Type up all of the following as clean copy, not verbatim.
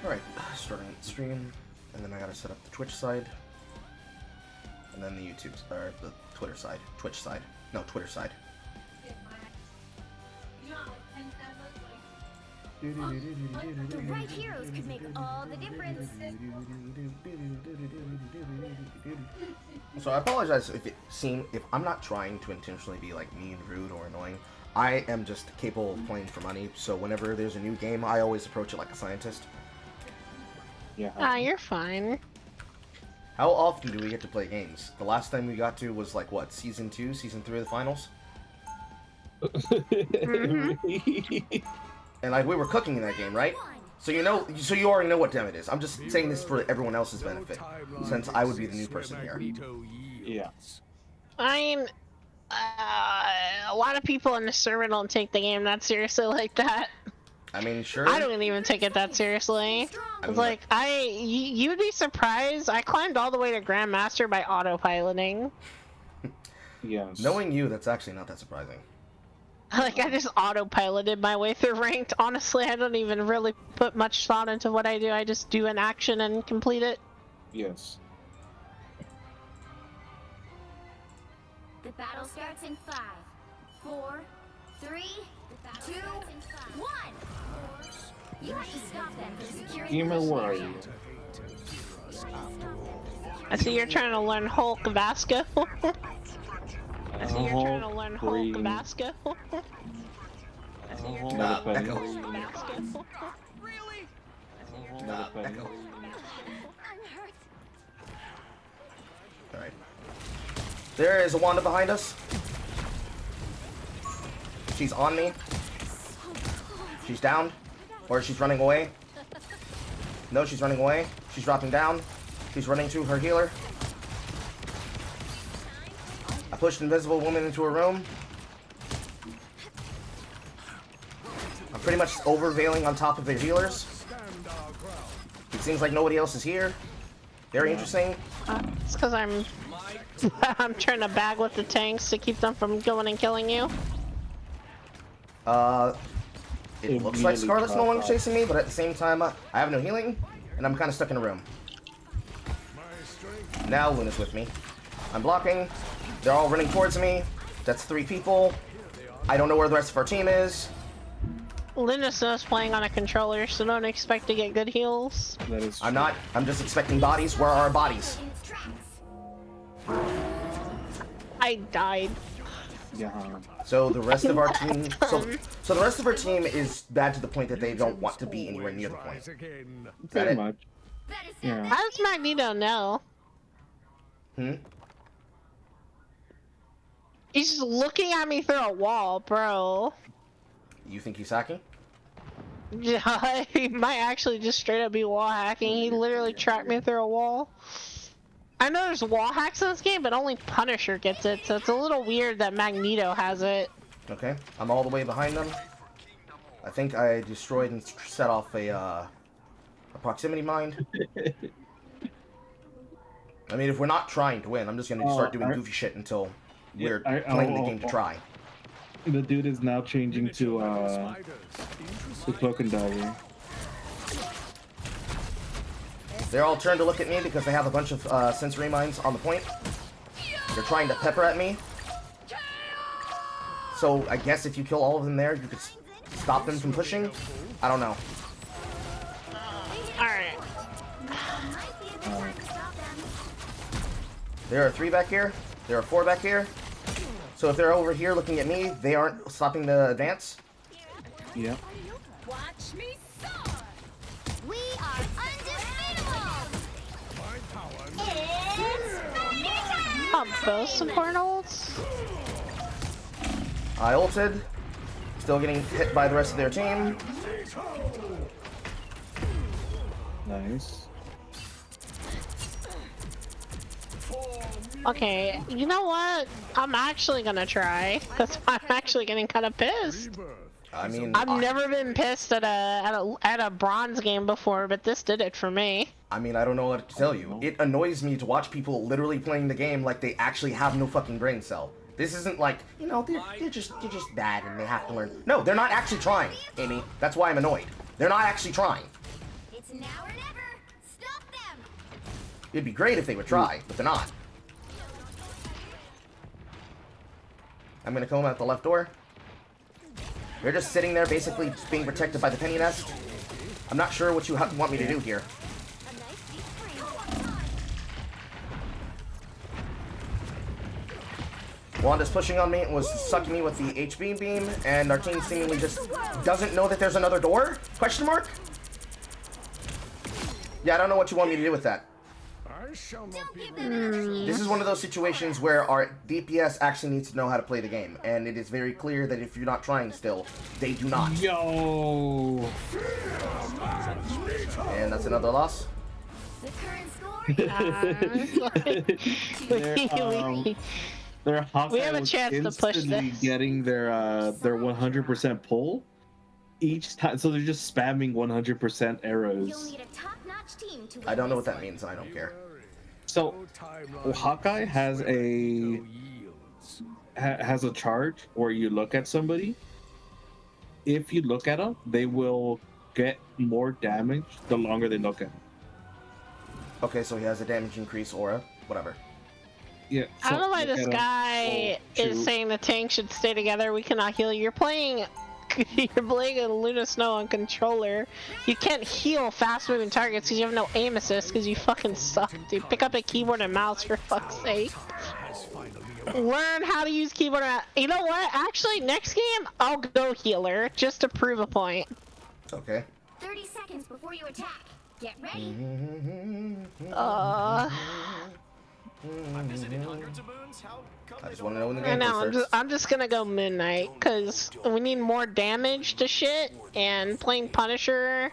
Alright, starting the stream, and then I gotta set up the Twitch side, and then the YouTube, or the Twitter side. Twitch side. No, Twitter side. The right heroes could make all the difference. So I apologize if I'm not trying to intentionally be like mean, rude, or annoying. I am just capable of playing for money, so whenever there's a new game, I always approach it like a scientist. Yeah. Ah, you're fine. How often do we get to play games? The last time we got to was like what, season 2, season 3 of the finals? And like we were cooking in that game, right? So you already know what time it is. I'm just saying this for everyone else's benefit, since I would be the new person here. Yeah. I mean, a lot of people in the server don't take the game that seriously like that. I mean, sure. I don't even take it that seriously. I mean, It's like, you would be surprised. I climbed all the way to Grandmaster by autopiloting. Yes. Knowing you, that's actually not that surprising. Like, I just autopiloted my way through ranked. Honestly, I don't even really put much thought into what I do. I just do an action and complete it. Yes. The battle starts in 5, 4, 3, 2, 1. You have to stop them from securing Gamer, where are you? I see you're trying to learn Hulk Vasco. I see you're trying to learn Hulk Green. Vasco. I see you're trying Another to learn Echo. Hulk Vasco. Another pen. Echo. Alright. There is a Wanda behind us. She's on me. She's down. Or she's running away. No, she's running away. She's dropping down. She's running to her healer. I pushed Invisible Woman into a room. I'm pretty much overveiling on top of the healers. It seems like nobody else is here. Very interesting. It's because I'm I'm trying to bag with the tanks to keep them from going and killing you. It looks like Scarlet's no longer chasing me, but at the same time, I have no healing, and I'm kind of stuck in a room. Now Luna's with me. I'm blocking. They're all running towards me. That's 3 people. I don't know where the rest of our team is. Linus is playing on a controller, so don't expect to get good heals. That is. I'm not. I'm just expecting bodies. Where are our bodies? I died. Yeah. So the rest of our team. So the rest of our team is bad to the point that they don't want to be anywhere near the point. Is that Pretty it? much. Yeah. How does Magneto know? He's just looking at me through a wall, bro. You think he's hacking? Yeah, he might actually just straight up be wall hacking. He literally tracked me through a wall. I know there's wall hacks in this game, but only Punisher gets it, so it's a little weird that Magneto has it. Okay, I'm all the way behind them. I think I destroyed and set off a proximity mine. I mean, if we're not trying to win, I'm just gonna start doing goofy shit until we're playing the game to try. The dude is now changing to Cloak and Dagger. They're all turned to look at me because they have a bunch of sensory mines on the point. They're trying to pepper at me. So I guess if you kill all of them there, you could stop them from pushing. I don't know. Alright. There are 3 back here. There are 4 back here. So if they're over here looking at me, they aren't stopping the advance. Yeah. Watch me soar. We are undefeatable. It's Pump both support ults. I ulted. Still getting hit by the rest of their team. Nice. Okay, you know what? I'm actually gonna try, because I'm actually getting kind of pissed. I mean, I've never been pissed at a bronze game before, but this did it for me. I mean, I don't know what to tell you. It annoys me to watch people literally playing the game like they actually have no fucking brain cell. This isn't like, you know, they're just bad and they have to learn. No, they're not actually trying, Amy. That's why I'm annoyed. They're not actually trying. It's now or never. Stop them. It'd be great if they would try, but they're not. I'm gonna come out the left door. They're just sitting there, basically just being protected by the penny nest. I'm not sure what you want me to do here. A nice deep frame. Wanda's pushing on me and was sucking me with the HB beam, and our team seemingly just doesn't know that there's another door? Question mark? Yeah, I don't know what you want me to do with that. Don't give them energy. This is one of those situations where our DPS actually needs to know how to play the game, and it is very clear that if you're not trying still, they do not. Yo. And that's another loss. The current score. Their Hawkeye We have a was chance to push instantly this. getting their 100% pull each time, so they're just spamming 100% You'll arrows. need a top-notch team to win I don't know what this that one. means, and I don't care. So Hawkeye has a charge where you look at somebody. If you look at them, they will get more damage the longer they look at them. Okay, so he has a damage increase aura, whatever. Yeah. I don't know why look this at 'em. guy Oh, is shoot. saying the tank should stay together. We cannot heal. You're playing a Luna Snow on controller. You can't heal fast moving targets because you have no aim assist because you fucking suck, dude. Pick up a keyboard and mouse for fuck's sake. Learn how to use keyboard and mouse. You know what? Actually, next game, I'll go healer just to prove a point. Okay. 30 seconds before you attack. Get ready. I just want to know when the I game know, starts. I'm just gonna go Moon Knight, because we need more damage to shit, and playing Punisher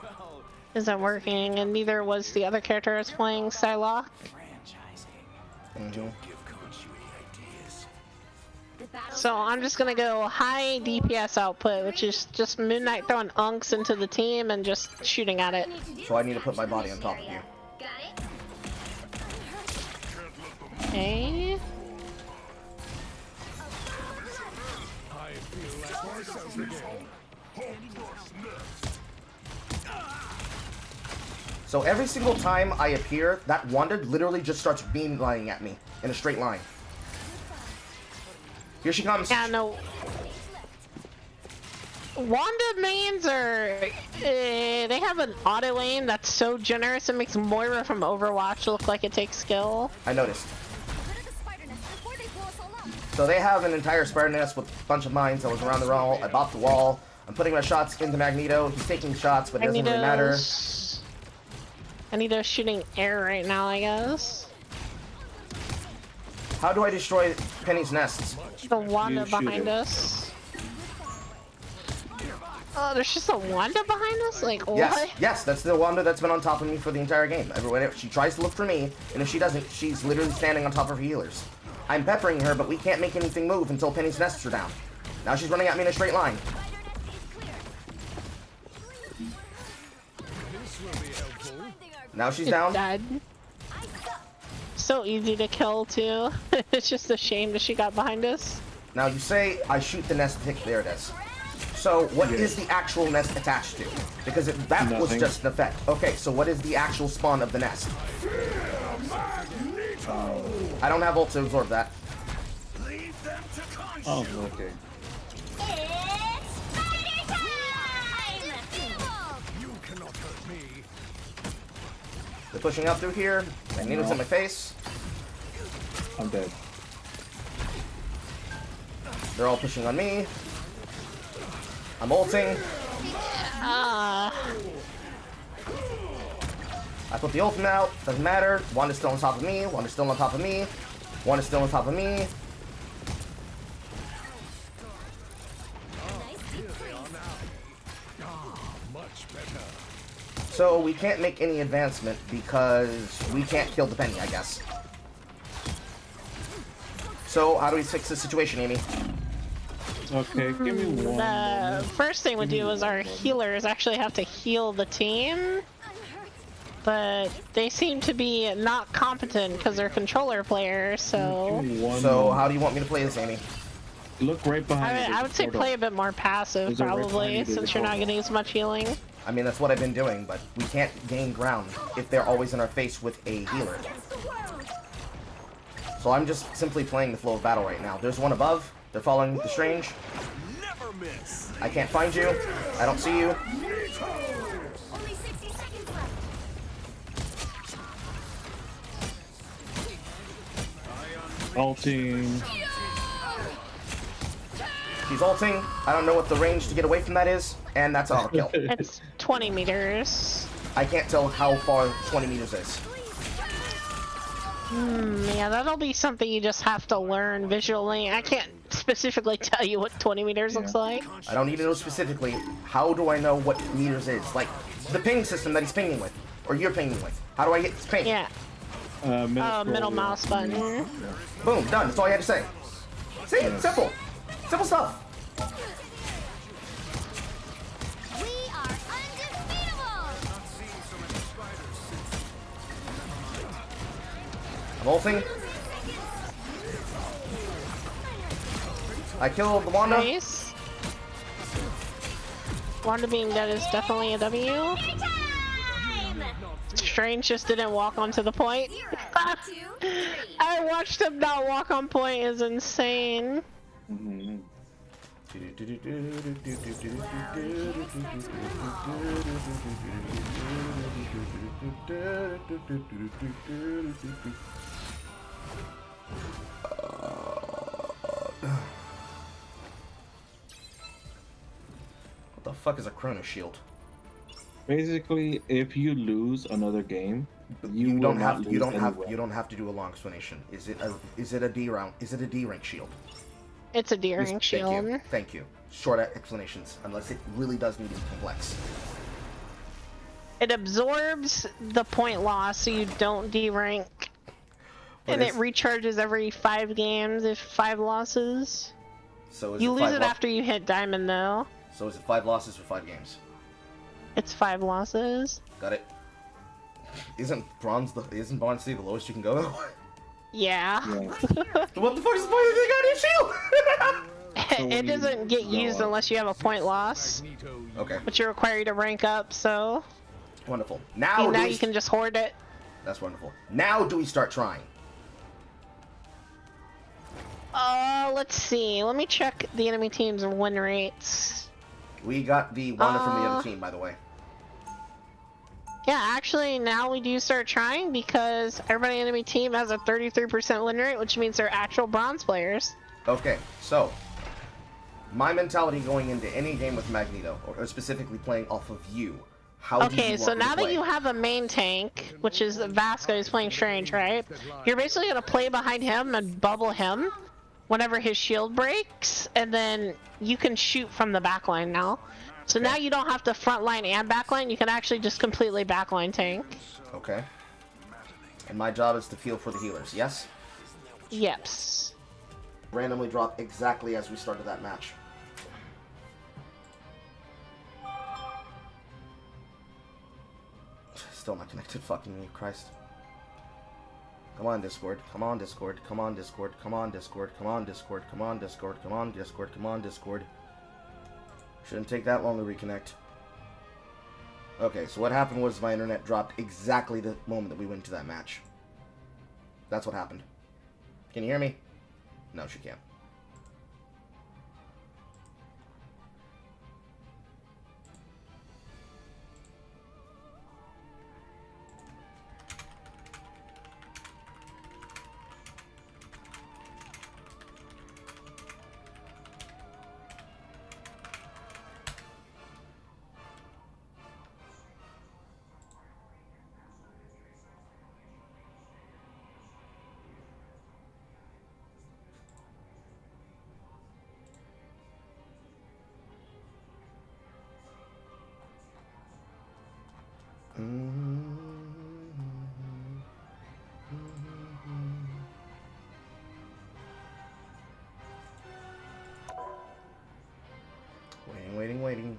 isn't working, and neither was the other character I was playing, Psylocke. Mhm. The battle So I'm just gonna go high DPS output, which is just Moon Knight throwing unks into the team and just shooting at it. So I need to put my body on top of you. Got it? Okay. So every single time I appear, that Wanda literally just starts beamlining at me in a straight line. Here she comes. Yeah, no. Wanda mains are, they have an auto aim that's so generous it makes Moira from Overwatch look like it takes skill. I noticed. Rid of the spider nest before they blow us all up. So they have an entire spider nest with a bunch of mines that was around the wall. I bought the wall. I'm putting my shots into Magneto. He's taking shots, but it doesn't really matter. Magneto's shooting air right now, I guess. How do I destroy Penny's nests? The Wanda You shoot behind it. us. Oh, there's just a Wanda behind us? Like, what? Yes, that's the Wanda that's been on top of me for the entire game. Everyone, she tries to look for me, and if she doesn't, she's literally standing on top of her healers. I'm peppering her, but we can't make anything move until Penny's nests are down. Now she's running at me in a straight line. Now she's down. Dead. So easy to kill, too. It's just a shame that she got behind us. Now you say I shoot the nest tick. There it is. So what is the actual nest attached to? Because that was Nothing. just an effect. Okay, so what is the actual spawn of the nest? I don't have ult to absorb that. Oh, okay. It's spider time! They're pushing up through here. Magneto's in my face. I'm dead. They're all pushing on me. I'm ulting. Ah. I put the ultimate out. Doesn't matter. Wanda's still on top of me. Wanda's still on top of me. Wanda's still on top of me. So we can't make any advancement because we can't kill the penny, I guess. So how do we fix this situation, Amy? Okay, give me one. The first thing we do is our healers actually have to heal the team. But they seem to be not competent because they're controller players, so... Give me one So moment. how do you want me to play this, Amy? Look right behind you. I would say play a bit more passive, There's a right probably, behind you, since there's a you're not portal. getting as much healing. I mean, that's what I've been doing, but we can't gain ground if they're always in our face with a healer. So I'm just simply playing the flow of battle right now. There's one above. They're following the strange. I can't find you. I don't see you. Only 60 seconds left. Ulting. He's ulting. I don't know what the range to get away from that is, and that's auto kill. It's 20 meters. I can't tell how far 20 meters is. Yeah, that'll be something you just have to learn visually. I can't specifically tell you what 20 meters looks like. I don't need to know specifically. How do I know what meters is? Like, the ping system that he's pinging with, or you're pinging with. How do I get this ping? Yeah. Middle mouse button. Boom, done. That's all you had to say. See? Simple. Simple stuff. We are undefeatable. I'm ulting. I killed the Wanda. Nice. Wanda being dead is definitely a W. Time. Strange just didn't walk onto the point. 0, 2, 3. I watched him not walk on point is insane. What the fuck is a Chrono Shield? Basically, if you lose another game, You will don't not have lose you don't have anyway. you don't have to do a long explanation. Is it a D round? Is it a D rank shield? It's a D rank Thank shield. you. Thank you. Short explanations, unless it really does need to be complex. It absorbs the point loss so you don't D rank. But And it it's- recharges every 5 games if 5 losses. So is You it lose five it lo- after you hit diamond though. So is it 5 losses or 5 games? It's 5 losses. Got it. Isn't bronze the lowest you can go? Yeah. Yeah. What the fuck is the point of the goddamn shield? So It when you doesn't get go used up- unless you have a point loss, Okay, which you require you to rank up, so wonderful. Now, now do we you can just hoard it. That's wonderful. Now do we start trying? Let's see. Let me check the enemy team's win rates. We got the Wanda from the Uh, other team, by the way. Yeah, actually, now we do start trying because everybody enemy team has a 33% win rate, which means they're actual bronze players. Okay, so my mentality going into any game with Magneto, or specifically playing off of you, how do Okay, you so want me to now that play? you have a main tank, which is Vasco, who's playing Strange, right? You're basically gonna play behind him and bubble him whenever his shield breaks, and then you can shoot from the backline now. So now you don't have to frontline and backline, you can actually just completely backline tank. Okay. And my job is to feel for the healers, yes? Yeps. Randomly drop exactly as we started that match. Still not connected, fucking me, Christ. Come on, Discord. Come on, Discord. Come on, Discord. Come on, Discord. Come on, Discord. Come on, Discord. Come on, Discord. Come on, Discord. Shouldn't take that long to reconnect. Okay, so what happened was my internet dropped exactly the moment that we went to that match. That's what happened. Can you hear me? No, she can't. Waiting, waiting, waiting.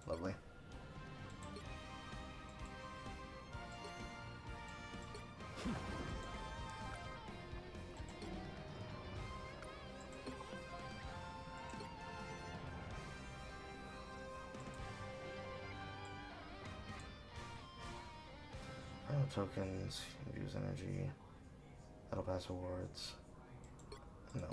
Lovely. Tokens, use energy, battle pass awards. No.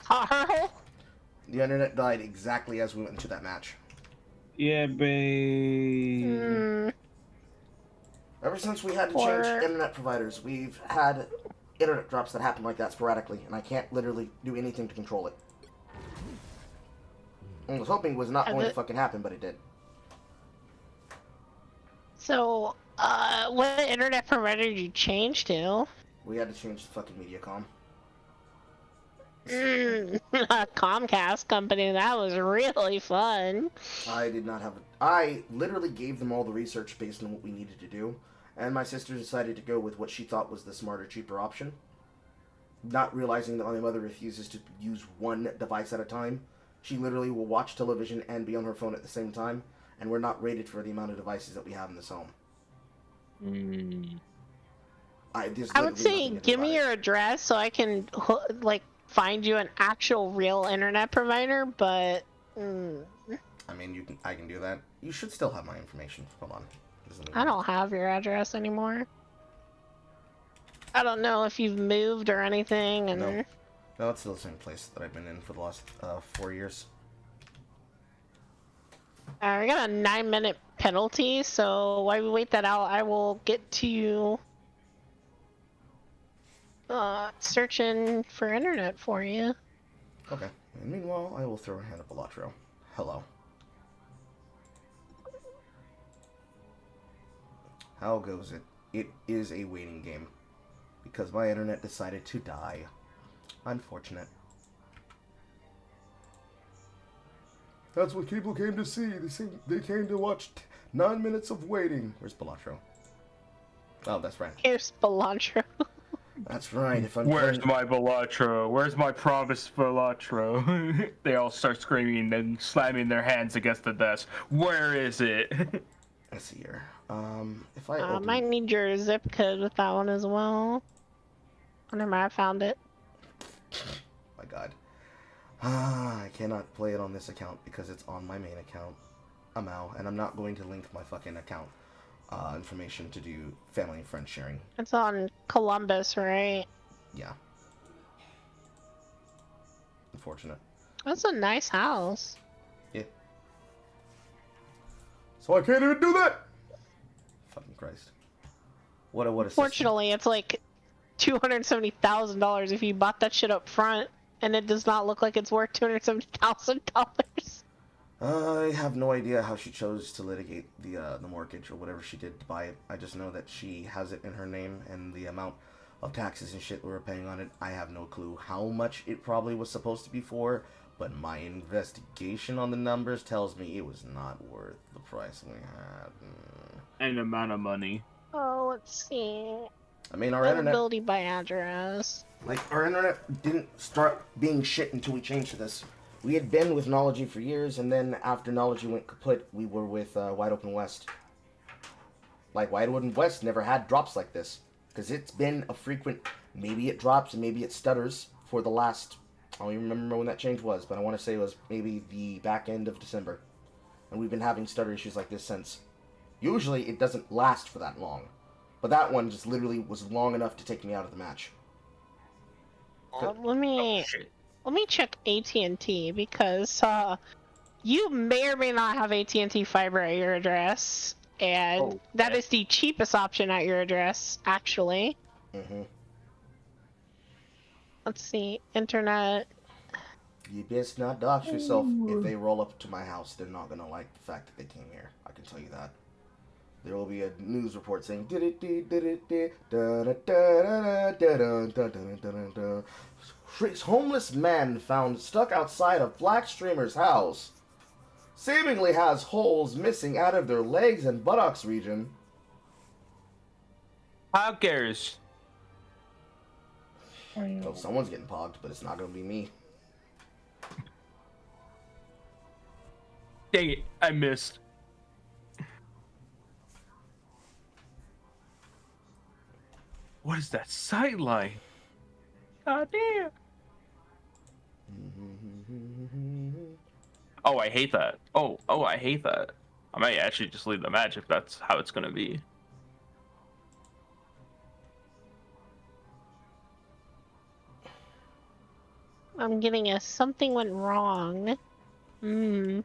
Carl? The internet died exactly as we went into that match. Yeah, babe. Ever since we had to Or- change internet providers, we've had internet drops that happen like that sporadically, and I can't literally do anything to control it. I was hoping it was not Has going to it- fucking happen, but it did. So, what internet provider did you change to? We had to change the fucking Mediacom. A Comcast company. That was really fun. I did not have I literally gave them all the research based on what we needed to do, and my sister decided to go with what she thought was the smarter, cheaper option. Not realizing that my mother refuses to use one device at a time. She literally will watch television and be on her phone at the same time, and we're not rated for the amount of devices that we have in this home. I would there's say, literally nothing to do give me about your address so I can like find you an actual real internet provider. But it. I mean, I can do that. You should still have my information. Hold on. I don't have your address anymore. I don't know if you've moved or anything. And No. No, it's still the same place that I've been in for the last 4 years. we got a 9-minute penalty. So while we wait that out, I will get to you. Searching for internet for you. Okay. And meanwhile, I will throw a hand at Balatro. Hello. How goes it? It is a waiting game. Because my internet decided to die. Unfortunate. That's what people came to see. They came to watch 9 minutes of waiting. Where's Balatro? Oh, that's right. Here's Cilantro. That's right. If I'm Where's playing... my Balatro? Where's my promised Balatro? They all start screaming and slamming their hands against the desk. Where is it? Let's see here. If I open... Might need your zip code with that one as well. Whenever I found it. My god. I cannot play it on this account because it's on my main account. And I'm not going to link my fucking account information to do family and friend sharing. It's on Columbus, right? Yeah. Unfortunate. That's a nice house. Yeah. So I can't even do that! Fucking Christ. What a system. Fortunately, it's like $270,000 if you bought that shit up front, and it does not look like it's worth $270,000. I have no idea how she chose to litigate the mortgage or whatever she did to buy it. I just know that she has it in her name, and the amount of taxes and shit we were paying on it, I have no clue how much it probably was supposed to be for, but my investigation on the numbers tells me it was not worth the price we had. An amount of money. Oh, let's see. I mean, our internet, Availability by address. like, our internet didn't start being shit until we changed to this. We had been with Knology for years, and then after Knology went kaput, we were with Wide Open West. Like, Wide Open West never had drops like this. Because it's been a frequent, maybe it drops and maybe it stutters for the last, I don't even remember when that change was, but I want to say it was maybe the back end of December. And we've been having stutter issues like this since. Usually it doesn't last for that long. But that one just literally was long enough to take me out of the match. Let me check AT&T because you may or may not have AT&T fiber at your address, and that is the cheapest option at your address, actually. Mm-hmm. Let's see, internet. You best not dox yourself. If they roll up to my house, they're not going to like the fact that they came here. I can tell you that. there will be a news report saying homeless man found stuck outside a black streamer's house. Seemingly has holes missing out of their legs and buttocks region. How cares? So someone's getting pogged, but it's not going to be me. Dang it, I missed. What is that sight line? God damn. Oh, I hate that. Oh, I hate that. I might actually just leave the match if that's how it's gonna be. I'm getting a something went wrong. Hmm.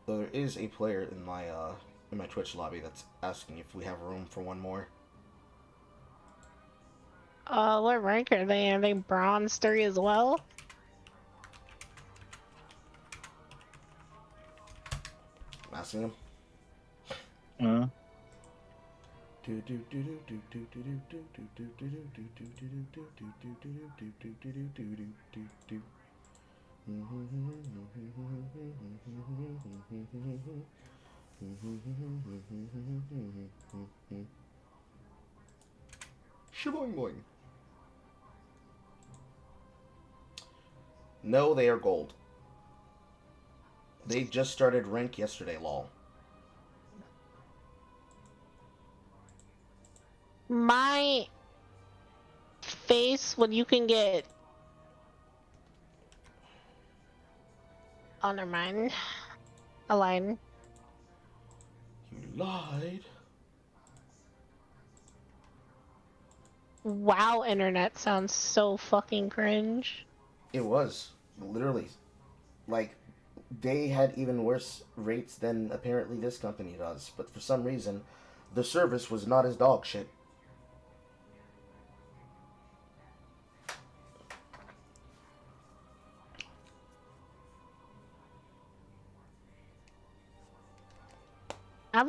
So there is a player in my Twitch lobby that's asking if we have room for one more. What rank are they? Are they bronze 3 as well? I'm asking him. Shaboing boing. No, they are gold. They just started rank yesterday, lol. My face when you can get... Oh, never mind. A line. You lied. Wow, internet sounds so fucking cringe. It was. Literally. Like, they had even worse rates than apparently this company does. But for some reason, the service was not as dog shit. I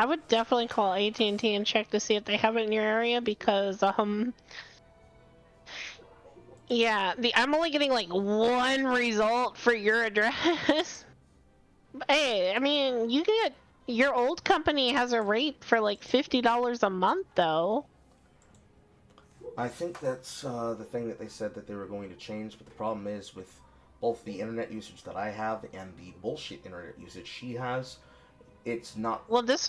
would definitely call AT&T and check to see if they have it in your area because yeah, I'm only getting like one result for your address. Hey, I mean, you get your old company has a rate for like $50 a month though. I think that's the thing that they said that they were going to change, but the problem is with both the internet usage that I have and the bullshit internet usage she has, it's not. Well, this it's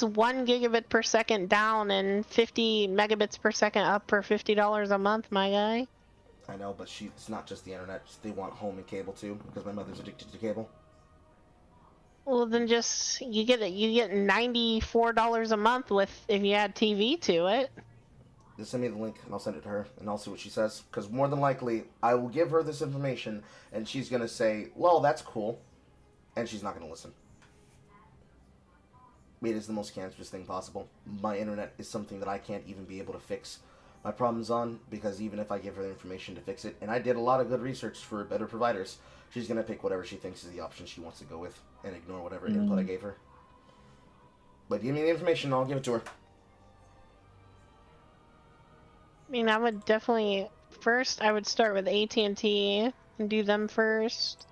1 gigabit per second down and 50 megabits per second up for $50 a month, my guy. I know, but it's not just the internet. They want home and cable too, because my mother's addicted to cable. Well, then you get $94 a month if you add TV to it. Just send me the link and I'll send it to her and I'll see what she says. Because more than likely, I will give her this information and she's gonna say, "Well, that's cool," and she's not gonna listen. It is the most cancerous thing possible. My internet is something that I can't even be able to fix my problems on, because even if I give her the information to fix it, and I did a lot of good research for better providers, she's going to pick whatever she thinks is the option she wants to go with and ignore whatever input I gave her. But give me the information and I'll give it to her. I mean, I would definitely I would start with AT&T and do them first.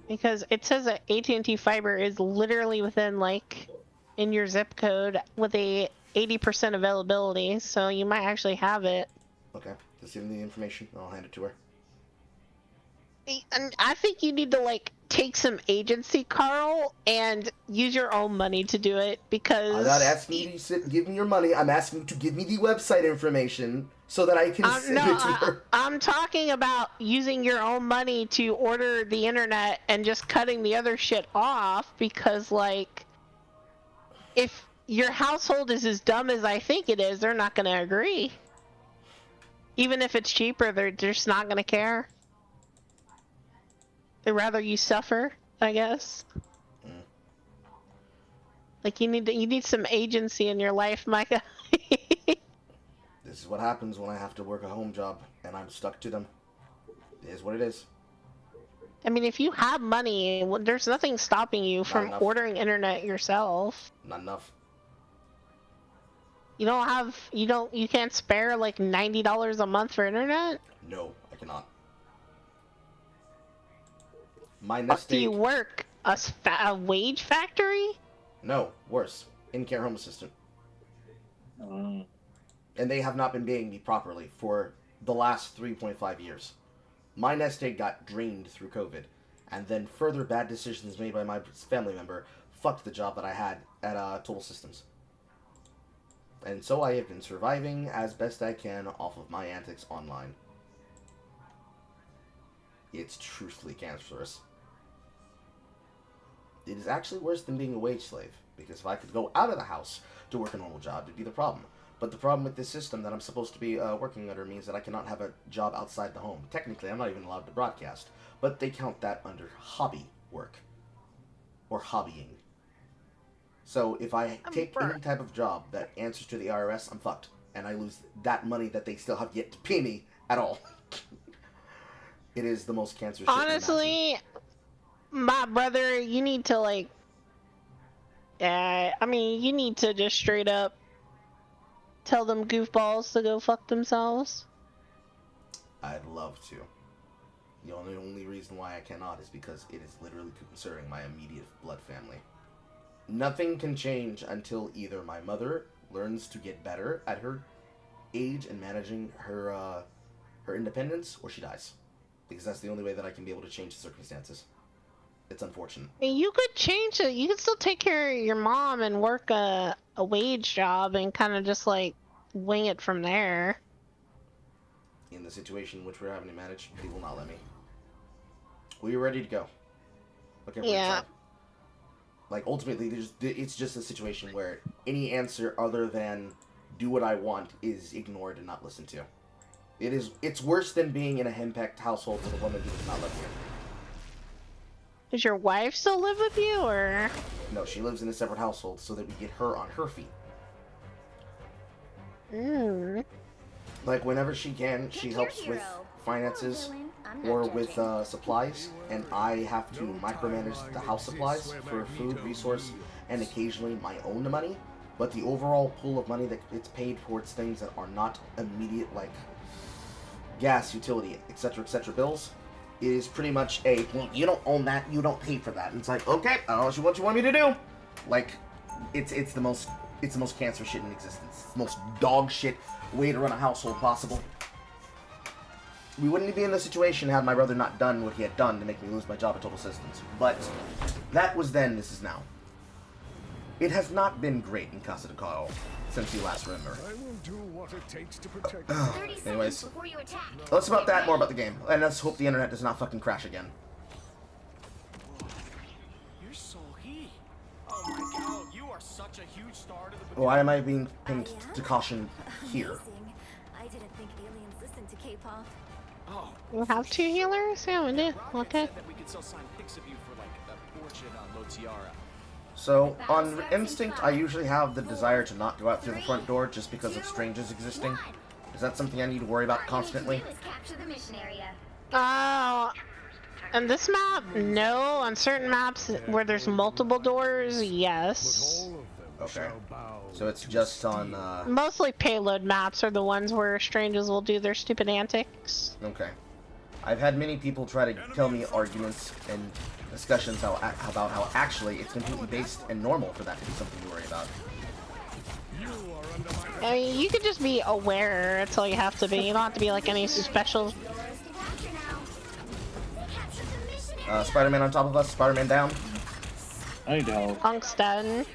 Because it says that AT&T fiber is literally within, like, in your zip code with a 80% availability, so you might actually have it. Okay, just give me the information and I'll hand it to her. And I think you need to, like, take some agency, Carl, and use your own money to do it, because... I'm not asking you to sit and give me your money. I'm asking you to give me the website information so that I can send it to her. I'm talking about using your own money to order the internet and just cutting the other shit off, because, like... if your household is as dumb as I think it is, they're not gonna agree. Even if it's cheaper, they're just not gonna care. They'd rather you suffer, I guess. Like you need some agency in your life, Micah. This is what happens when I have to work a home job and I'm stuck to them. It is what it is. I mean, if you have money, there's nothing stopping you from enough. ordering internet yourself. Not enough. You can't spare like $90 a month for internet? No, I cannot. My Fuck, nest do you egg. work a wage factory? No, worse. In-care home assistant. And they have not been paying me properly for the last 3.5 years. My nest egg got drained through COVID, and then further bad decisions made by my family member fucked the job that I had at Total Systems. And so I have been surviving as best I can off of my antics online. It's truthfully cancerous. It is actually worse than being a wage slave, because if I could go out of the house to work a normal job, it'd be the problem. But the problem with this system that I'm supposed to be working under means that I cannot have a job outside the home. Technically, I'm not even allowed to broadcast, but they count that under hobby work. Or hobbying. So if I take any type of job that answers to the IRS, I'm fucked. And I lose that money that they still have yet to pay me at all. It is the most cancerous shit. Honestly, my brother, you need to like... you need to just straight up tell them goofballs to go fuck themselves. I'd love to. The only reason why I cannot is because it is literally concerning my immediate blood family. Nothing can change until either my mother learns to get better at her age and managing her her independence, or she dies. Because that's the only way that I can be able to change the circumstances. It's unfortunate. You could change it. You could still take care of your mom and work a wage job and kind of just like wing it from there. In the situation which we're having to manage, they will not let me. We are ready to go. Okay, Yeah. Like, ultimately, it's just a situation where any answer other than do what I want is ignored and not listened to. It's worse than being in a henpecked household with a woman who does not love you. Does your wife still live with you, or? No, she lives in a separate household so that we get her on her feet. Like, whenever she can, she helps with finances or with supplies, and I have to micromanage the house supplies for food, resource, and occasionally my own money. But the overall pool of money that it's paid towards things that are not immediate, like gas, utility, etc., bills, is pretty much a, well, you don't own that, you don't pay for that. And it's like, okay, I don't know what you want me to do. Like, it's the most cancer shit in existence. It's the most dog shit way to run a household possible. We wouldn't be in this situation had my brother not done what he had done to make me lose my job at Total Systems. But that was then, this is now. It has not been great in Casa de Carl since you last remember. I will do what it takes to protect 30 seconds Anyways, before you attack. less about that, more about the game. And let's hope the internet does not fucking crash again. You're so heat. Oh my god, you are such a huge star to the Why am I being pinned to caution here? Amazing. I didn't think aliens listened to K-pop. Oh, You have two healers? Yeah, we do. Rocket Okay. said that we could sell signed pics of you for like a fortune on Low Tiara. So, on instinct, I usually have the desire to not go out through the front door just because of strangers existing. Is that something I need to worry about constantly? All you need to do is capture the mission area. On this map, no. On certain maps where there's multiple doors, yes. all of them Okay. shall bow. So it's just on, Mostly payload maps are the ones where strangers will do their stupid antics. okay. I've had many people try to tell me arguments and discussions about how actually it's completely based and normal for that to be something to worry about. You are under my I mean, you could just be aware. That's all you have to be. You don't have to be like any special. Yours to capture now. They captured the mission area. Spider-Man on top of us, Spider-Man down. I know. Punk's dead.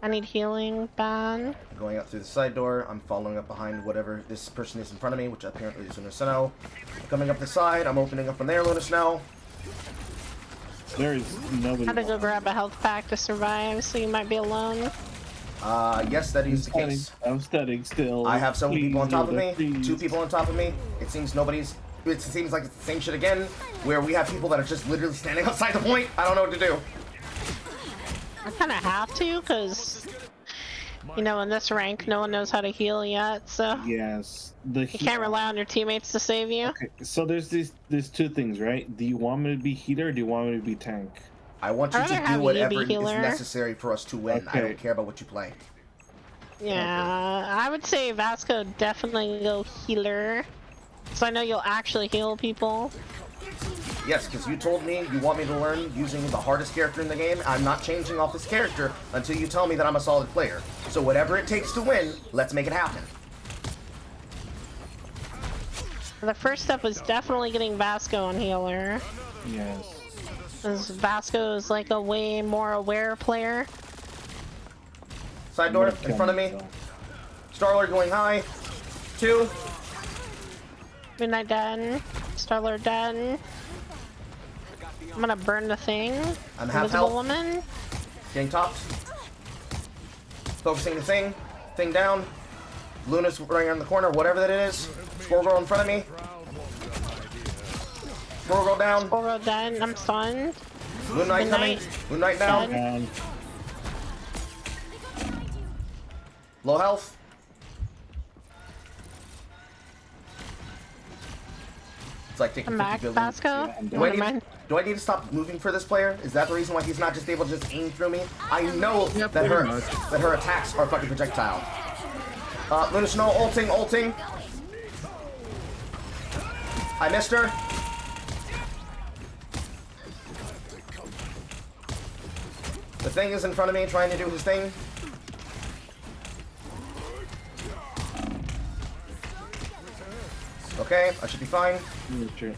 I need healing, ban. Going out through the side door, I'm following up behind whatever this person is in front of me, which apparently is Luna Snow. Coming up the side, I'm opening up from there, Luna Snow. There is nobody. Had to go grab a health pack to survive, so you might be alone. Yes, that is the case. I'm studying still. I have several people on top of me. Please. 2 people on top of me. It seems nobody's. It seems like it's the same shit again, where we have people that are just literally standing outside the point. I don't know what to do. I kind of have to, because, you know, in this rank, no one knows how to heal yet, so Yes. you can't rely on your teammates to save you. Okay, so there's 2 things, right? Do you want me to be healer or do you want me to be tank? I want you I'd to rather do have you whatever be is healer. necessary for us to win. I Okay. don't care about what you play. Yeah, I would say Vasco definitely go healer, so I know you'll actually heal people. Yes, because you told me you want me to learn using the hardest character in the game. I'm not changing off this character until you tell me that I'm a solid player. So whatever it takes to win, let's make it happen. The first step was definitely getting Vasco on healer, Yes. because Vasco is like a way more aware player. Side door in front of me. Starlord going high. 2. Midnight done. Starlord done. I'm gonna burn the thing. I'm half Invisible health. woman. Getting topped. Focusing the thing. Thing down. Luna's running around the corner, whatever that is. Squirrel girl in front of me. Squirrel girl down. Oro done. I'm stunned. Moon Knight coming. Midnight. Moon Knight down. And Low health. It's like taking I'm 50 back, billion. Vasco. I'm Do done. I, Never mind. need, do I need to stop moving for this player? Is that the reason why he's not just able to just aim through me? I know that pretty her much. that her attacks are fucking projectile. Luna Snow ulting. I missed her. The thing is in front of me trying to do his thing. Okay, I should be fine. Sure.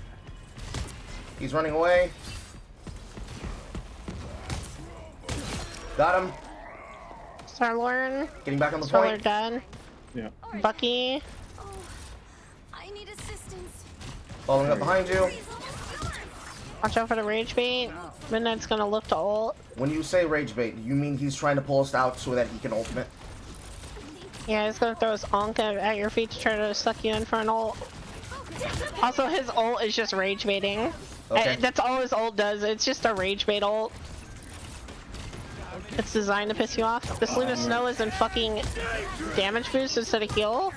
He's running away. Got him. Starlord. Getting back on the Starlord point. done. Yeah. Bucky. Oh, I need assistance. Following up behind you. Watch out for the rage bait. Midnight's gonna look to ult. When you say rage bait, you mean he's trying to pull us out so that he can ultimate? Yeah, he's gonna throw his onk at your feet to try to suck you in for an ult. Also, his ult is just rage baiting. Okay. That's all his ult does. It's just a rage bait ult. It's designed to piss you off. This Luna Snow is in fucking damage boost instead of heal.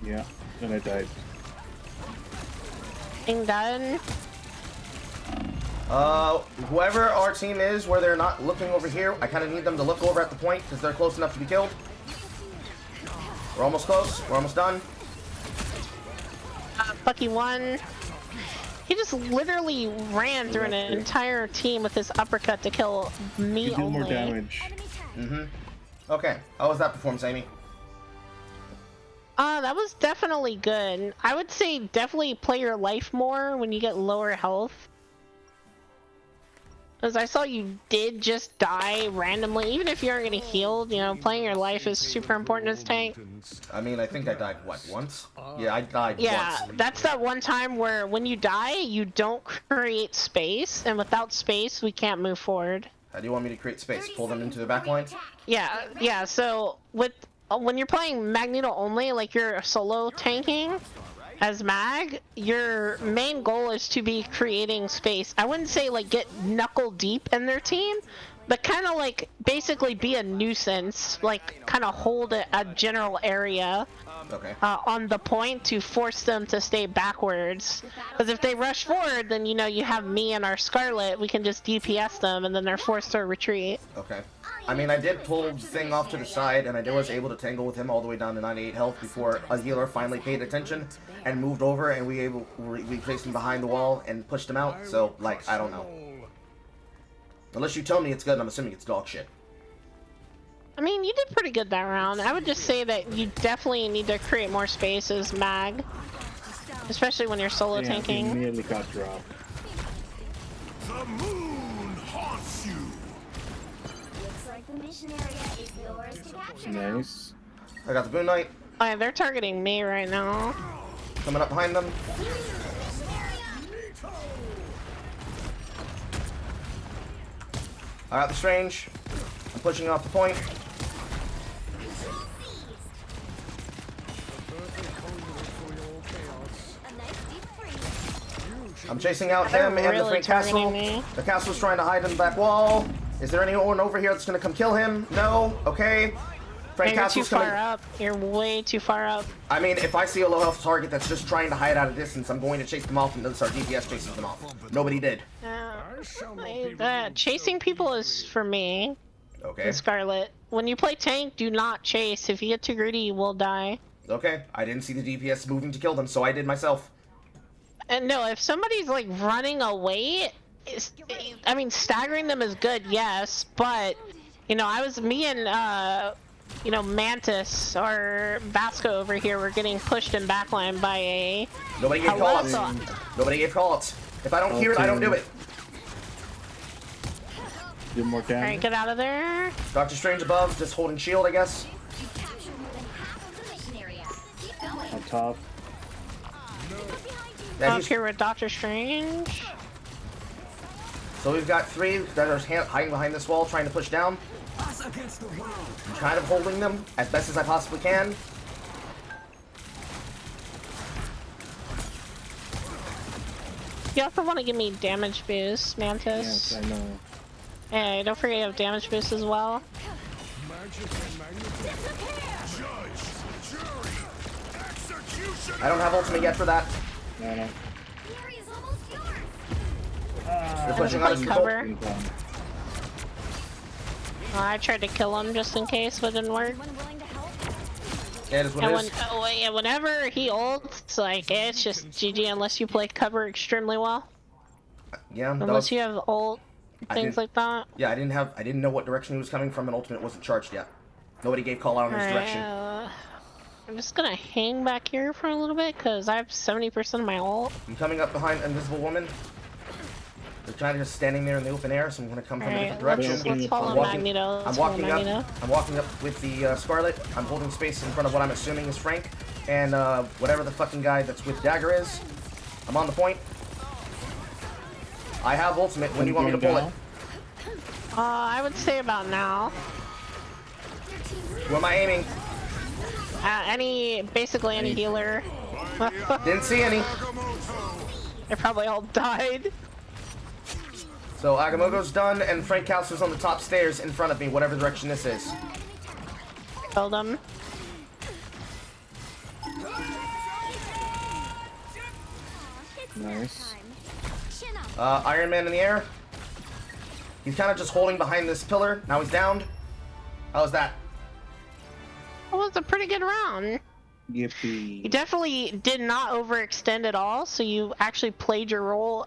Yeah. And I died. Thing done. Whoever our team is, where they're not looking over here, I kind of need them to look over at the point because they're close enough to be killed. We're almost close. We're almost done. Bucky won. He just literally ran through an entire team with his uppercut to kill me You do only. more damage. Okay. How was that performance, Amy? That was definitely good. I would say definitely play your life more when you get lower health. Because I saw you did just die randomly. Even if you aren't getting healed, you know, playing your life is super important as tank. I mean, I think I died, what, once? Yeah, I died Yeah, once. that's that one time where when you die, you don't create space. And without space, we can't move forward. How do you want me to create space? Pull them into the back line? Yeah, so with when you're playing Magneto only, like you're solo tanking as Mag, your main goal is to be creating space. I wouldn't say like get knuckle deep in their team, but kind of like basically be a nuisance, like kind of hold a general area Okay. on the point to force them to stay backwards. Because if they rush forward, then you know you have me and our Scarlet, we can just DPS them and then they're forced to retreat. Okay. I mean, I did pull the thing off to the side, and I was able to tangle with him all the way down to 98 health before a healer finally paid attention and moved over, and we placed him behind the wall and pushed him out. So, like, I don't know. Unless you tell me it's good, I'm assuming it's dog shit. I mean, you did pretty good that round. I would just say that you definitely need to create more space as Mag. Especially when you're solo Yeah, tanking. he nearly got dropped. The moon haunts you. Looks like the mission area is yours to capture. Nice. I got the Boon Knight Oh, yeah, they're targeting me right now. coming up behind them. I got the Strange. I'm pushing off the point. I'm chasing out him and the Frank Castle. The castle's trying to hide in the back wall. Is there anyone over here that's gonna come kill him? No? Okay. Frank You're too Castle's coming. far up. You're way too far up. I mean, if I see a low health target that's just trying to hide out of distance, I'm going to chase them off until our DPS chases them off. Nobody did. Chasing people is for me. Okay. And Scarlet. When you play tank, do not chase. If you get too greedy, you will die. Okay. I didn't see the DPS moving to kill them, so I did myself. And no, if somebody's like running away, I mean, staggering them is good, yes, but you know, me and you know, Mantis or Vasco over here were getting pushed in backline by a. Nobody gave call-outs. Nobody gave call-outs. If I don't hear it, I don't do it. Do more damage. Alright, get out of there. Doctor Strange above, just holding shield, I guess. On top. Yeah, Up here with Doctor Strange. So we've got 3 that are hiding behind this wall, trying to push down. I'm kind of holding them as best as I possibly can. You also want to give me damage boost, Mantis. Yes, I know. Hey, don't forget you have damage boost as well. I don't have ultimate yet for that. No. They're pushing on his cover. I tried to kill him just in case, but it didn't work. Yeah, it is what it is. Whenever he ults, like, it's just GG unless you play cover extremely well. Yeah, Unless you have ult, things like that. Yeah, I didn't know what direction he was coming from, and ultimate wasn't charged yet. Nobody gave call out on his direction. I'm just gonna hang back here for a little bit because I have 70% of my ult. I'm coming up behind Invisible Woman. They're kind of just standing there in the open air, so I'm gonna come from a different direction. Let's follow Magneto. I'm walking up with the Scarlet. I'm holding space in front of what I'm assuming is Frank, and whatever the fucking guy that's with Dagger is. I'm on the point. I have ultimate. When do you want me to pull it? I would say about now. Who am I aiming? Basically any healer. Didn't see any. They probably all died. So Agamotto's done, and Frank Castle's on the top stairs in front of me, whatever direction this is. Killed him. Nice. Iron Man in the air. He's kind of just holding behind this pillar. Now he's downed. How's that? That was a pretty good round. Yippee. You definitely did not overextend at all, so you actually played your role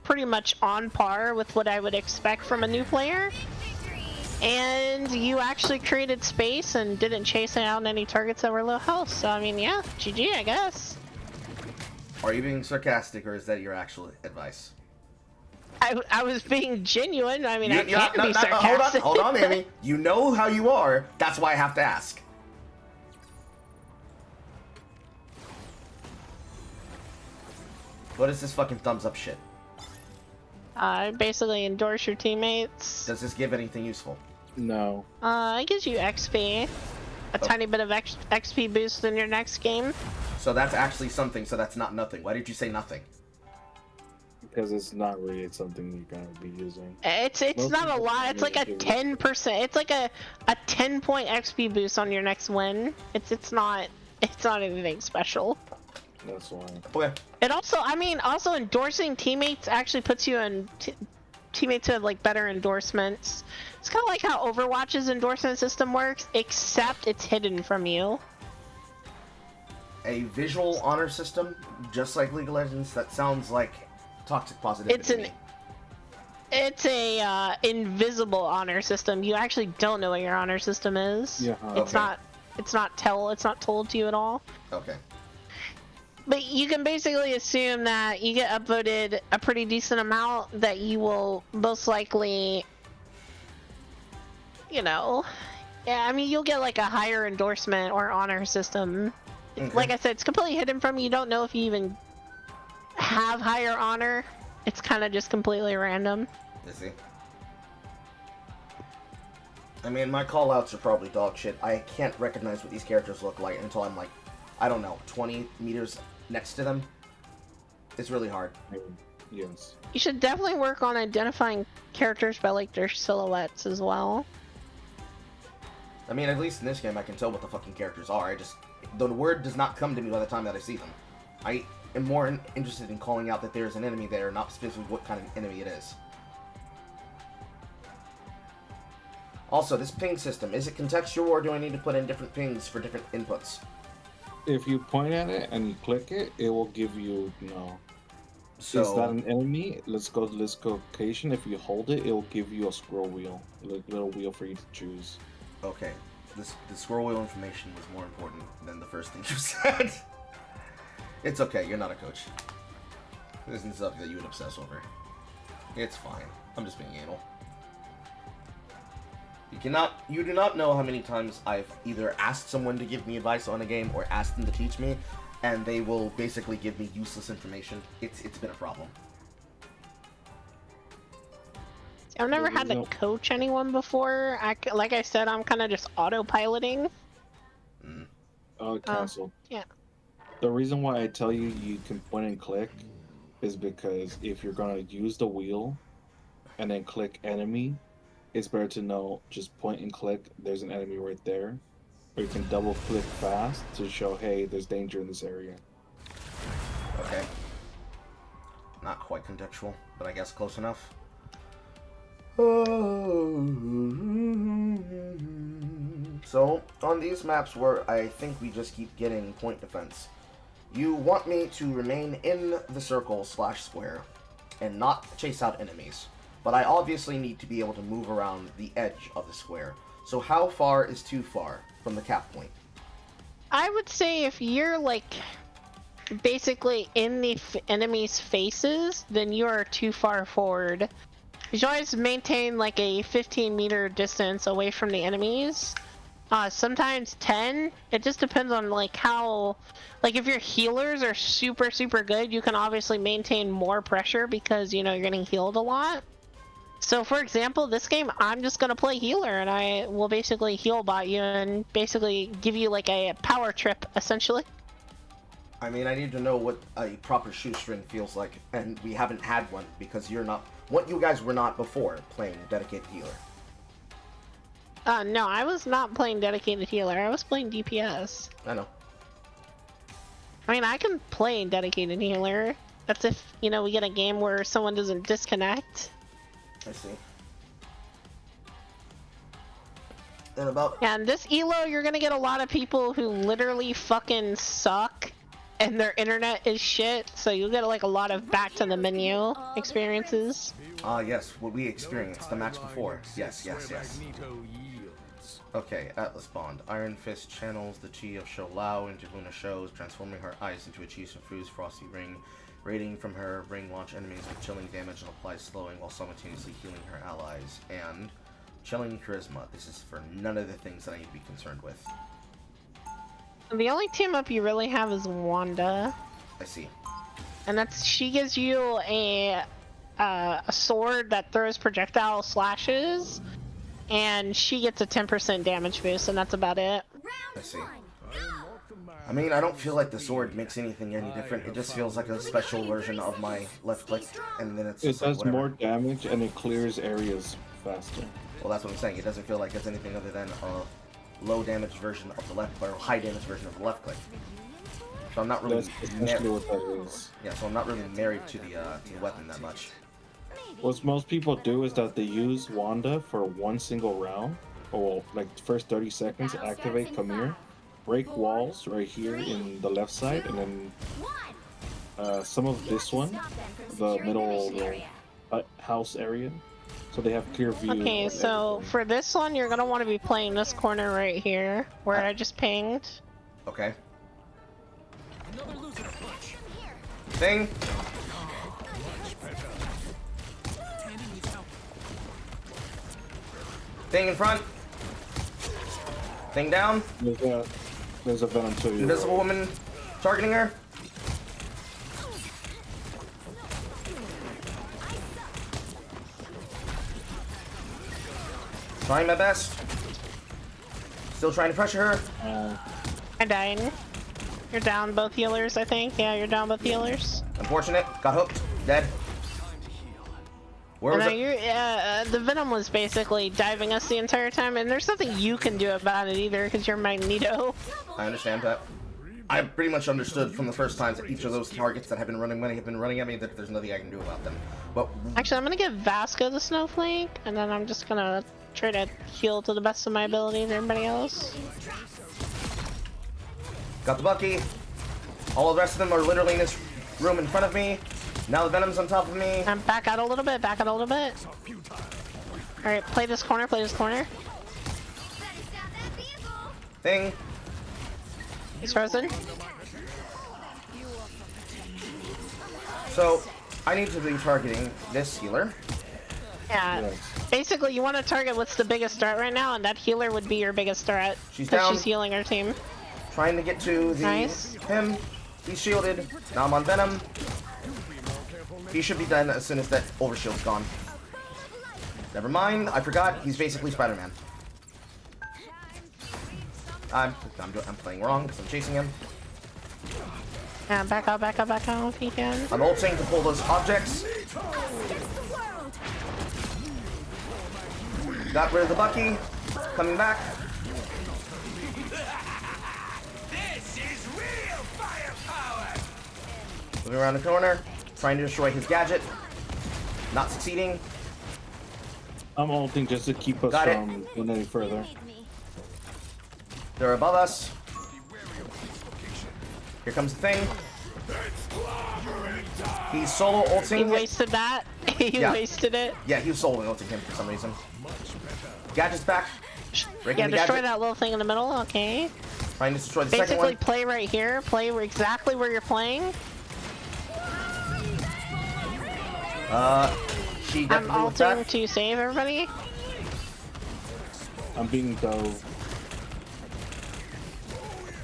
pretty much on par with what I would expect from a new player. And you actually created space and didn't chase out any targets that were low health. So, I mean, yeah, GG, I guess. Are you being sarcastic, or is that your actual advice? I was being genuine. I mean, I can't be sarcastic. Hold on, Amy. You know how you are. That's why I have to ask. What is this fucking thumbs up shit? I basically endorse your teammates. Does this give anything useful? No. It gives you XP. A tiny bit of XP boost in your next game. So that's actually something, so that's not nothing. Why did you say nothing? Because it's not really something you're gonna be using. It's not a lot. It's like a 10%. It's like a 10-point XP boost on your next win. It's not anything special. That's why. Okay. It also, I mean, also endorsing teammates actually puts you in teammates who have like better endorsements. It's kind of like how Overwatch's endorsement system works, except it's hidden from you. A visual honor system, just like League of Legends. That sounds like toxic positivity. It's a invisible honor system. You actually don't know what your honor system is. Yeah. It's not told to you at all. Okay. But you can basically assume that you get upvoted a pretty decent amount, that you will most likely, you know, yeah, I mean, you'll get like a higher endorsement or honor system. Okay. Like I said, it's completely hidden from you. You don't know if you even have higher honor. It's kind of just completely random. I see. I mean, my callouts are probably dog shit. I can't recognize what these characters look like until I'm like, I don't know, 20 meters next to them. It's really hard. Yes. You should definitely work on identifying characters by like their silhouettes as well. I mean, at least in this game, I can tell what the fucking characters are. The word does not come to me by the time that I see them. I am more interested in calling out that there's an enemy there, not specifically what kind of enemy it is. Also, this ping system, is it contextual or do I need to put in different pings for different inputs? If you point at it and you click it, it will give you no. So, Is that an enemy? Let's go to this location. If you hold it, it will give you a scroll wheel, a little wheel for you to choose. okay, the scroll wheel information was more important than the first thing you said. It's okay, you're not a coach. This isn't something that you would obsess over. It's fine. I'm just being anal. You do not know how many times I've either asked someone to give me advice on a game or asked them to teach me, and they will basically give me useless information. It's been a problem. I've never had to coach anyone before. Like I said, I'm kind of just autopiloting. Oh, cancel. Yeah. The reason why I tell you you can point and click is because if you're gonna use the wheel and then click enemy, it's better to know just point and click. There's an enemy right there, or you can double click fast to show, hey, there's danger in this area. Okay. Not quite contextual, but I guess close enough. So, on these maps where I think we just keep getting point defense, you want me to remain in the circle/square and not chase out enemies. But I obviously need to be able to move around the edge of the square. So how far is too far from the cap point? I would say if you're like basically in the enemy's faces, then you are too far forward. You should always maintain like a 15-meter distance away from the enemies. Sometimes 10. It just depends on like how, like if your healers are super good, you can obviously maintain more pressure because you know you're getting healed a lot. So for example, this game I'm just gonna play healer and I will basically heal bot you and basically give you like a power trip essentially. I mean, I need to know what a proper shoestring feels like, and we haven't had one because you guys were not before playing dedicated healer. No, I was not playing dedicated healer. I was playing DPS. I know. I mean, I can play dedicated healer. That's if, you know, we get a game where someone doesn't disconnect. I see. And about... And this ELO, you're gonna get a lot of people who literally fucking suck and their internet is shit, so you'll get like a lot of back to the menu experiences. Yes, what we experienced the match before. Yes. Okay, Atlas Bond. Iron Fist channels the chi of Shou Lao into Luna Shou's, transforming her ice into a chi Sufu's frosty ring. Radiating from her ring, launch enemies with chilling damage and apply slowing while simultaneously healing her allies. And chilling charisma. This is for none of the things that I need to be concerned with. The only team up you really have is Wanda. I see. And she gives you a sword that throws projectile slashes, and she gets a 10% damage boost, and that's about it. I see. I mean, I don't feel like the sword makes anything any different. It just feels like a special version of my left click, and then it's It just like does whatever. more damage and it clears areas faster. Well, that's what I'm saying. It doesn't feel like it's anything other than a low damage version of the left, or high damage version of the left click. So I'm not really That's essentially what that is. Yeah, so I'm not really married to the weapon that much. What most people do is that they use Wanda for one single round, or like the first 30 seconds, activate come here, break walls right here in the left side, and then some of this one, the middle house area, so they have clear view. Okay, so for this one, you're gonna want to be playing this corner right here, where I just pinged. Okay. Thing. Thing in front. Thing down. There's a venom to you. Invisible woman targeting her. Trying my best. Still trying to pressure her. I'm dying. You're down both healers, I think. Yeah, you're down both healers. Unfortunate. Got hooked. Dead. Where was No, it? the Venom was basically diving us the entire time, and there's nothing you can do about it either, because you're Magneto. I understand that. I pretty much understood from the first times that each of those targets that have been running at me that there's nothing I can do about them. But Actually, I'm gonna give Vasco the Snowflake, and then I'm just gonna try to heal to the best of my ability and everybody else. got the Bucky. All the rest of them are literally in this room in front of me. Now the Venom's on top of me. Back out a little bit, back out a little bit. Alright, play this corner, play this corner. Thing. He's frozen. So, I need to be targeting this healer. Yeah. Basically, you want to target what's the biggest threat right now, and that healer would be your biggest threat. She's Because down. she's healing our team. Trying to get to the Nice. him. He's shielded. Now I'm on Venom. He should be done as soon as that overshield's gone. Never mind. I forgot. He's basically Spider-Man. I'm playing wrong because I'm chasing him. Yeah, back out if you can. I'm ulting to pull those objects. Got rid of the Bucky. Coming back. This is real firepower. Moving around the corner. Trying to destroy his gadget. Not succeeding. I'm ulting just to keep us Got it. from going any further. They're above us. Here comes the thing. He's solo He ulting. wasted that. He Yeah. wasted it. Yeah, he was solo ulting him for some reason. Gadget's back. Breaking Yeah, the destroy gadget. that little thing in the middle, okay. Trying to destroy the second Basically, one. play right here. Play exactly where you're playing. She I'm definitely was ulting back. to save everybody. I'm being dove.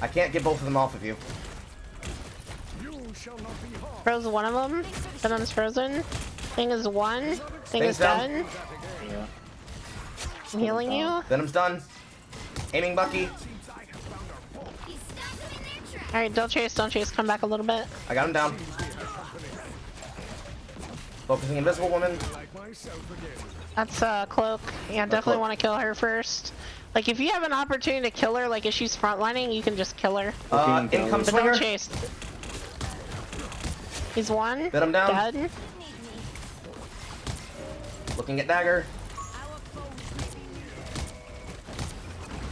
I can't get both of them off of you. Froze one of them. Venom's frozen. Thing is one. Thing Thing's is down. done. Yeah. I'm healing you. Venom's done. Aiming Bucky. Alright, don't chase. Come back a little bit. I got him down. Focusing Invisible Woman. That's Cloak. Yeah, definitely Cloak. want to kill her first. Like, if you have an opportunity to kill her, like if she's frontlining, you can just kill her. In comes But Swinger. don't chase. He's one. Venom down. Dead. Looking at Dagger.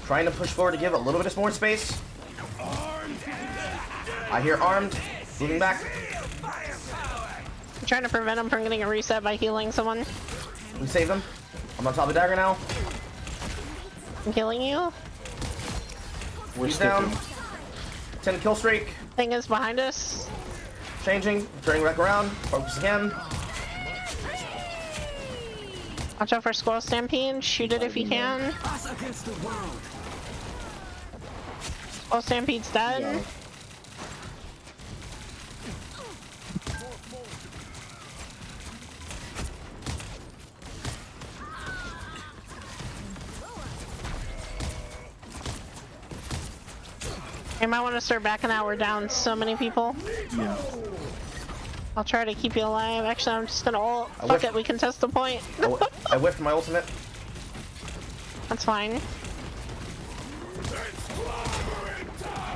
Trying to push forward to give a little bit more space. I hear armed. Moving back. I'm trying to prevent him from getting a reset by healing someone. We saved him. I'm on top of Dagger now. I'm killing you. We're He's down. sticking. 10 kill streak. Thing is behind us. Changing. Turning back around. Focus again. Watch out for Squirrel Stampede. Shoot it if you can. Squirrel Stampede's dead. Yeah. You might want to start backing out. We're down so many people. Yeah. I'll try to keep you alive. Actually, I'm just gonna ult. I Fuck whiffed. it, we can test the point. I whiffed my ultimate. That's fine.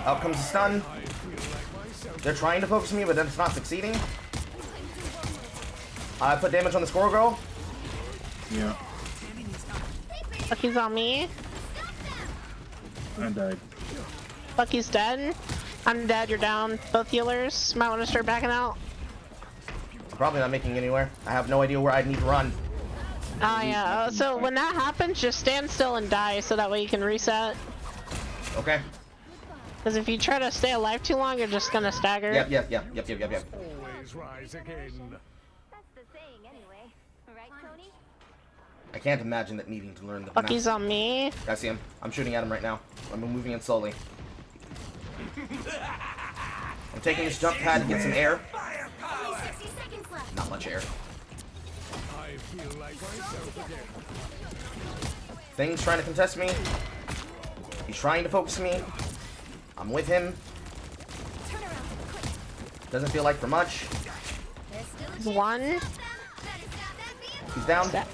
Out comes the stun. They're trying to focus me, but then it's not succeeding. I put damage on the Squirrel Girl. Yeah. Bucky's on me. I died. Bucky's dead. I'm dead, you're down. Both healers. Might want to start backing out. Probably not making anywhere. I have no idea where I need to run. Oh yeah, so when that happens, just stand still and die so that way you can reset. Okay. Because if you try to stay alive too long, you're just gonna stagger. Yep. Always rise again. That's the saying anyway. Right, Tony? I can't imagine that needing to learn the Bucky's on me. I see him. I'm shooting at him right now. I'm moving in slowly. I'm taking this jump pad to get some air. Only 60 seconds left. Not much air. I feel like myself again. Thing's trying to contest me. He's trying to focus me. I'm with him. Turn around, quick. Doesn't feel like for much. There's still a chance One. to stop them. Better stop that vehicle. He's down. That-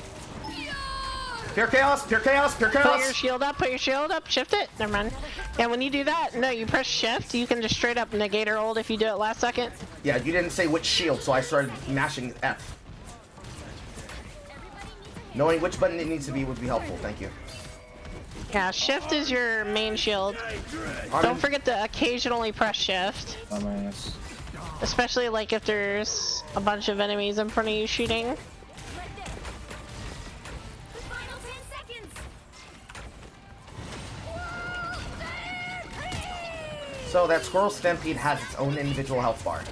Pure chaos, pure chaos, pure Put your chaos. shield up, put your shield up, shift it. Never mind. And when you do that, no, you press shift, you can just straight up negate her ult if you do it last second. Yeah, you didn't say which shield, so I started mashing F. Knowing which button it needs to be would be helpful, thank you. Yeah, shift is your main shield. Don't forget to occasionally press shift. Dumbass. Especially like if there's a bunch of enemies in front of you shooting. Right there. The final 10 seconds. So that Squirrel Stampede has its own individual health bar.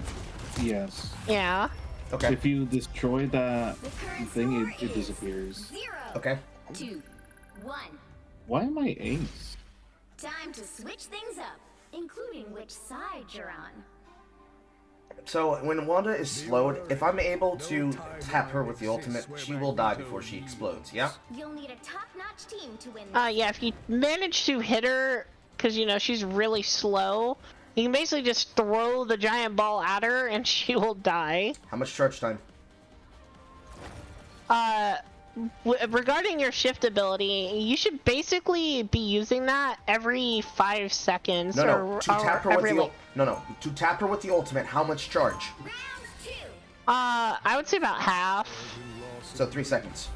Yes. Yeah. Okay, If you destroy that The current thing, score it is disappears. 0, okay. 2, 1. Why am I ace? Time to switch things up, including which side you're on. So when Wanda is slowed, if I'm able to tap her with the ultimate, she will die before she explodes, yeah? You'll need a top-notch team to win. Yeah, if you manage to hit her, because you know she's really slow, you can basically just throw the giant ball at her and she will die. How much charge time? Regarding your shift ability, you should basically be using that every 5 seconds. No, to tap her with every, the like, to tap her with the ultimate, how much charge? Round 2. I would say about half. So 3 seconds.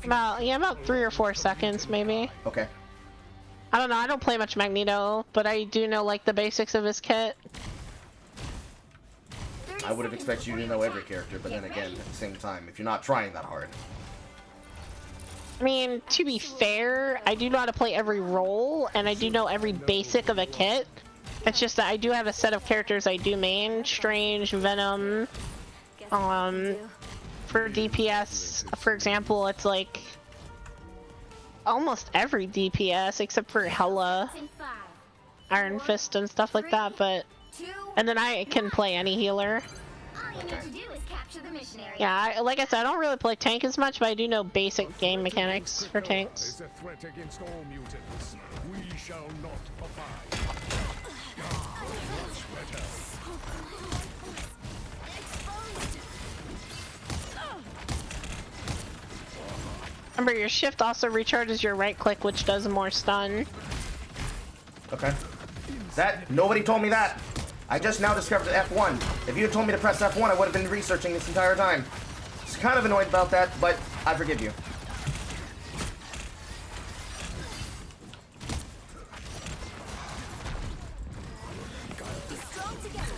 About 3 or 4 seconds maybe. Okay. I don't know, I don't play much Magneto, but I do know like the basics of his kit. I would have expected you to know every character, but then again, at the same time, if you're not trying that hard. I mean, to be fair, I do know how to play every role, and I do know every basic of a kit. It's just that I do have a set of characters I do main. Strange, Venom. For DPS, for example, it's like almost every DPS except for Hela, In 5, Iron Fist, and stuff like that. But 2. and then I can play any healer. All you need to do is capture the mission area. Yeah, like I said, I don't really play tank as much, but I do know basic game mechanics for tanks. Is a threat against all mutants. We shall not abide. Remember, your shift also recharges your right click, which does more stun. Okay. Nobody told me that. I just now discovered F1. If you had told me to press F1, I would have been researching this entire time. Just kind of annoyed about that, but I forgive you. Strong together.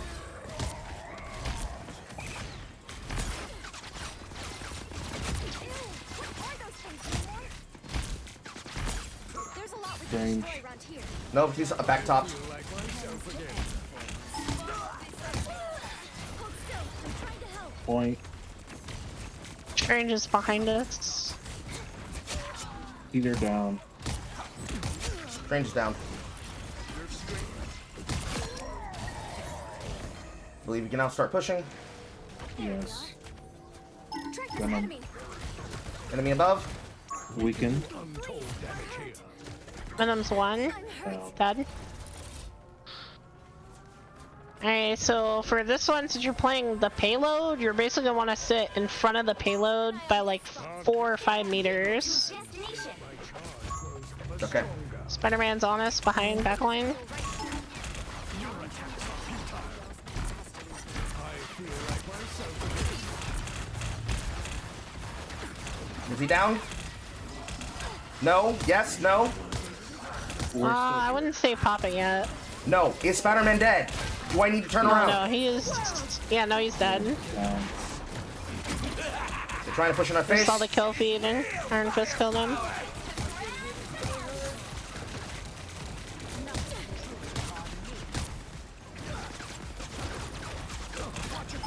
What are those things anymore? There's a lot we can Strange. destroy around here. Nope, he's back top. Hold still. I'm trying to help. Point. Strange is behind us. Either down. Strange is down. Believe we can now start pushing. Yes. Track this Venom. enemy. Enemy above. Weakened. Untold damage here. Venom's one. Down. Dead. Alright, so for this one, since you're playing the payload, you're basically gonna want to sit in front of the payload by like 4 or 5 meters. Destination. Okay. Spider-Man's on us behind backline. Is he down? No? Yes? No? I wouldn't say pop it yet. No. Is Spider-Man dead? Do I need to turn No, around? no, he is. Yeah, no, he's dead. Down. They're trying to push in our Just face. saw the kill feed and Iron Fist killed him.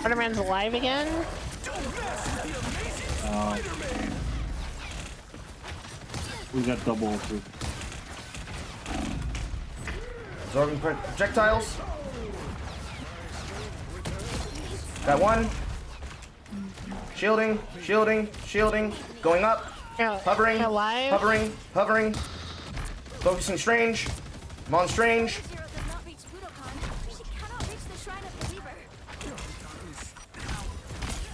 Spider-Man's alive again. We got double through. Absorbing projectiles. Got one. Shielding, shielding, shielding. Going up. Hovering, alive. hovering. Focusing Strange. I'm on Strange. Zero does not reach Budokan. She cannot reach the Shrine of the Weaver.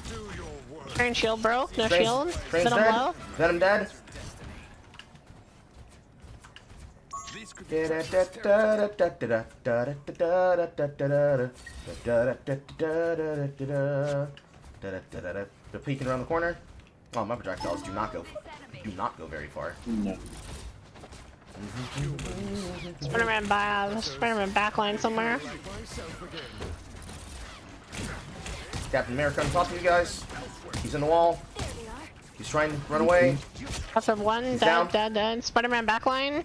Do your work. Train shield broke. No shield. Strange Sit him dead. low. Venom dead. They're peeking around the corner. Oh, my projectiles do not go very far. No. Spider-Man backline somewhere. Captain America on top of you guys. He's in the wall. He's trying to run away. That's of one. down. Dead. Spider-Man backline.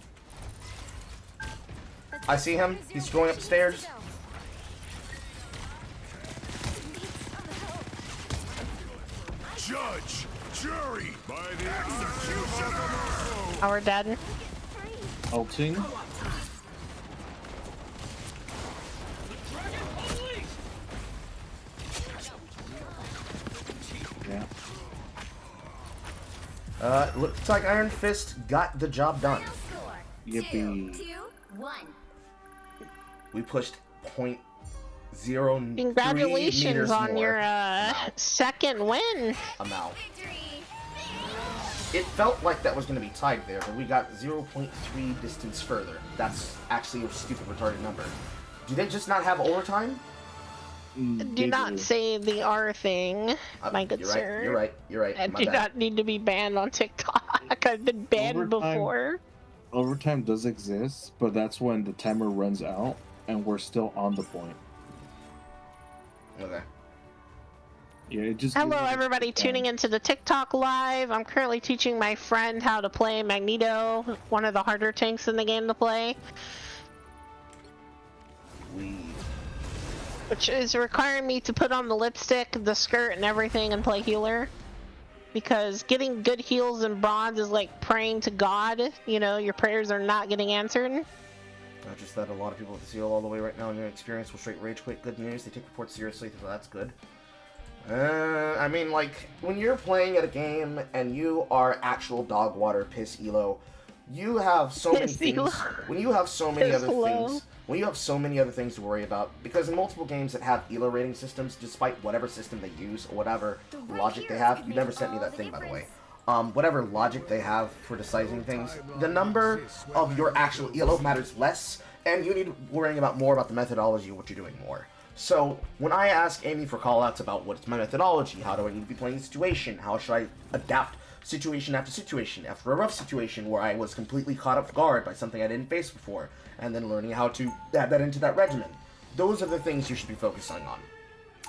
I see him. He's going up the stairs. Judge, jury, by the execution of the Our dead. Ulting. Yeah. Looks like Iron Fist got the job done. Yippee. 2-1. We pushed 0.03 Congratulations meters on more. your second win. Amount. Victory. It felt like that was going to be tied there, but we got 0.3 distance further. That's actually a stupid retarded number. Do they just not have overtime? Do not say the R thing, my good You're right. sir. You're right. I My do bad. not need to be banned on TikTok. I've been banned Overtime. before. Overtime does exist, but that's when the timer runs out and we're still on the point. Okay. Yeah, it just. Hello, everybody tuning into the TikTok live. I'm currently teaching my friend how to play Magneto, one of the harder tanks in the game to play, which is requiring me to put on the lipstick, the skirt, and everything and play healer. Because getting good heals in bronze is like praying to God. You know, your prayers are not getting answered. Not just that, a lot of people with the seal all the way right now in their experience will straight rage quit. Good news, they take reports seriously, so that's good. I mean, like, when you're playing at a game and you are actual dog water piss elo, you have so many Piss things. elo. When you have so many Piss other low. things, when you have so many other things to worry about, because in multiple games that have elo rating systems, despite whatever system they use or whatever logic they have, you never sent me that thing, by the way. Whatever logic they have for deciding things, the number of your actual elo matters less, and you need worrying about more about the methodology of what you're doing more. So, when I ask Amy for callouts about what's my methodology, how do I need to be playing the situation, how should I adapt situation after a rough situation where I was completely caught off guard by something I didn't face before, and then learning how to add that into that regimen. Those are the things you should be focusing on.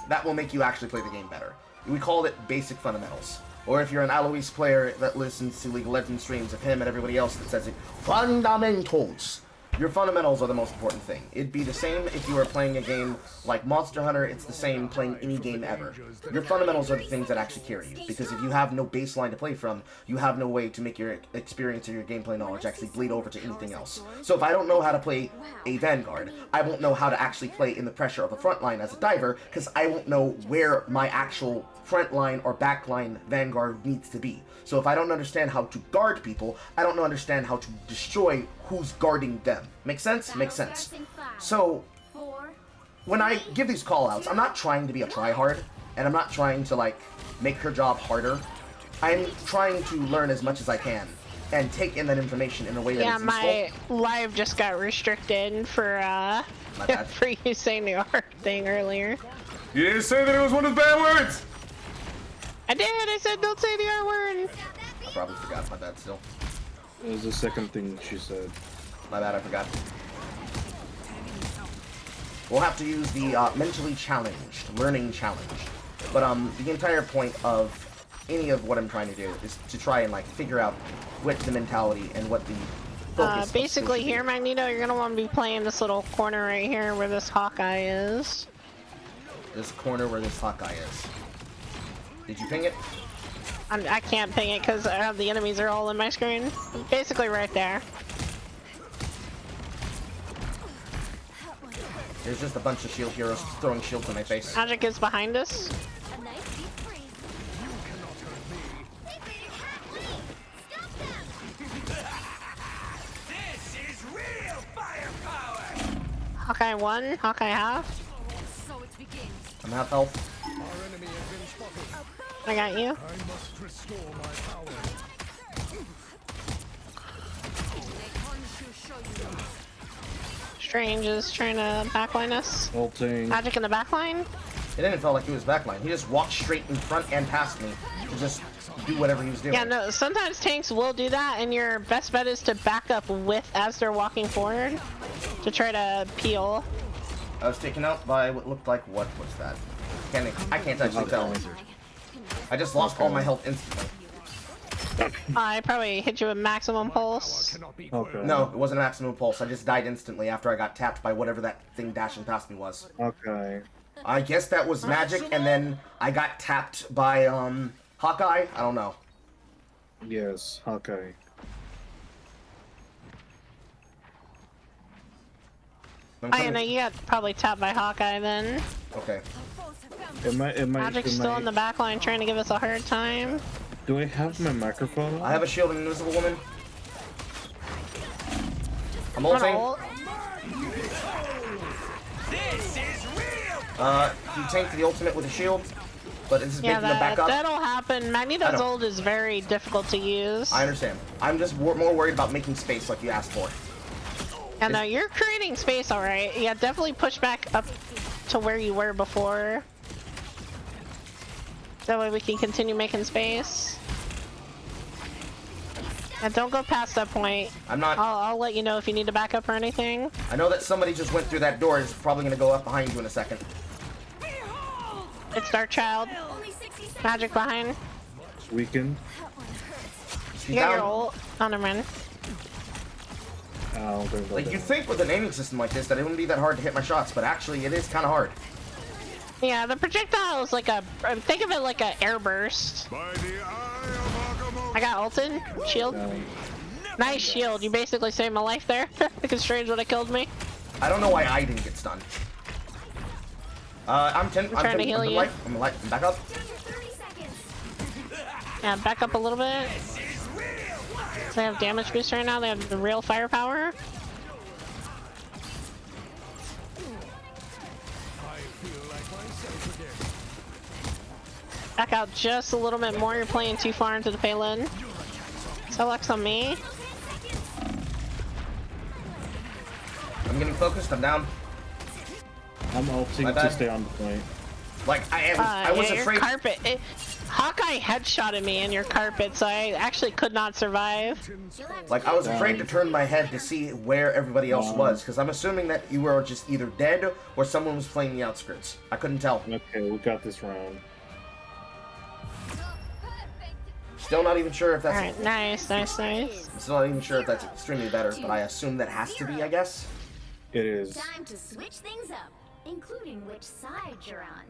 That will make you actually play the game better. We call it basic fundamentals. Or if you're an Alois player that listens to League of Legends streams of him and everybody else that says it, fundamentals. Your fundamentals are the most important thing. It'd be the same if you were playing a game like Monster Hunter, it's the same playing any game ever. Your fundamentals are the things that actually carry you, because if you have no baseline to play from, you have no way to make your experience or your gameplay knowledge actually bleed over to anything else. So if I don't know how to play a Vanguard, I won't know how to actually play in the pressure of the front line as a diver, because I won't know where my actual front line or back line Vanguard needs to be. So if I don't understand how to guard people, I don't understand how to destroy who's guarding them. Make sense? Makes sense. So, when I give these callouts, I'm not trying to be a tryhard, and I'm not trying to, like, make her job harder. I'm trying to learn as much as I can, and take in that information in a way that is useful. My live just got restricted for, My bad. for you saying the R thing earlier. You didn't say that it was one of the bad words! I did! I said don't say the R word! I probably forgot. My bad still. It was the second thing she said. My bad, I forgot. We'll have to use the mentally challenged, learning challenge. But the entire point of any of what I'm trying to do is to try and like figure out what the mentality and what the focus of Basically skill should here, be. Magneto, you're gonna want to be playing this little corner right here where this Hawkeye is. This corner where this Hawkeye is. Did you ping it? I can't ping it because the enemies are all in my screen. Basically right there. There's just a bunch of shield heroes throwing shields in my face. Magic is behind us. A nice deep freeze. Hawkeye 1, Hawkeye half. So it begins. I'm half health. Our enemy has been spotted. I got you. I must restore my power. Strange is trying to backline us. Ulting. Magic in the backline? It didn't feel like he was backline. He just walked straight in front and past me to just do whatever he was doing. Yeah, no, sometimes tanks will do that, and your best bet is to back up with as they're walking forward to try to peel. I was taken out by what looked like, what was that? I can't actually tell. I just lost all my health instantly. I probably hit you with maximum pulse. Cannot be Okay. No, it wasn't a maximum pulse. I just died instantly after I got tapped by whatever that thing dashing past me was. Okay. I guess that was magic, and then I got tapped by, Hawkeye? I don't know. Yes. Okay. I know you got probably tapped by Hawkeye then. Okay. Am I? Magic's still in the back line trying to give us a hard time. Do I have my microphone on? I have a shield and invisible woman. I'm I'm gonna ulting. ult. He tanked the ultimate with a shield, but this is Yeah, making them back up. that'll happen. I Magneto's know. ult is very difficult to use. I understand. I'm just more worried about making space like you asked for. Yeah, no, you're creating space alright. Yeah, definitely push back up to where you were before. That way we can continue making space. And don't go past that point. I'm not. I'll let you know if you need to back up or anything. I know that somebody just went through that door. Is probably gonna go up behind you in a second. It's Dark Child. Only 60 seconds. Magic behind. Weakened. He's You got your down. ult. Oh, never mind. Oh, there's no Like you down. think with an aiming system like this that it wouldn't be that hard to hit my shots, but actually it is kind of hard. Yeah, the projectile is like a. Think of it like a air burst. By the eye of Agamotto. I got ulted. Shield. Down. Nice shield. You basically saved my life there. Because Strange would have killed me. I don't know why I didn't get stunned. I'm trying to heal I'm you. life. I'm alive. I'm back up. 30 seconds. Yeah, back up a little bit. So they have damage boost right now. They have the real firepower. I feel like myself again. Back out just a little bit more. You're playing too far into the payload. Select's on me. I'm getting focused. I'm down. I'm My ulting bad. to stay on the point. Like I was Yeah, your afraid. carpet. Hawkeye headshotted me in your carpet, so I actually could not survive. You'll have to Like I was afraid to turn my head to see where everybody else was, because I'm assuming that you were just either dead or someone was playing the outskirts. I couldn't tell. Okay, we got this round. Still not even sure if that's. Alright, nice. I'm still not even sure if that's extremely better, but I assume that has to be. I guess. It is. time to switch things up, including which side you're on.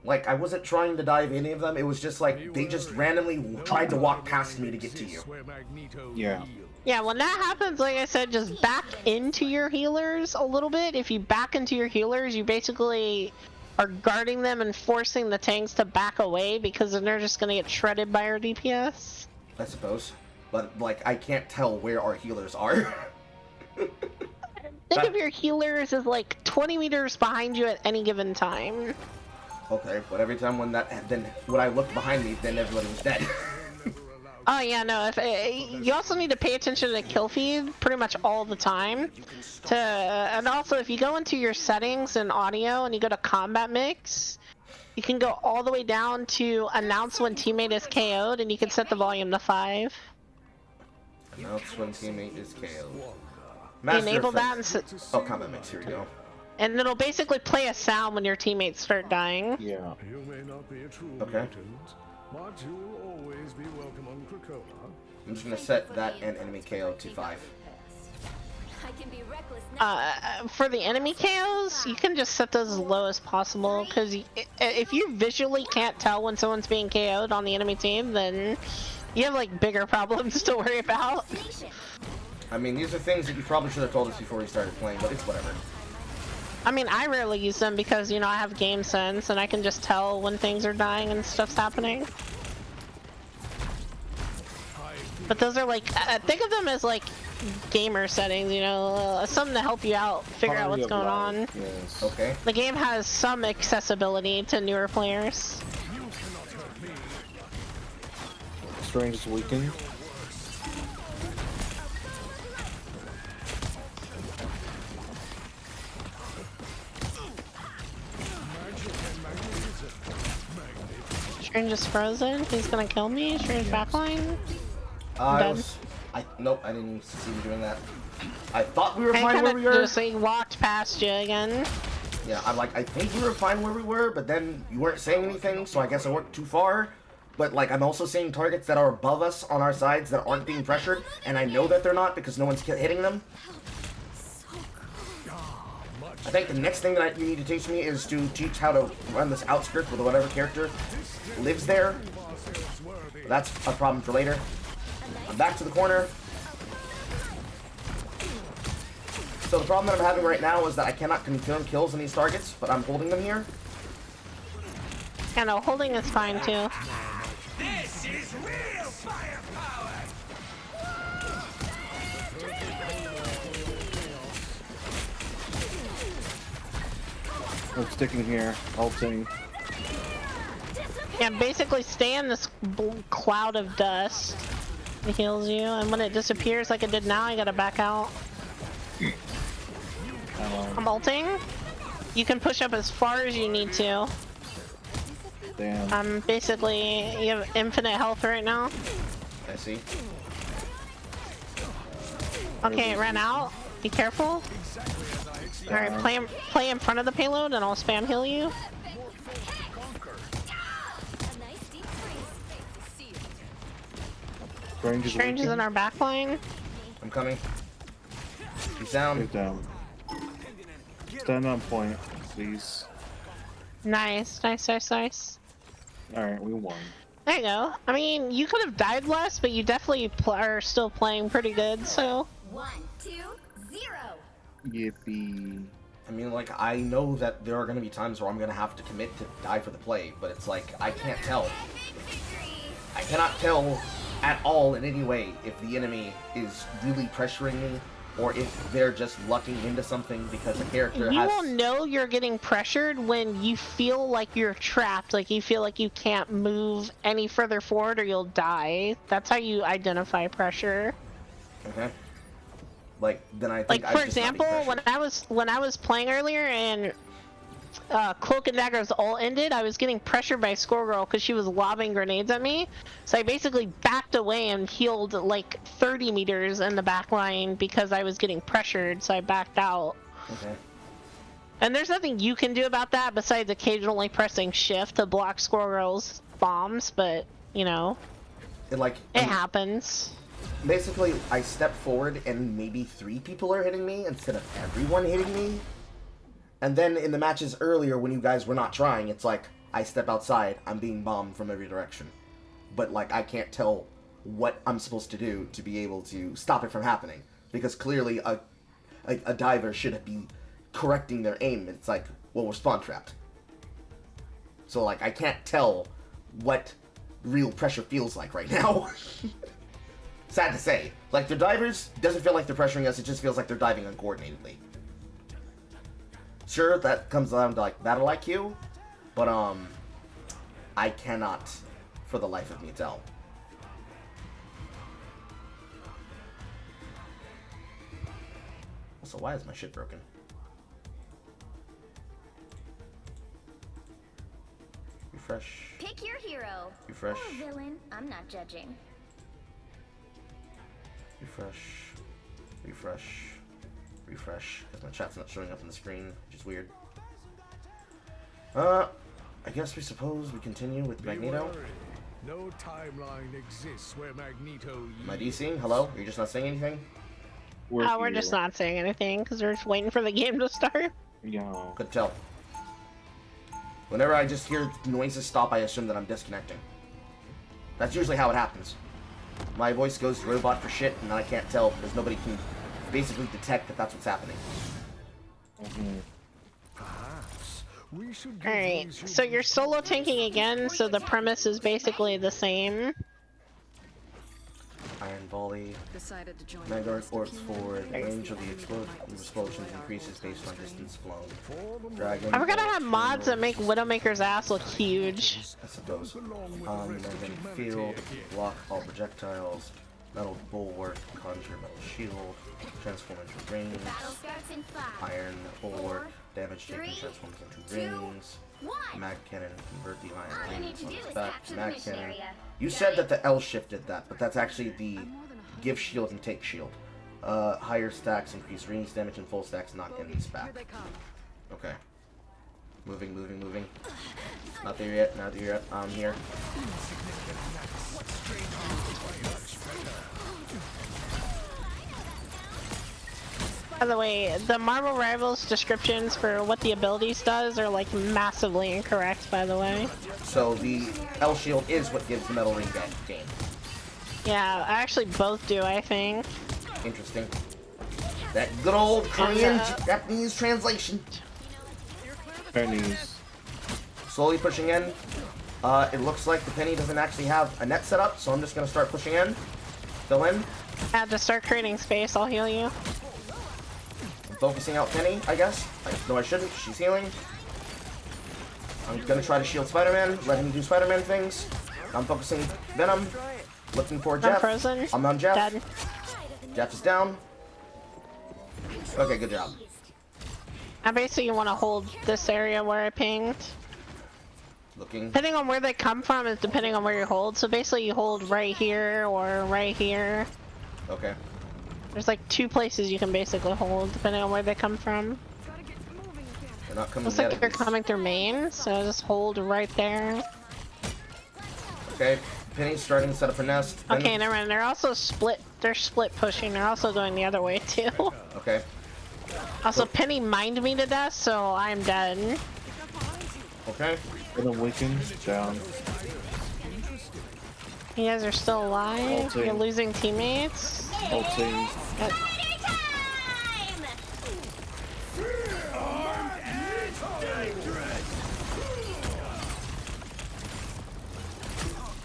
Like I wasn't trying to dive any of them. It was just like they just randomly tried to walk past me to get to you. Where Magneto Yeah. yields. Yeah, when that happens, like I said, just back into your healers a little bit. If you back into your healers, you basically are guarding them and forcing the tanks to back away because then they're just gonna get shredded by our DPS. I suppose, but like I can't tell where our healers are. Think of your healers as like 20 meters behind you at any given time. Okay, but every time when I looked behind me, then everybody was dead. Oh yeah, no. You also need to pay attention to the kill feed pretty much all the time. And also, if you go into your settings and audio and you go to combat mix, you can go all the way down to announce when teammate is KO'd, and you can set the volume to 5. Announce when teammate is KO'd. Enable that, Oh, combat mix. Here we go. and it'll basically play a sound when your teammates start dying. Yeah. You may not be a true Okay. mutant, but you'll always be welcome on Krakoa. I'm just gonna set that and enemy KO to 5. I can be reckless now. For the enemy KOs, you can just set those as low as possible, because if you visually can't tell when someone's being KO'd on the enemy team, then you have like bigger problems to worry about. I mean, these are things that you probably should have told us before we started playing, but it's whatever. I mean, I rarely use them because, you know, I have game sense and I can just tell when things are dying and stuff's happening. But those are like, think of them as like gamer settings, you know, something to help you out, figure out what's going on. Yes. Okay. The game has some accessibility to newer players. You cannot hurt me. Strange is weakened. Magic and magnetism. Magnificent. Strange is frozen. He's gonna kill me. Strange backline. Dead. Nope, I didn't see you doing that. I thought we were I fine kind where we of were. just like walked past you again. Yeah, I'm like, I think we were fine where we were, but then you weren't saying anything, so I guess I went too far. But like, I'm also seeing targets that are above us on our sides that aren't being pressured, and I know that they're not because no one's hitting them. I think the next thing that you need to teach me is to teach how to run this outskirts with whatever character lives there. That's a problem for later. I'm back to the corner. So the problem that I'm having right now is that I cannot confirm kills on these targets, but I'm holding them here. Yeah, no, holding is fine too. This is real firepower. I'm sticking here, ulting. Yeah, basically stay in this cloud of dust. It heals you, and when it disappears like it did now, I gotta back out. I'm ulting. You can push up as far as you need to. Damn. Basically, you have infinite health right now. I see. Okay, it ran out. Be careful. Alright, play in front of the payload and I'll spam heal you. A nice deep freeze. Strange is Strange is in weakened. our backline. I'm coming. He's down. Get down. Stand on point, please. Nice, nice, nice, nice. Alright, we won. There you go. I mean, you could have died less, but you definitely are still playing pretty good, so... 1, 2, 0. Yippee. I mean, like, I know that there are going to be times where I'm going to have to commit to die for the play, but it's like, I can't tell. I cannot tell at all in any way if the enemy is really pressuring me, or if they're just lucking into something because a character You has... will know you're getting pressured when you feel like you're trapped, like you feel like you can't move any further forward or you'll die. That's how you identify pressure. Okay. Like, then I Like, think for I'm just not being example, pressured. when I was playing earlier and Cloak and Dagger's ult ended, I was getting pressured by Squirrel because she was lobbing grenades at me. So I basically backed away and healed like 30 meters in the back line because I was getting pressured, so I backed out. Okay. And there's nothing you can do about that besides occasionally pressing shift to block Squirrel's bombs, but, you know, It happens. Basically, I step forward and maybe 3 people are hitting me instead of everyone hitting me. And then in the matches earlier when you guys were not trying, it's like, I step outside, I'm being bombed from every direction. But like, I can't tell what I'm supposed to do to be able to stop it from happening. Because clearly a diver should be correcting their aim. It's like, well, we're spawn trapped. So like, I can't tell what real pressure feels like right now. Sad to say. Like, the divers, doesn't feel like they're pressuring us, it just feels like they're diving uncoordinatedly. Sure, that comes down to, like, battle IQ, but, I cannot, for the life of me, tell. Also, why is my shit broken? Refresh. Pick your hero. Refresh. Or villain. I'm not judging. Refresh. Refresh. Refresh. Because my chat's not showing up on the screen, which is weird. I guess we suppose we continue with Be Magneto. wary. No timeline exists where Magneto Am I DCing? Hello? Are you just not saying anything? We're here. just not saying anything because we're just waiting for the game to start. Yo. Couldn't tell. Whenever I just hear noises stop, I assume that I'm disconnecting. That's usually how it happens. My voice goes to robot for shit, and then I can't tell because nobody can basically detect that that's what's happening. Perhaps we should give Alright, these so you're solo tanking again, so the premise is basically the same. I Iron Volley. Decided to join Vanguard the Orbs forward. The range of the explosions increases based on distance flown. Dragon. I forgot I have mods that make Widowmaker's ass look huge. I suppose. And then field, block all projectiles. Metal bulwark, conjure metal shield, transform into rings. Battle starts in 5. Iron bulwark, 4, damage taken 3, transforms into 2, rings. 1. Mag cannon, convert the All iron you need rings to on do its is back. capture the Mag mission cannon. area. You said that the L shift did that, but that's actually the give shield and take shield. Higher stacks increase rings damage and full stacks knock enemies back. Okay. Moving, moving, moving. Not there yet, not there yet. I'm here. By the way, the Marvel Rivals descriptions for what the abilities does are like massively incorrect, by the way. So the L shield is what gives the metal ring gain. Yeah, actually both do, I think. Interesting. That good old Korean Japanese translation. Pennies. Slowly pushing in. It looks like the penny doesn't actually have a net set up, so I'm just gonna start pushing in. Fill in. Yeah, to start creating space, I'll heal you. I'm focusing out Penny, I guess. No, I shouldn't. She's healing. I'm gonna try to shield Spider-Man, let him do Spider-Man things. I'm focusing Venom. Looking for I'm Jeff. frozen. I'm on Jeff. Dead. Jeff is down. Okay, good job. I basically want to hold this area where I pinged. Looking. Depending on where they come from is depending on where you hold. So basically you hold right here or right here. Okay. There's like 2 places you can basically hold depending on where they come from. They're not coming Looks yet. like they're coming through main, so just hold right there. Okay. Penny's starting to set up a nest. Okay, never mind. They're also split. They're split pushing. They're also going the other way too. Okay. Also, Penny mined me to death, so I'm dead. Okay. Venom weakened. Down. You guys are still alive. Ulting. You're losing teammates. Ulting.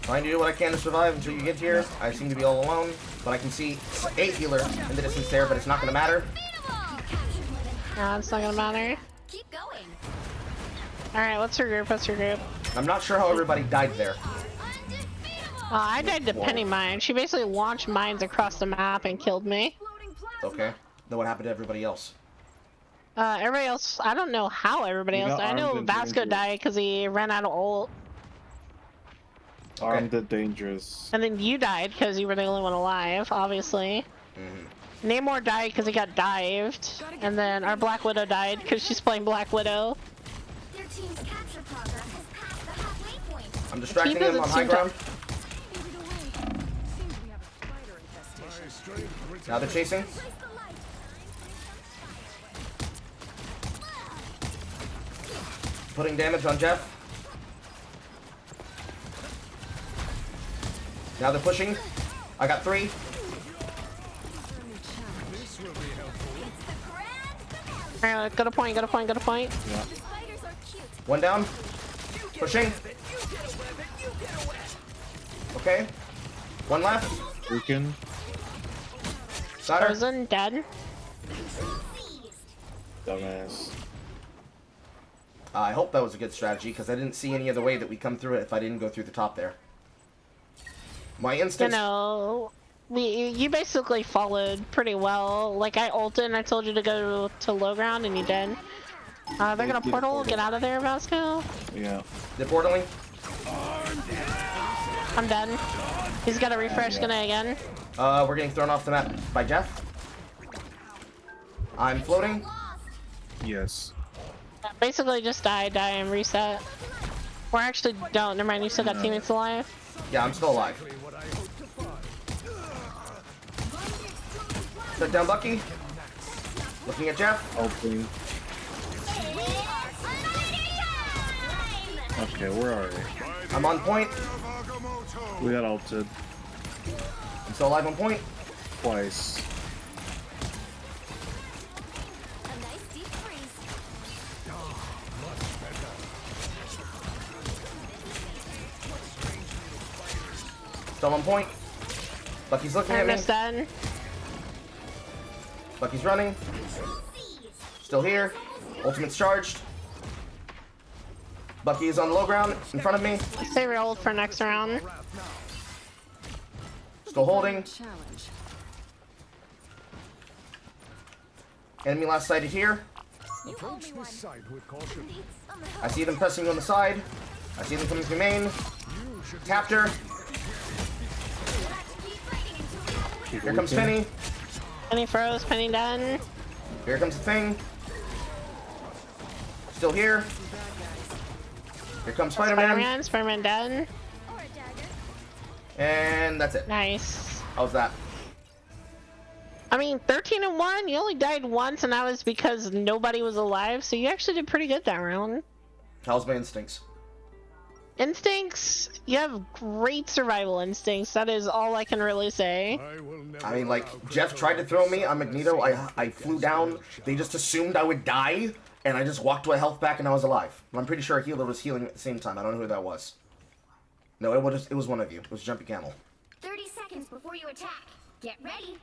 Trying to do what I can to survive until you get here. I seem to be all alone, but I can see a healer in the distance there, but it's not going to matter. No, it's not gonna matter. Keep going. Alright, what's your group? What's your group? I'm not sure how everybody died there. I died to Penny Mine. She basically launched mines across the map and killed me. Okay. Then what happened to everybody else? Everybody else, I don't know how everybody You else. got I know armed and Vasco dangerous. died because he ran out of ult. Armed and dangerous. And then you died because you were the only one alive, obviously. Namor died because he got dived. And then our Black Widow died because she's playing Black Widow. Their team's capture progress has passed the halfway point. I'm distracting He doesn't him on high seem to- ground. Now they're chasing. Putting damage on Jeff. Now they're pushing. I got 3. Alright, go to point, go to point, go to point. Yeah. Spiders are cute. 1 down. Pushing. Okay. 1 left. Weakened. Got her. Frozen, dead. Dumbass. I hope that was a good strategy, because I didn't see any other way that we come through it if I didn't go through the top there. My You instincts... know, you basically followed pretty well. Like, I ulted and I told you to go to low ground and you did. They're gonna did portal. portal. Get out of there, Vasco. Yeah. They're portaling. I'm dead. He's got to refresh gonna again. We're getting thrown off the map by Jeff. I'm floating. Yes. Basically, just die, and reset. Or actually, don't. Never mind. You still got teammates alive. Yeah, I'm still alive. Shut down Bucky. Looking at Jeff. Ulting. Okay, where are we? I'm on point. We got ulted I'm still alive on point. twice. A nice deep freeze. Still on point. Bucky's looking at me. Almost done. Bucky's running. Still here. Ultimate's charged. Bucky is on the low ground in front of me. Stay rolled for next round. Still holding. Enemy last sighted here. Approach this side with caution. I see them pressing on the side. I see them coming through main. You should Tapped her. Here comes Penny. Penny froze, Penny done. Here comes the thing. Still here. Here comes Spider-Man. Spider-Man done. And that's it. Nice. How's that? I mean, 13-1, you only died once, and that was because nobody was alive, so you actually did pretty good that round. How's my instincts? Instincts, you have great survival instincts, that is all I can really say. I mean, like, Jeff tried to throw me on Magneto. I flew down. They just assumed I would die, and I just walked to a health pack and I was alive. But I'm pretty sure a healer was healing at the same time. I don't know who that was. No, it was one of you. It was Jumpy Camel. 30 seconds before you attack. Get ready.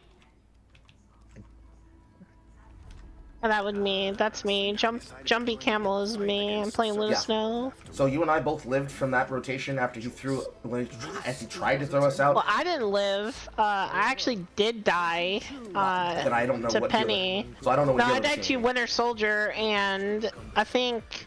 And that would me, that's me. Jumpy Camel is me. I'm playing Luna Yeah. Snow. So you and I both lived from that rotation after he as he tried to throw us out. Well, I didn't live. I actually did die. Then I don't know to what Penny. healer. So I don't know what No, healer I was died to healing. Winter Soldier, and I think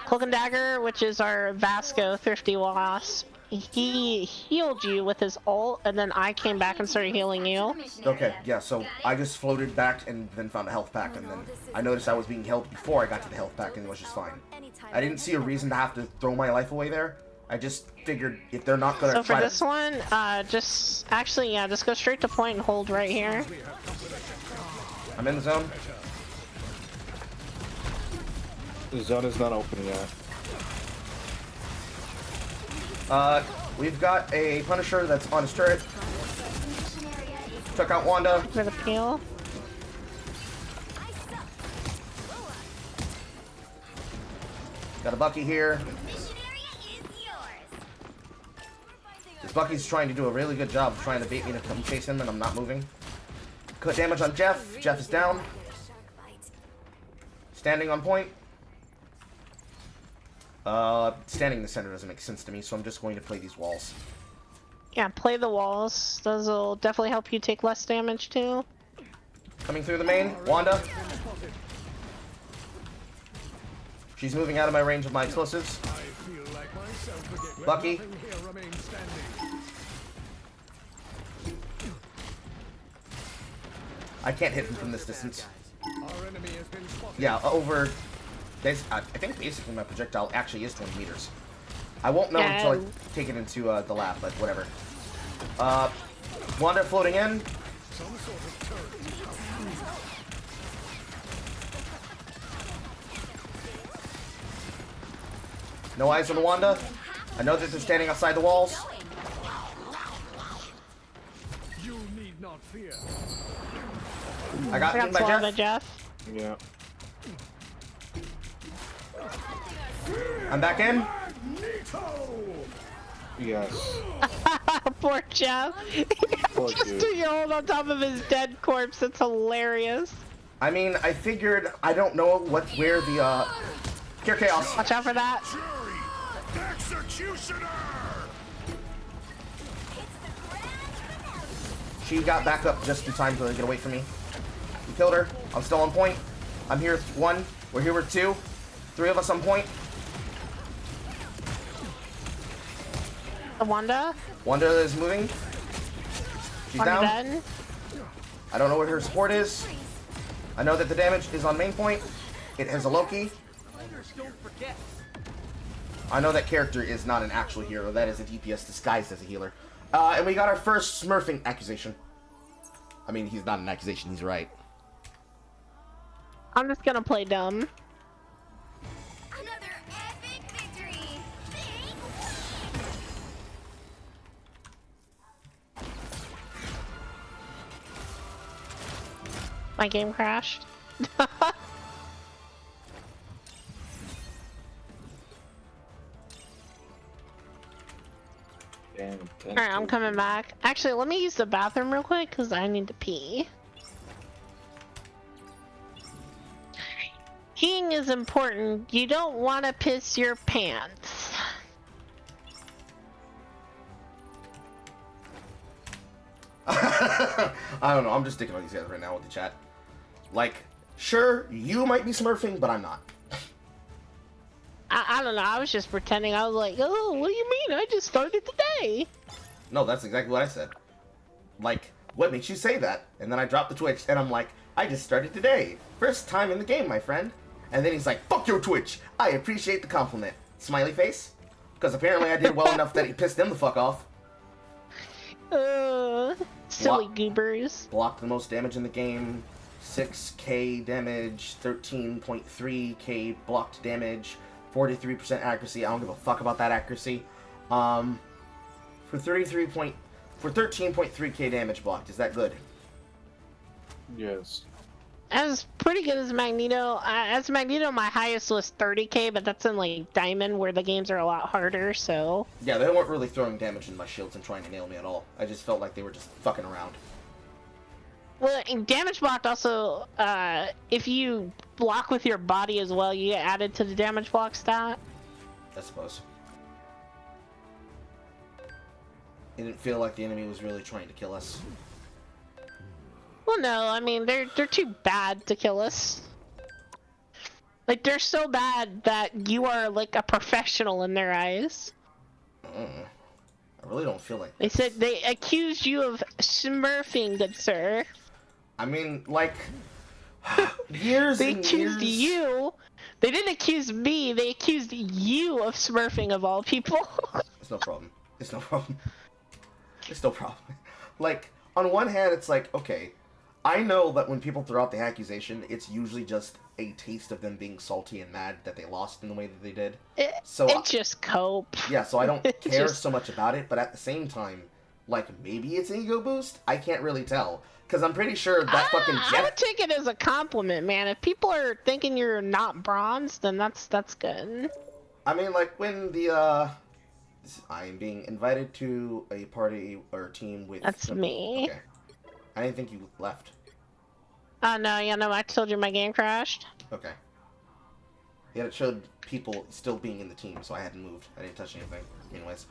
Cloak and Dagger, which is our Vasco Thrifty Wasp, he healed you with his ult, and then I came back and started healing you. Okay, yeah, so I just floated back and then found a health pack, and then I noticed I was being held before I got to the health pack, and it was just fine. I didn't see a reason to have to throw my life away there. I just figured if they're not gonna So for try this to... one, just go straight to point and hold right here. I'm in the zone. The zone is not open yet. We've got a Punisher that's on his turret. Took out Wanda. For the peel. Got a Bucky here. This Bucky's trying to do a really good job of trying to bait me to come chase him, and I'm not moving. Cut damage on Jeff. Jeff is down. Standing on point. Standing in the center doesn't make sense to me, so I'm just going to play these walls. Yeah, play the walls. Those will definitely help you take less damage too. Coming through the main, Wanda. She's moving out of my range of my explosives. Bucky. I can't hit him from this distance. Yeah, over... I think basically my projectile actually is 20 meters. I won't know until I take it into the lab, but whatever. Wanda floating in. No eyes on the Wanda. I know that they're standing outside the walls. You need not fear. I got him by Jeff. Yeah. I'm back in. Yes. Poor Jeff. Poor Just dude. do your ult on top of his dead corpse. It's hilarious. I mean, I figured I don't know where the Pure Chaos. Watch out for that. Executioner! She got back up just in time to get away from me. We killed her. I'm still on point. I'm here with 1. We're here with 2. 3 of us on point. Wanda. Wanda is moving. She's Wanda down. dead. I don't know what her support is. I know that the damage is on main point. It has a Loki. I know that character is not an actual hero. That is a DPS disguised as a healer. And we got our first smurfing accusation. I mean, he's not an accusation. He's right. I'm just gonna play dumb. Another epic victory. My game crashed. Damn. Alright, I'm coming back. Actually, let me use the bathroom real quick because I need to pee. Peeing is important. You don't want to piss your pants. I don't know. I'm just sticking on these guys right now with the chat. Like, sure, you might be smurfing, but I'm not. I don't know. I was just pretending. I was like, oh, what do you mean? I just started today. No, that's exactly what I said. Like, what makes you say that? And then I dropped the Twitch, and I'm like, I just started today. First time in the game, my friend. And then he's like, fuck your Twitch. I appreciate the compliment. Smiley face. Because apparently I did well enough that he pissed him the fuck off. Silly goobers. Blocked the most damage in the game. 6k damage, 13.3k blocked damage, 43% accuracy. I don't give a fuck about that accuracy. For 13.3k damage blocked. Is that good? Yes. As pretty good as Magneto. As Magneto, my highest was 30k, but that's in like Diamond, where the games are a lot harder. So yeah, they weren't really throwing damage in my shields and trying to nail me at all. I just felt like they were just fucking around. well, in damage blocked also, if you block with your body as well, you get added to the damage block stat. I suppose. It didn't feel like the enemy was really trying to kill us. Well, no, I mean they're too bad to kill us. Like they're so bad that you are like a professional in their eyes. I really don't feel like They said they accused you of smurfing, good sir. I mean, like, years They and accused years... you. They didn't accuse me. They accused you of smurfing, of all people. It's no problem. It's no problem. It's no problem. Like, on one hand, it's like, okay, I know that when people throw out the accusation, it's usually just a taste of them being salty and mad that they lost in the way that they did. It just cope. Yeah, so I don't It care just- so much about it, but at the same time, like, maybe it's an ego boost? I can't really tell. Because I'm pretty sure that fucking I Jeff... would take it as a compliment, man. If people are thinking you're not bronze, then that's good. I mean, like, when the, I'm being invited to a party or team with... That's me. Okay. I didn't think you left. Oh no, yeah, no, I told you my game crashed. Okay. Yeah, it showed people still being in the team, so I hadn't moved. I didn't touch anything. Anyways.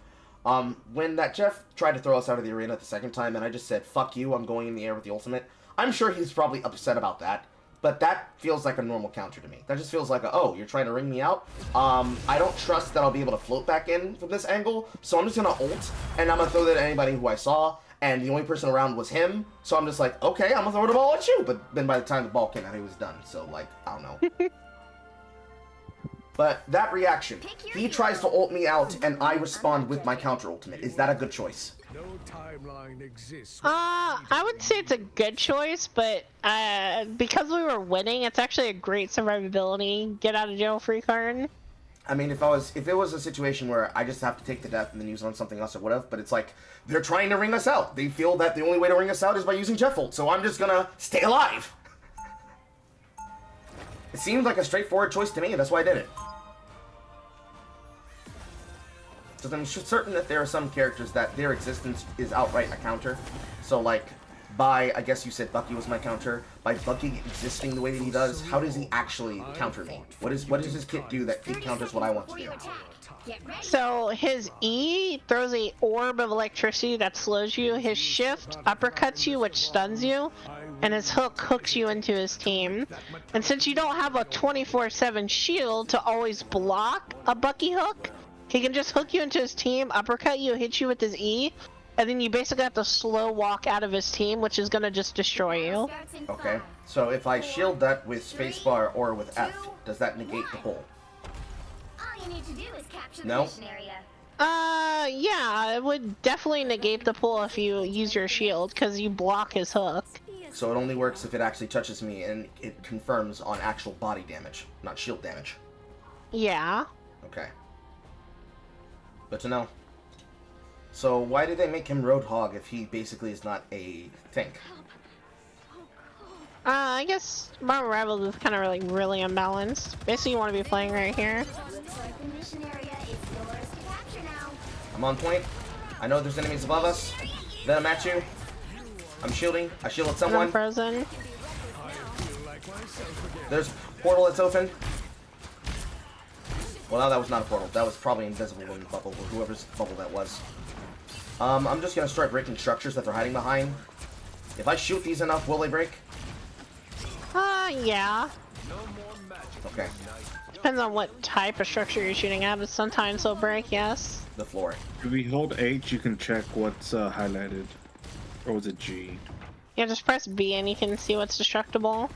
When that Jeff tried to throw us out of the arena the second time, and I just said, fuck you, I'm going in the air with the ultimate, I'm sure he's probably upset about that. But that feels like a normal counter to me. That just feels like a, oh, you're trying to ring me out? I don't trust that I'll be able to float back in from this angle, so I'm just gonna ult, and I'm gonna throw that at anybody who I saw, and the only person around was him, so I'm just like, okay, I'm gonna throw the ball at you. But then by the time the ball came out, he was done, so, like, I don't know. But that reaction, he tries to ult me out, and I respond with my counter ultimate. Is that a good choice? No timeline exists. I would say it's a good choice, but because we were winning, it's actually a great survivability get out of jail free card. I mean, if it was a situation where I just have to take the death and then use it on something else or whatever, but it's like, they're trying to ring us out. They feel that the only way to ring us out is by using Jeff ult, so I'm just gonna stay alive. It seemed like a straightforward choice to me, and that's why I did it. Because I'm certain that there are some characters that their existence is outright a counter. So, like, by, I guess you said Bucky was my counter, by Bucky existing the way that he does, how does he actually counter me? What does his kit do that it counters what I want to do? So his E throws a orb of electricity that slows you, his shift uppercuts you, which stuns you, and his hook hooks you into his team. And since you don't have a 24/7 shield to always block a Bucky hook, he can just hook you into his team, uppercut you, hit you with his E, and then you basically have to slow walk out of his team, which is gonna just destroy you. Okay, so if I shield that with spacebar or with F, does that negate the pull? All you need to do is capture the No? mission area. Yeah, it would definitely negate the pull if you use your shield, because you block his hook. So it only works if it actually touches me and it confirms on actual body damage, not shield damage. Yeah. Okay. Good to know. So why did they make him Roadhog if he basically is not a tank? I guess Marvel Rivals is kind of really unbalanced. Basically, you want to be playing right here. Looks like the mission area is yours to capture now. I'm on point. I know there's enemies above us. Venom at you. I'm shielding. I shielded I'm someone. frozen. There's a portal that's open. Well, no, that was not a portal. That was probably invisible woman bubble, or whoever's bubble that was. I'm just gonna start breaking structures that they're hiding behind. If I shoot these enough, will they break? Yeah. Okay. Depends on what type of structure you're shooting at, but sometimes they'll break, yes. The floor. If we hold H, you can check what's highlighted. Or was it G? Yeah, just press B and you can see what's destructible.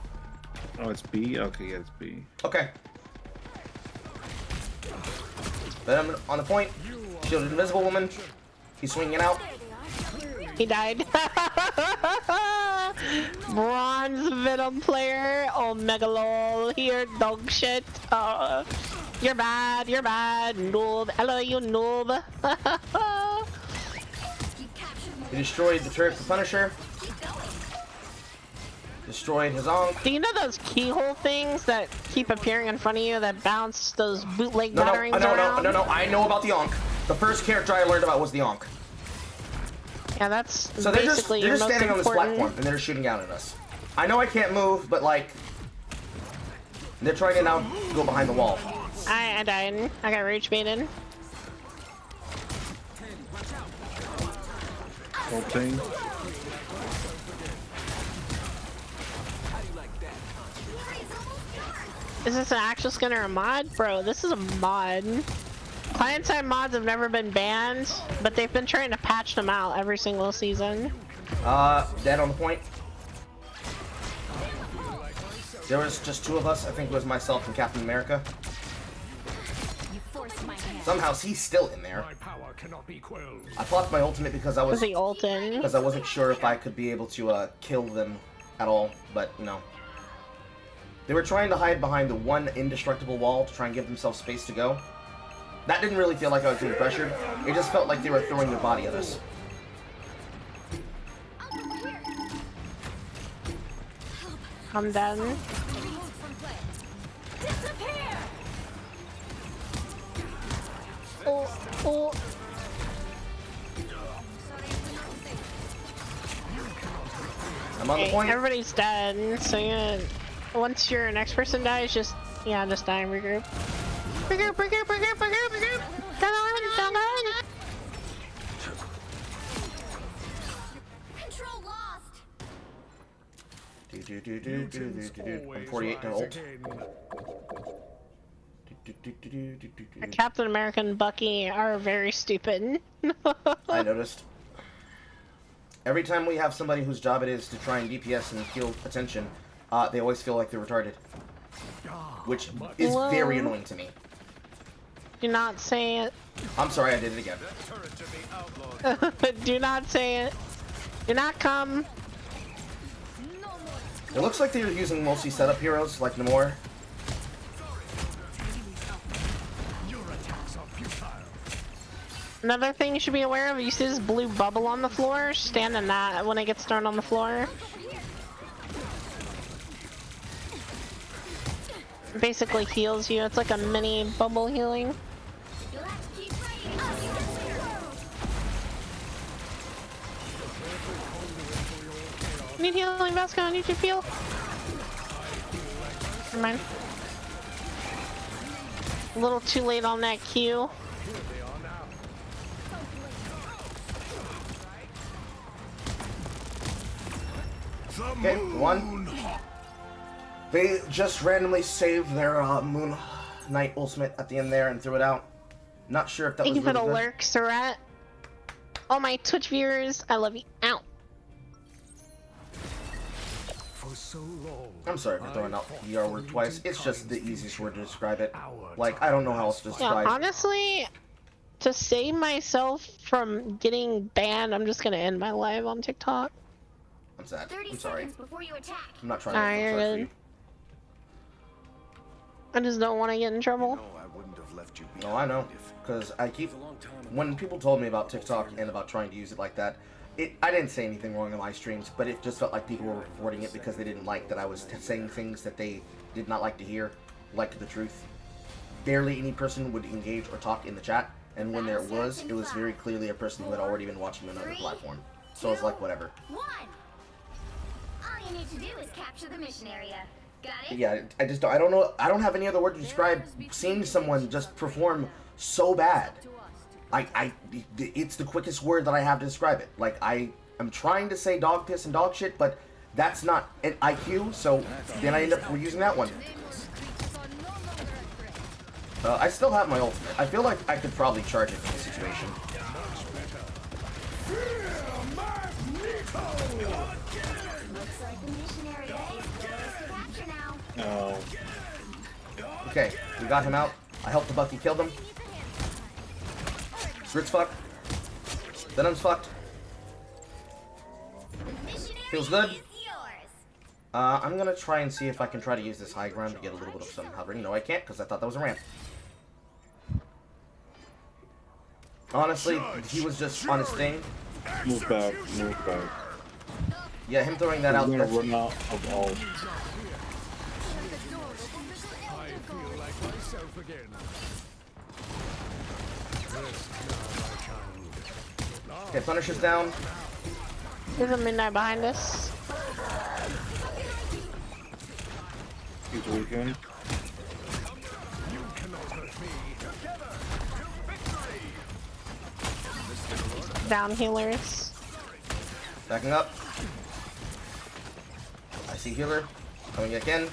Oh, it's B? Okay, yeah, it's B. Okay. Venom on the point. Shielded invisible woman. He's swinging out. He died. Bronze Venom player. Omega lol. Here, dog shit. You're bad. You're bad. Noob. Hello, you noob. He destroyed the turret for Punisher. Destroyed his Ankh. Do you know those keyhole things that keep appearing in front of you that bounce those bootleg No, batterings around? no. I know about the Ankh. The first character I learned about was the Ankh. Yeah, that's So they're just basically your most standing on this important. platform and they're shooting out at us. I know I can't move, but like they're trying to now go behind the wall. I died. I got rage baited. Whole thing. Is this an actual skin or a mod? Bro, this is a mod. Client-side mods have never been banned, but they've been trying to patch them out every single season. Dead on the point. There was just two of us. I think it was myself and Captain America. Somehow he's still in there. My power cannot be quelled. I blocked my ultimate because I Was was he ulting? because I wasn't sure if I could be able to kill them at all, but no. They were trying to hide behind the one indestructible wall to try and give themselves space to go. That didn't really feel like I was being pressured. It just felt like they were throwing their body at us. I'm done. Oh. I'm on the Okay, point. everybody's dead, so yeah, once your next person dies, just die and regroup. Regroup. Come on. Control lost. I'm 48 to ult. Captain America and Bucky are very stupid. I noticed. Every time we have somebody whose job it is to try and DPS and kill attention, they always feel like they're retarded. Which is very annoying to me. Do not say it. I'm sorry, I did it again. Do not say it. Do not come. It looks like they're using mostly setup heroes like Namor. Another thing you should be aware of, you see this blue bubble on the floor? Stand in that when it gets thrown on the floor. Basically heals you. It's like a mini bubble healing. Need healing, Vasco. I need you to heal. Never mind. A little too late on that Q. Okay, one. They just randomly saved their Moon Knight ultimate at the end there and threw it out. Not sure if that was Thank you for really the good. lurk, Surratt. All my Twitch viewers, I love you. Ow. For so long, I'm sorry for throwing out the R word twice. It's just the easiest word to describe it. Like, I don't know how else to Yeah, describe it. honestly, to save myself from getting banned, I'm just gonna end my live on TikTok. I'm sad. 30 I'm sorry. seconds before you attack. I'm not trying Nah, to you're feel sorry for good. you. I just don't want to get in trouble. I wouldn't have left you No, I know. Because I keep... When people told me about TikTok and about trying to use it like that, I didn't say anything wrong in my streams, but it just felt like people were reporting it because they didn't like that I was saying things that they did not like to hear, like the truth. Barely any person would engage or talk in the chat, And when there was, it was very clearly a person who had already been watching another platform. So I was like, whatever. 1. All you need to do is capture the mission area. Got it? Yeah, I don't know, I don't have any other word to describe seeing someone just perform so bad. It's the quickest word that I have to describe it. Like, I am trying to say dog piss and dog shit, but that's not an IQ, so then I end up using that one. I still have my ultimate. I feel like I could probably charge it in this situation. Looks like the mission area is yours to capture now. No. Okay, we got him out. I helped the Bucky kill them. Grit's fucked. Venom's fucked. The mission area Feels good. is yours. I'm gonna try and see if I can try to use this high ground to get a little bit of some hovering. No, I can't, because I thought that was a ramp. Honestly, he was just on his thing. Move back, move back. Yeah, him throwing that He's out. gonna That's, run out of all. I feel like myself again. Rest now, my child. okay, Punisher's down. There's a midnight behind us. He's weakened. You cannot hurt me. Down healers. Backing up. I see healer. Coming again.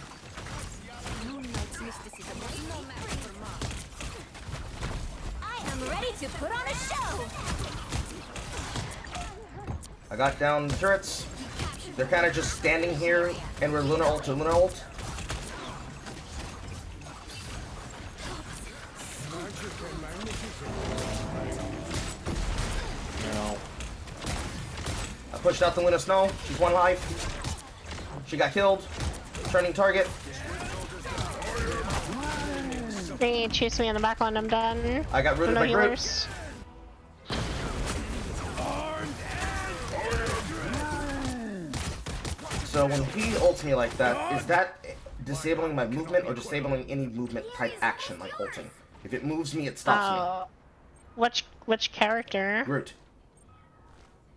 I am ready to put on a show. I got down the turrets. They're kind of just standing here, and we're Luna ult to Luna ult. No. I pushed out the Luna Snow. She's 1 life. She got killed. Turning target. They chase me in the back when I'm done. I got rooted No by Groot. healers. So when he ults me like that, is that disabling my movement or disabling any movement type action like ulting? If it moves me, it stops Which character? me. Groot.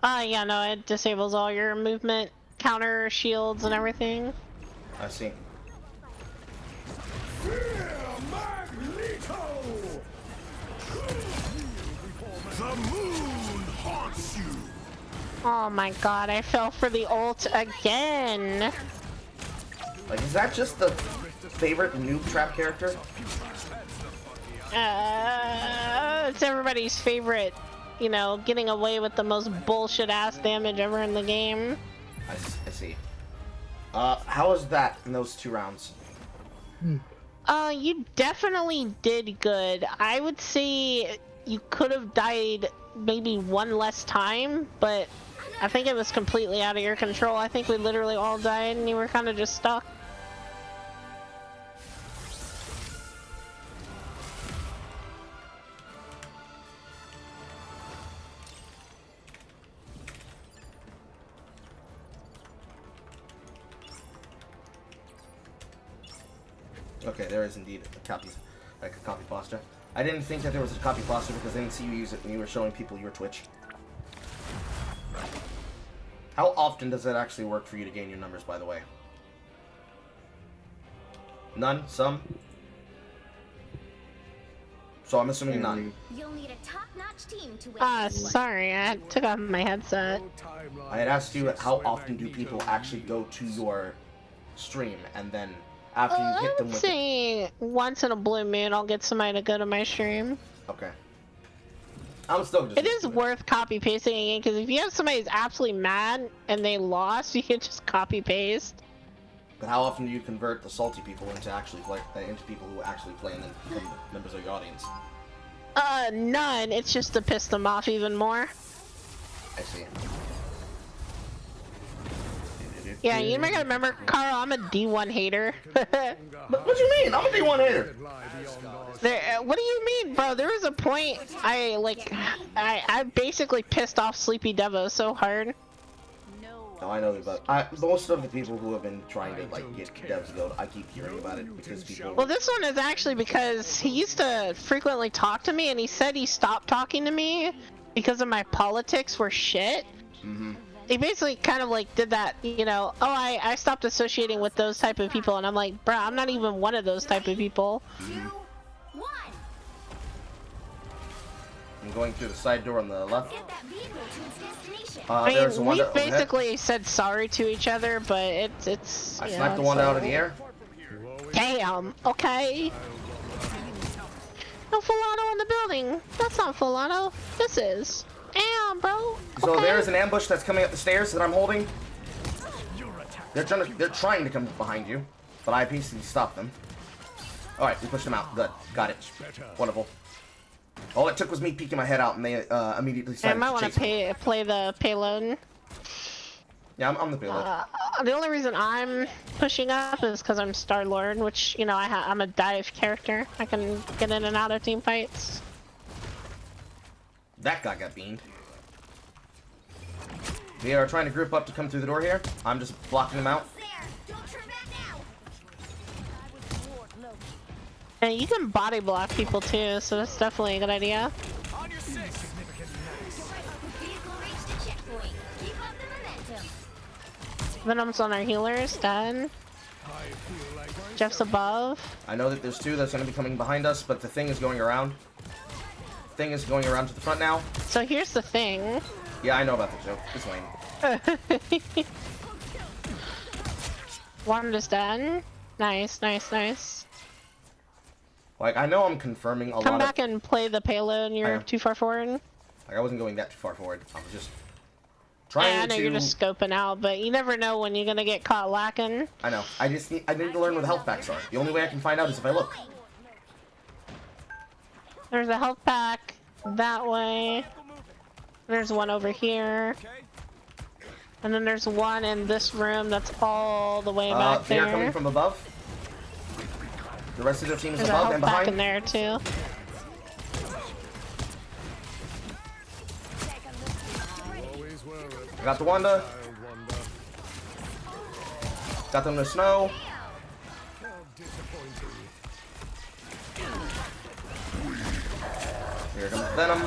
Yeah, no, it disables all your movement, counter shields, and everything. I see. The moon haunts you. Oh my god, I fell for the ult again. Like, is that just the favorite noob trap character? It's everybody's favorite, you know, getting away with the most bullshit ass damage ever in the game. I see. How was that in those 2 rounds? You definitely did good. I would say you could have died maybe 1 less time, but I think it was completely out of your control. I think we literally all died and you were kind of just stuck. Okay, there is indeed a copy pasta. I didn't think that there was a copy pasta because I didn't see you use it when you were showing people your Twitch. How often does that actually work for you to gain your numbers, by the way? None? Some? So I'm assuming none. You'll need a top-notch team to win this one. Sorry, I took off my headset. I had asked you how often do people actually go to your stream and then after you hit them I'd with say once in a blue moon I'll get somebody to go to my stream. Okay. I'm still just It is worth copy pasting again because if you have somebody who's absolutely mad and they lost, you can just copy paste. But how often do you convert the salty people into actually into people who actually play and then become members of your audience? None. It's just to piss them off even more. I see. Yeah, you might remember, Carl, I'm a D1 hater. But what do you mean? I'm a D1 hater. What do you mean, bro? There was a point I basically pissed off Sleepy Devo so hard. No Oh, I know, but most of the people who have been trying to like get devs gold, I keep hearing about it because people. Well, this one is actually because he used to frequently talk to me, and he said he stopped talking to me because of my politics were shit. Mm-hmm. He basically kind of like did that, you know, oh, I stopped associating with those type of people, and I'm like, bruh, I'm not even one of those type of people. 2, 1. I'm going through the side door on the left. Get that vehicle to its destination. I There's the mean, one we that basically said sorry to each other, but it's. I yeah, sniped the one so- out of the air. Damn. Okay. No full auto in the building. That's not full auto. This is. Damn, bro. So Okay. there's an ambush that's coming up the stairs that I'm holding. They're trying to come behind you, but I peacefully stopped them. All right, we pushed them out. Good, got it. Wonderful. All it took was me peeking my head out, and they immediately I started might to want chase to me. play the payload. Yeah, I'm the payload. The only reason I'm pushing up is because I'm Star-Lord, which, you know, I'm a dive character. I can get in and out of team fights. That guy got beamed. They are trying to group up to come through the door here. I'm just blocking them out. There. Don't turn back now. And you can body block people too, so that's definitely a good idea. On your 6. Vehicle reached the checkpoint. Keep up the momentum. Venom's on our healers, done. Jeff's above. I know that there's two that's going to be coming behind us, but the thing is going around. Thing is going around to the front now. So here's the thing. Yeah, I know about the joke. It's lame. One is done. Nice, nice, nice. Like, I know I'm confirming a Come lot back of... and play the payload, I you're am. too far forward. Like, I wasn't going that too far forward. I was just Yeah, trying I know to... you're just scoping out, but you never know when you're gonna get caught lacking. I know. I need to learn where the health packs are. The only way I can find out is if I look. There's a health pack that way. There's one over here. And then there's one in this room that's all the way back They're there. coming from above. The rest of their team is There's a above health and pack in behind. there too. Always were a I got the Wanda. child wonder. Got them in the snow. How disappointing. Here comes Venom.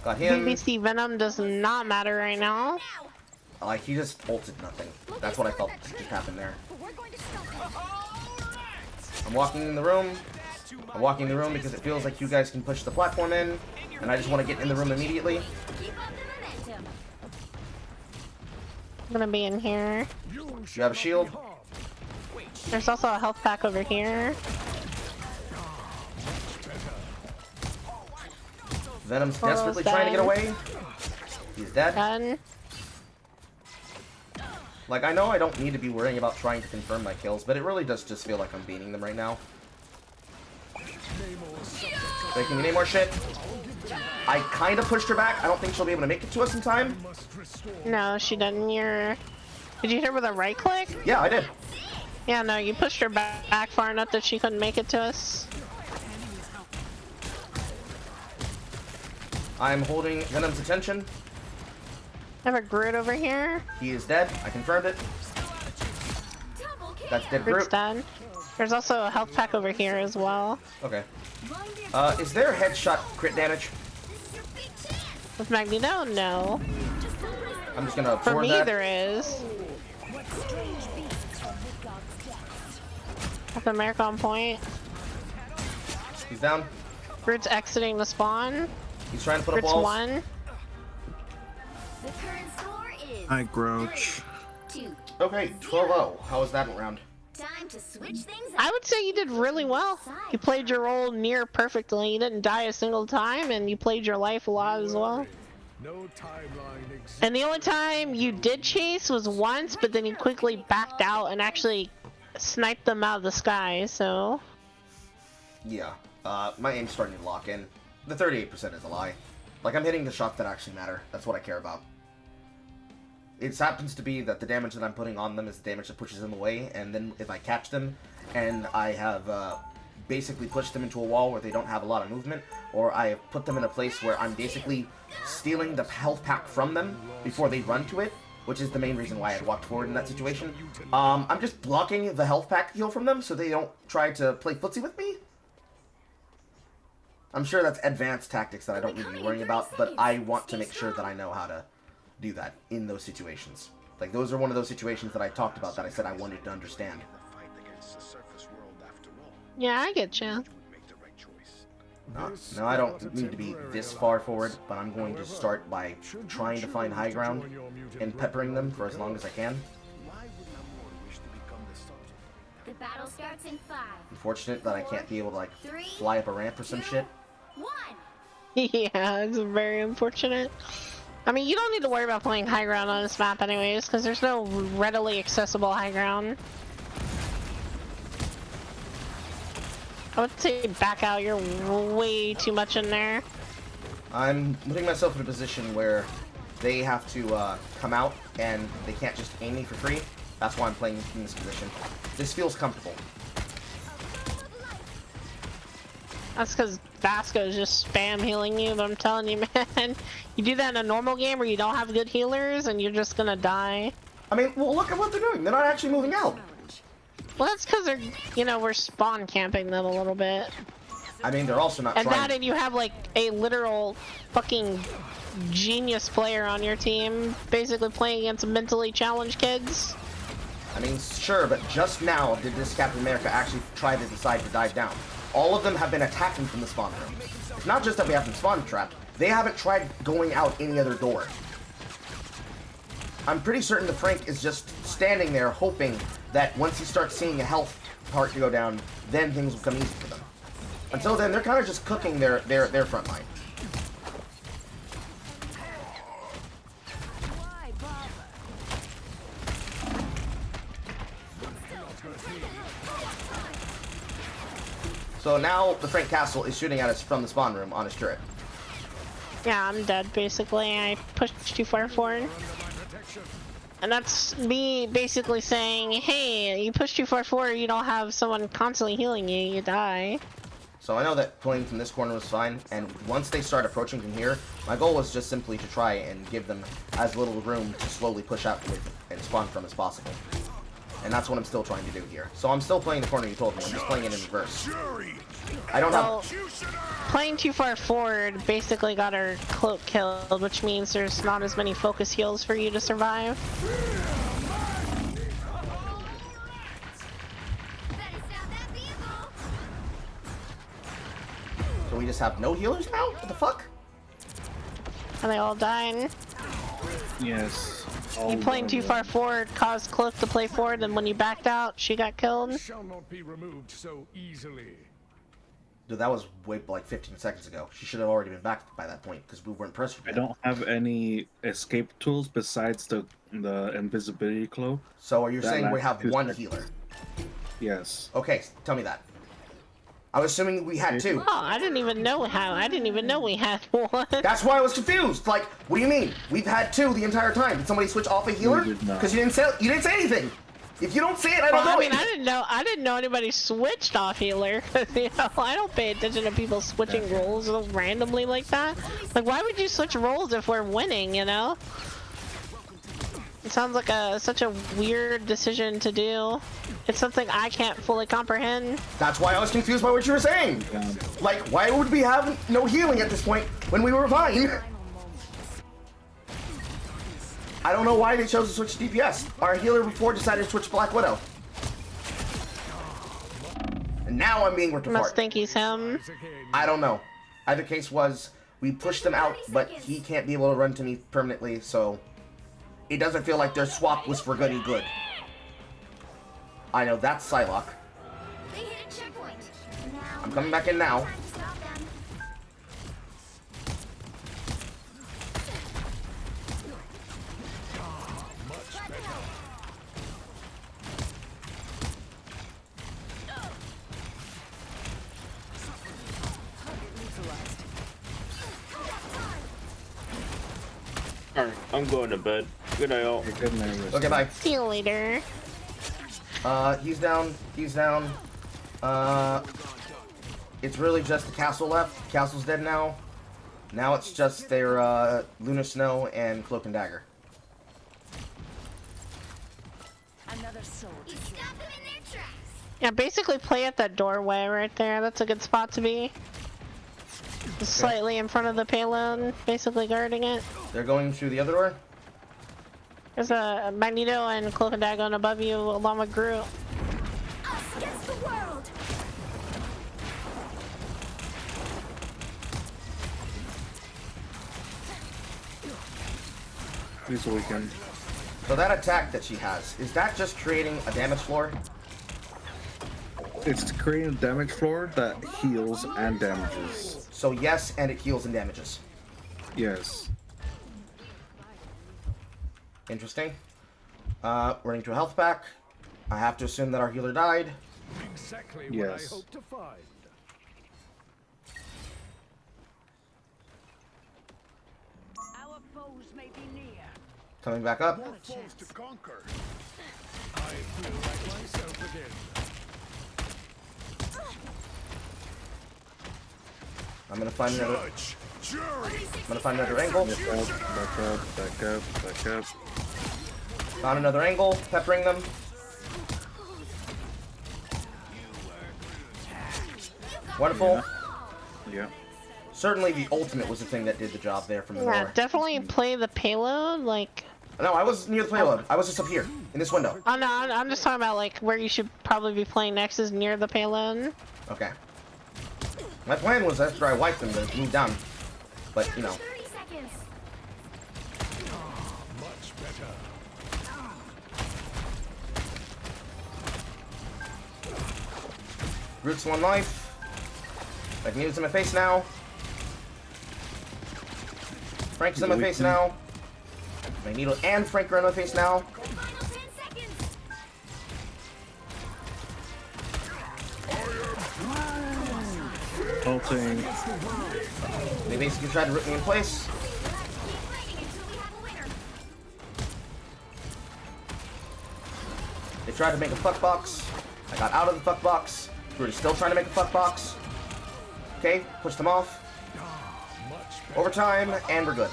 Got him. BBC Venom does not matter right now. Like, he just ulted nothing. That's what I felt just happened there. We're going to stop. I'm walking in the room. I'm walking in the room because it feels like you guys can push the platform in. And I just want to get in the room immediately. Keep up the momentum. I'm gonna be in here. You have a shield? There's also a health pack over here. Venom's Almost desperately trying to get dead. away. He's dead. Done. Like, I know I don't need to be worrying about trying to confirm my kills, but it really does just feel like I'm beating them right now. Wait, can you name more shit? I kind of pushed her back. I don't think she'll be able to make it to us in time. No, she didn't. Did you hit her with a right click? Yeah, I did. Yeah, no, you pushed her back far enough that she couldn't make it to us. I'm holding Venom's attention. I have a Groot over here. He is dead. I confirmed it. Double kill. That's dead Groot's Groot. done. There's also a health pack over here as well. Okay. Is there headshot crit damage? With Magneto? No. I'm just gonna For absorb me, that. there is. Captain America on point. He's down. Groot's exiting the spawn. He's trying to put up Groot's walls. one. The current score is Hi, Grouch. 2. Okay, 12-0. How was that round? Time to switch things up. I would say you did really well. You played your role near perfectly. You didn't die a single time, and you played your life a lot as well. No timeline exists. And the only time you did chase was once, but then you quickly backed out and actually sniped them out of the sky, so... Yeah. My aim's starting to lock in. The 38% is a lie. Like, I'm hitting the shots that actually matter. That's what I care about. It happens to be that the damage that I'm putting on them is the damage that pushes them away, and then if I catch them, and I have basically pushed them into a wall where they don't have a lot of movement, or I have put them in a place where I'm basically stealing the health pack from them before they run to it, which is the main reason why I walked forward in that situation. I'm just blocking the health pack heal from them so they don't try to play footsie with me. I'm sure that's advanced tactics that I don't need to be worrying about, but I want to make sure that I know how to do that in those situations. Like, those are one of those situations that I talked about that I said I wanted to understand. Yeah, I get you. No, I don't need to be this far forward, but I'm going to start by trying to find high ground and peppering them for as long as I can. The battle starts in 5. Unfortunate that I can't be able to, like, fly up a ramp or some shit. 1. Yeah, it's very unfortunate. I mean, you don't need to worry about playing high ground on this map anyways, because there's no readily accessible high ground. I would say back out, you're way too much in there. I'm putting myself in a position where they have to come out and they can't just aim me for free. That's why I'm playing in this position. This feels comfortable. That's because Vasco is just spam healing you, but I'm telling you, man, you do that in a normal game where you don't have good healers and you're just gonna die. I mean, well, look at what they're doing. They're not actually moving out. Well, that's because they're, you know, we're spawn camping them a little bit. I mean, they're also not And trying... that, and you have, like, a literal fucking genius player on your team, basically playing against mentally challenged kids. I mean, sure, but just now did this Captain America actually try to decide to dive down. All of them have been attacking from the spawn room. It's not just that we have them spawn trapped. They haven't tried going out any other door. I'm pretty certain the Frank is just standing there hoping that once he starts seeing a health part go down, then things will come easy for them. Until then, they're kind of just cooking their front line. So now the Frank Castle is shooting at us from the spawn room on his turret. Yeah, I'm dead, basically. I pushed too far forward. And that's me basically saying, hey, you push too far forward, you don't have someone constantly healing you, you die. So I know that pulling from this corner was fine, and once they start approaching from here, my goal was just simply to try and give them as little room to slowly push out with and spawn from as possible. And that's what I'm still trying to do here. So I'm still playing the corner you told me, I'm just playing it in reverse. I don't Well, have... playing too far forward basically got our cloak killed, which means there's not as many focus heals for you to survive. So we just have no healers now? What the fuck? And they all died. Yes. You playing too far forward caused Cloak to play forward, and when you backed out, she got killed. Shall not be removed so easily. Dude, that was way like 15 seconds ago. She should have already been back by that point because we weren't pressed. I don't have any escape tools besides the invisibility cloak. So are you saying we lasts have 2 one seconds. healer? Yes. Okay, tell me that. I was assuming we had 2. Oh, I didn't even know how. I didn't even know we had one. That's why I was confused. Like, what do you mean? We've had 2 the entire time. Did somebody switch off a healer? We did not. Because you didn't say anything. If you don't say it, I don't Well, know. I mean, it. I didn't know anybody switched off healer. You know, I don't pay attention to people switching roles randomly like that. Like, why would you switch roles if we're winning? You know? It sounds like such a weird decision to do. It's something I can't fully comprehend. That's why I was confused by what you were saying. Like, why would we have no healing at this point when we were fine? I don't know why they chose to switch to DPS. Our healer before decided to switch to Black Widow. And now I'm being ripped Must apart. think he's him. I don't know. Either case was, we pushed them out, but he can't be able to run to me permanently, so... It doesn't feel like their swap was for goody good. I know, that's Psylocke. They hit a checkpoint. Now I'm coming back in now. time to stop them. Alright, I'm going to bed. Good night, all. Good night, Rest. Okay, bye. See you later. He's down. He's down. it's really just the castle left. Castle's dead now. Now it's just their Lunar Snow and Cloak and Dagger. Another soul. You stop them in their tracks. Yeah, basically play at that doorway right there. That's a good spot to be. Just slightly in front of the payload, basically guarding it. They're going through the other door. There's a Magneto and Cloak and Dagger above you, along with Groot. Us against the world. This weekend. So that attack that she has, is that just creating a damage floor? It's creating a damage floor that heals and damages. So yes, and it heals and damages. Yes. Interesting. Running to a health pack. I have to assume that our healer died. Exactly what Yes. I hope to find. Our foes may be near. Coming back up. More foes to conquer. I feel like myself again. I'm gonna find another. Judge, jury. I'm gonna find another angle. Back up, back up, back up. Found another angle. Peppering them. Wonderful. Yeah. Certainly the ultimate was the thing that did the job there from the Yeah, door. definitely play the payload, like... No, I was near the payload. I was just up here, in this window. Oh no, I'm just talking about like where you should probably be playing next is near the payload. Okay. My plan was after I wiped them to move down. But, you know. 30 seconds. Much better. Groot's one life. Magneto's in my face now. Frank's in my face now. Magneto and Frank are in my face now. Final 10 seconds. Ulting. They basically tried to rip me in place. Keep fighting until we have a winner. They tried to make a fuck box. I got out of the fuck box. Groot is still trying to make a fuck box. Okay, push them off. Overtime, and we're good.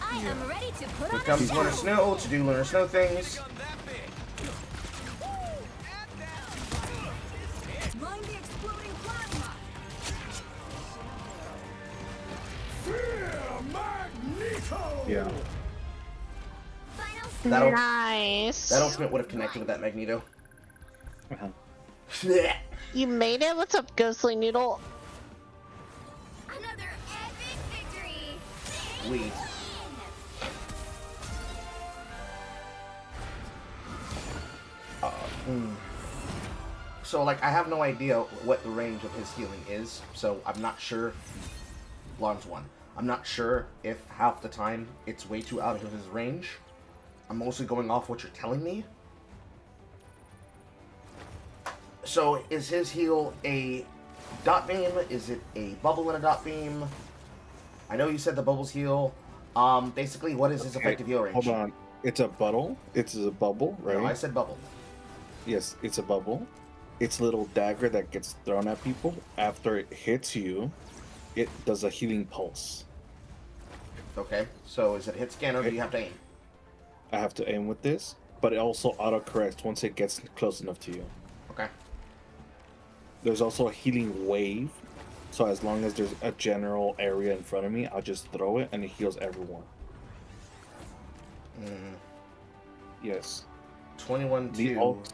I am ready to put Here on comes a Lunar show. Snow to do Lunar Snow things. Mind the exploding plasma. Magneto! Yeah. Final That'll- Nice. That ultimate would have connected with that Magneto. Uh-huh. You made it? What's up, Ghostly Noodle? another epic victory. Sweet. So, like, I have no idea what the range of his healing is, so I'm not sure. Lon's one. I'm not sure if half the time it's way too out of his range. I'm mostly going off what you're telling me. So, is his heal a dot beam? Is it a bubble in a dot beam? I know you said the bubbles heal. Basically, what is his effective heal range? Hold on. It's a bubble. It's a bubble, right? No, I said bubble. Yes, it's a bubble. It's a little dagger that gets thrown at people. After it hits you, it does a healing pulse. Okay, so is it a hit scan or do you have to aim? I have to aim with this, but it also auto-corrects once it gets close enough to you. Okay. There's also a healing wave, so as long as there's a general area in front of me, I'll just throw it and it heals everyone. Yes. 21 The 2. ult,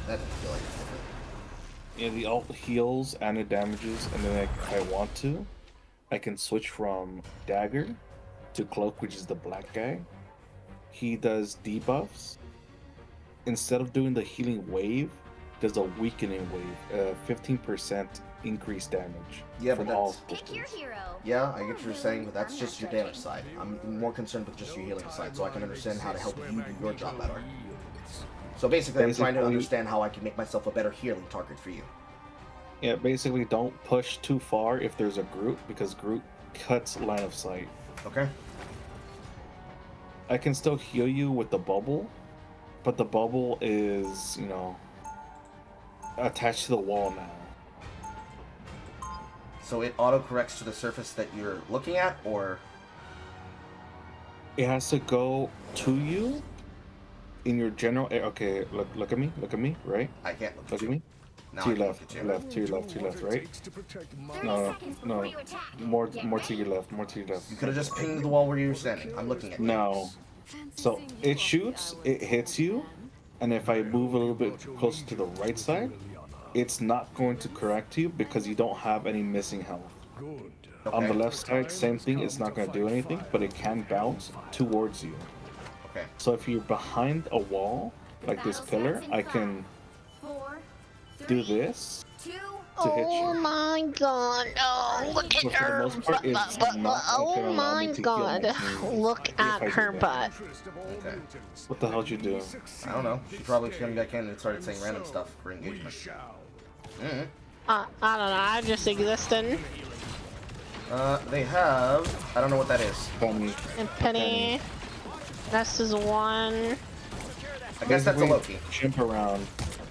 That doesn't feel like it's different. yeah, the ult heals and it damages, and then if I want to, I can switch from dagger to cloak, which is the black guy. He does debuffs. Instead of doing the healing wave, does a weakening wave, 15% increased damage. Yeah, from but all that's- Pick your hero. Yeah, I get what you're saying, but that's just your damage side. I'm more concerned with just your healing side, so I can understand how to help you do your job better. So basically, I'm trying to Basically- understand how I can make myself a better healing target for you. Yeah, basically don't push too far if there's a Groot, because Groot cuts line of sight. Okay? I can still heal you with the bubble, but the bubble is, you know, attached to the wall now. So it auto-corrects to the surface that you're looking at, or... It has to go to you in your general. Okay, look at me. Look at me. Right. I can't Look at me. Now To I your can left. look at you. Left. To your left. To your left. Right. 30 No. seconds No. before you attack. More. Get More to ready. your left. More to your left. You could have just pinged the wall where you were standing. I'm looking at you. No. So it shoots. It hits you, and if I move a little bit closer to the right side, it's not going to correct you because you don't have any missing health. Good. On the Okay. left side, same thing. It's not going to do anything, but it can bounce towards you. Okay. So if you're behind a wall, like this pillar, I can 4, do 3, this 2, to hit Oh you. my god. Oh, look But at for the her most part, butt. it's not gonna Oh allow my me to god. kill my team Look if at I do her that. butt. Okay. What the hell did you do? I don't know. She probably came back in and started saying random stuff for We engagement. shall. Mm-hmm. I don't know. I'm just existing. They have... I don't know what that is. Penny. And Penny. This is 1. I guess that's a Basically, Loki. Jump around.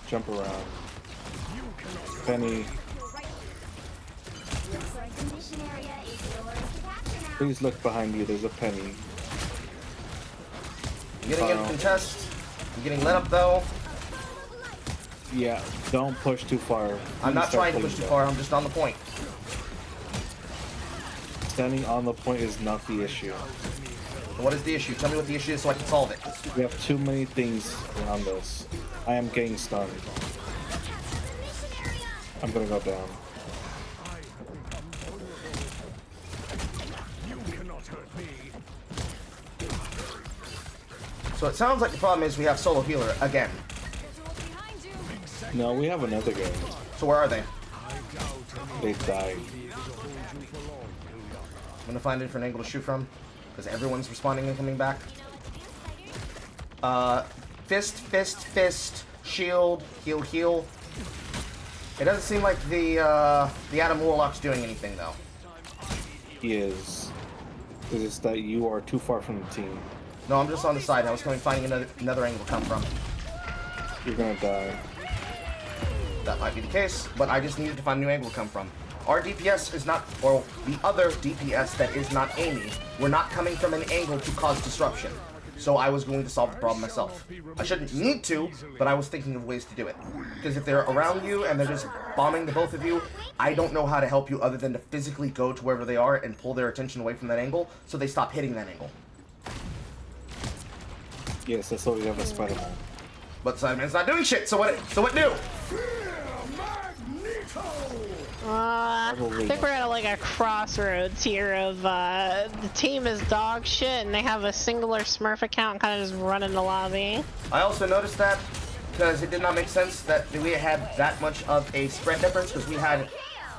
Jump around. Penny, the mission area is yours to capture now. please look behind you. There's a penny. I'm getting in contest. I'm getting lit up though. Yeah, don't push too far. I'm Please not start trying to pulling push too back. far. I'm just on the point. Standing on the point is not the issue. What is the issue? Tell me what the issue is so I can solve it. We have too many things around us. I am getting stunned. I'm gonna go down. You cannot hurt me. So it sounds like the problem is we have solo healer again. No, we have another guy. So where are they? They died. I'm gonna find a different angle to shoot from, because everyone's responding and coming back. Fist, shield, heal, heal. It doesn't seem like the Adam Warlock's doing anything though. He is. It's just that you are too far from the team. No, I'm just on the side. I was finding another angle to come from. You're gonna die. That might be the case, but I just needed to find a new angle to come from. Our DPS is not, or the other DPS that is not Amy, we're not coming from an angle to cause disruption. So I was going to solve the problem myself. I shouldn't need to, but I was thinking of ways to do it. Because if they're around you and they're just bombing the both of you, I don't know how to help you other than to physically go to wherever they are and pull their attention away from that angle so they stop hitting that angle. Yes, that's why we have a Spider-Man. But Simon's not doing shit, so what do? I think we're at like a crossroads here of the team is dog shit and they have a singular Smurf account kind of just running the lobby. I also noticed that because it did not make sense that we had that much of a spread difference because we had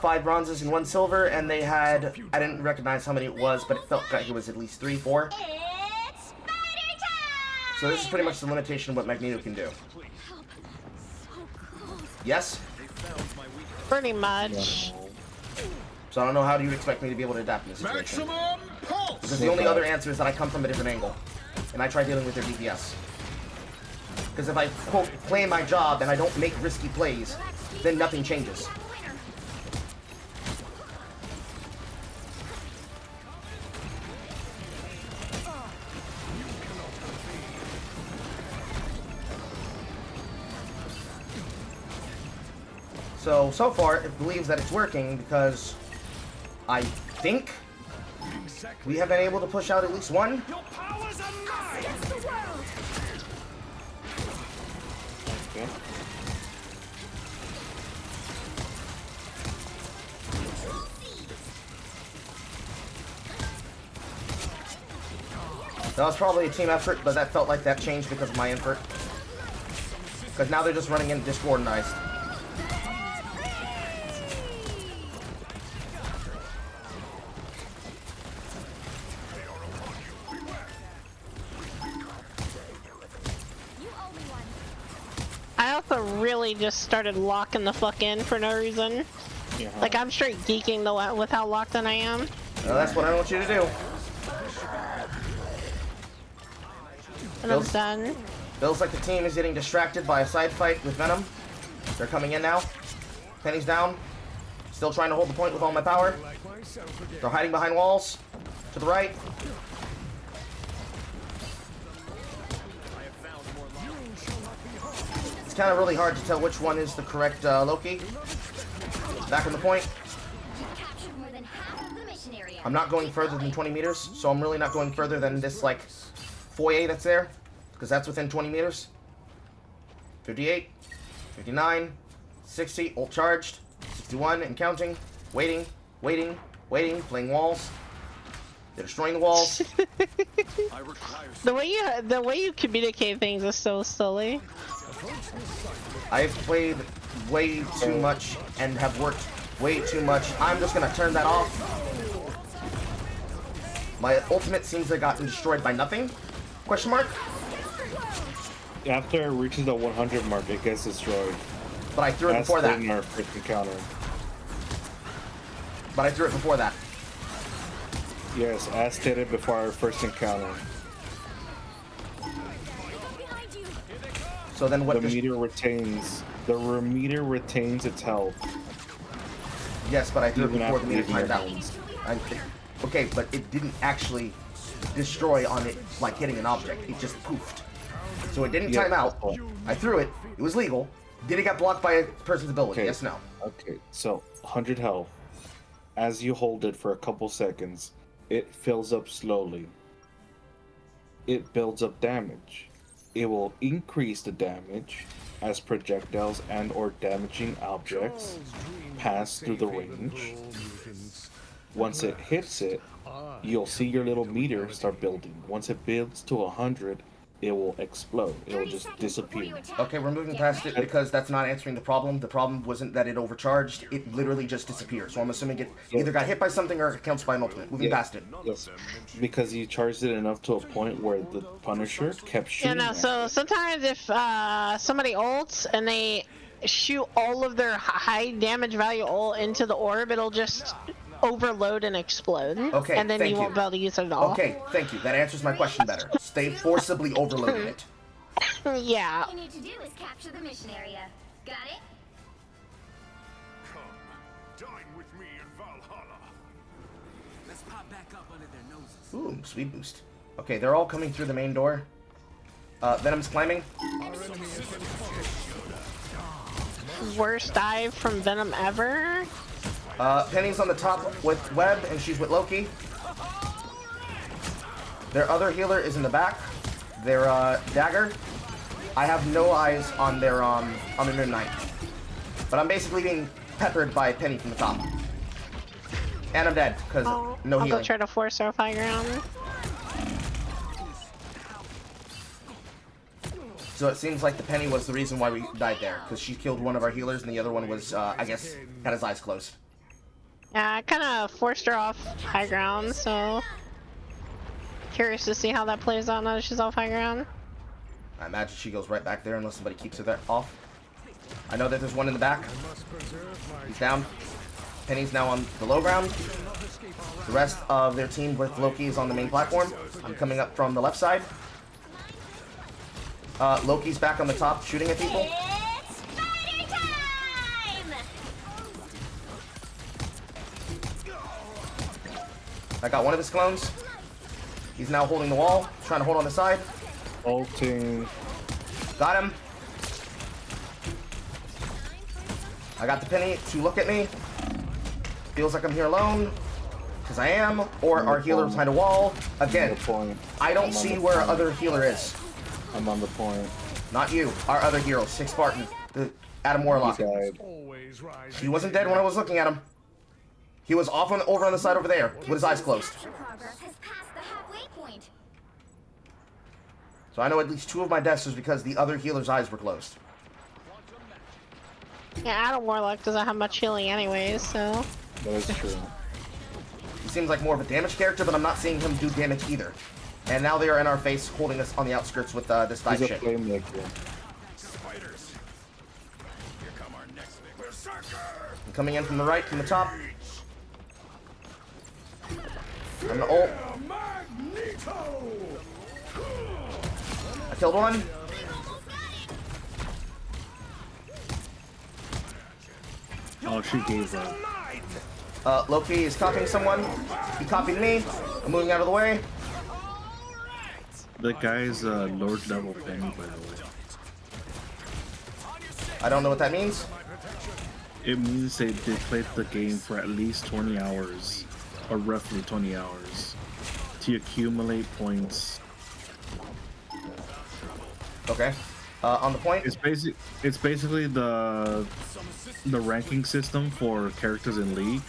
5 bronzes and 1 silver and they had, I didn't recognize how many it was, but it felt like it was at least 3, 4. It's spider time! So this is pretty much the limitation of what Magneto can do. Help. So cold. Yes? Pretty much. So I don't know how do you expect me to be able to adapt in this situation. Because the only other answer is that I come from a different angle. And I try dealing with their DPS. Because if I, quote, play my job and I don't make risky plays, then nothing changes. So far, it believes that it's working because I think we have been able to push out at least one. Your powers are mine. Okay. That was probably a team effort, but that felt like that changed because of my effort. Because now they're just running in disorganized. I also really just started locking the fuck in for no reason. Yeah. Like I'm straight geeking with how locked in I am. Well, that's what I want you to do. And I'm done. Feels like the team is getting distracted by a side fight with Venom. They're coming in now. Penny's down. Still trying to hold the point with all my power. Like myself again. They're hiding behind walls. To the right. It's kind of really hard to tell which one is the correct Loki. Back on the point. You captured more than half of the mission area. I'm not going further than 20 meters, so I'm really not going further than this, like, foyer that's there. Because that's within 20 meters. 58, 59, 60, ult charged, 61 and counting, waiting, waiting, waiting, playing walls. They're destroying the walls. The way you communicate things is so silly. I've played way too much and have worked way too much. I'm just gonna turn that off. My ultimate seems to have gotten destroyed by nothing? Question mark? After it reaches the 100 mark, it gets destroyed. But I threw it That's before that. in our first encounter. But I threw it before that. Yes, as stated before our first encounter. Behind you. So then what? The meter retains its health. Yes, but I threw it Even before after the meter leaving your timed out. hands. Okay, but it didn't actually destroy on it like hitting an object. It just poofed. So it didn't Yeah, time out. that's all. I threw it. It was legal. Did it get blocked by a person's ability? Okay. Yes, no. Okay, so 100 health. As you hold it for a couple seconds, it fills up slowly. It builds up damage. It will increase the damage as projectiles and or damaging objects pass through the range. Once it hits it, you'll see your little meter start building. Once it builds to 100, it will explode. It will 30 just seconds before disappear. you attack. Okay, we're moving past it because that's not answering the problem. The problem wasn't that it overcharged. It literally just disappeared. So I'm assuming it either got hit by something or it counts by an ultimate. Moving Yeah. past it. Yes, because you charged it enough to a point where the Punisher kept Yeah, shooting. no, at so it. sometimes if somebody ults and they shoot all of their high damage value ult into the orb, it'll just overload and explode. Okay, and then thank you won't you. be able to use it at all. Okay, thank you. That answers my question better. Stay forcibly overloading it. Yeah. All you need to do is capture the mission area. Got it? Come, dine with me in Valhalla. Let's pop back up under their noses. Ooh, sweet boost. Okay, they're all coming through the main door. Venom's climbing. Worst dive from Venom ever. Penny's on the top with Web, and she's with Loki. Their other healer is in the back. Their dagger. I have no eyes on their Moon Knight. But I'm basically being peppered by Penny from the top. And I'm dead, because no I'll go healing. try to force our high ground. So it seems like the Penny was the reason why we died there, because she killed one of our healers, and the other one was, I guess, had his eyes closed. Yeah, I kind of forced her off high ground, so curious to see how that plays out now that she's off high ground. I imagine she goes right back there unless somebody keeps her there off. I know that there's one in the back. He's down. Penny's now on the low ground. The rest of their team with Loki is on the main platform. I'm coming up from the left side. Loki's back on the top shooting at people. It's fighter time! I got one of his clones. He's now holding the wall, trying to hold on the side. Ulting. Got him. I got the Penny to look at me. Feels like I'm here alone. Because I am. Or our healer behind a wall. Again, The point. I don't I'm on see the where our point. other healer is. I'm on the point. Not you. Our other hero, Six Spartan. The Adam He Warlock. died. Always rise. He wasn't dead when I was looking at him. He was off over on the side over there with his eyes closed. Progress has passed the halfway point. So I know at least two of my deaths was because the other healer's eyes were closed. Yeah, Adam Warlock doesn't have much healing anyways, so. That is true. He seems like more of a damage character, but I'm not seeing him do damage either. And now they are in our face, holding us on the outskirts with this dive He's a shit. playmaker. Spiders. Here come our next big berserker. I'm coming in from the right, from the top. I'm the ult. Magneto. I killed one. Oh, she gave up. Loki is copying someone. He copied me. I'm moving out of the way. The guy's Lord level Penny, by the way. I don't know what that means. It means they played the game for at least 20 hours, or roughly 20 hours, to accumulate points. Okay. On the point. It's basically the ranking system for characters in League,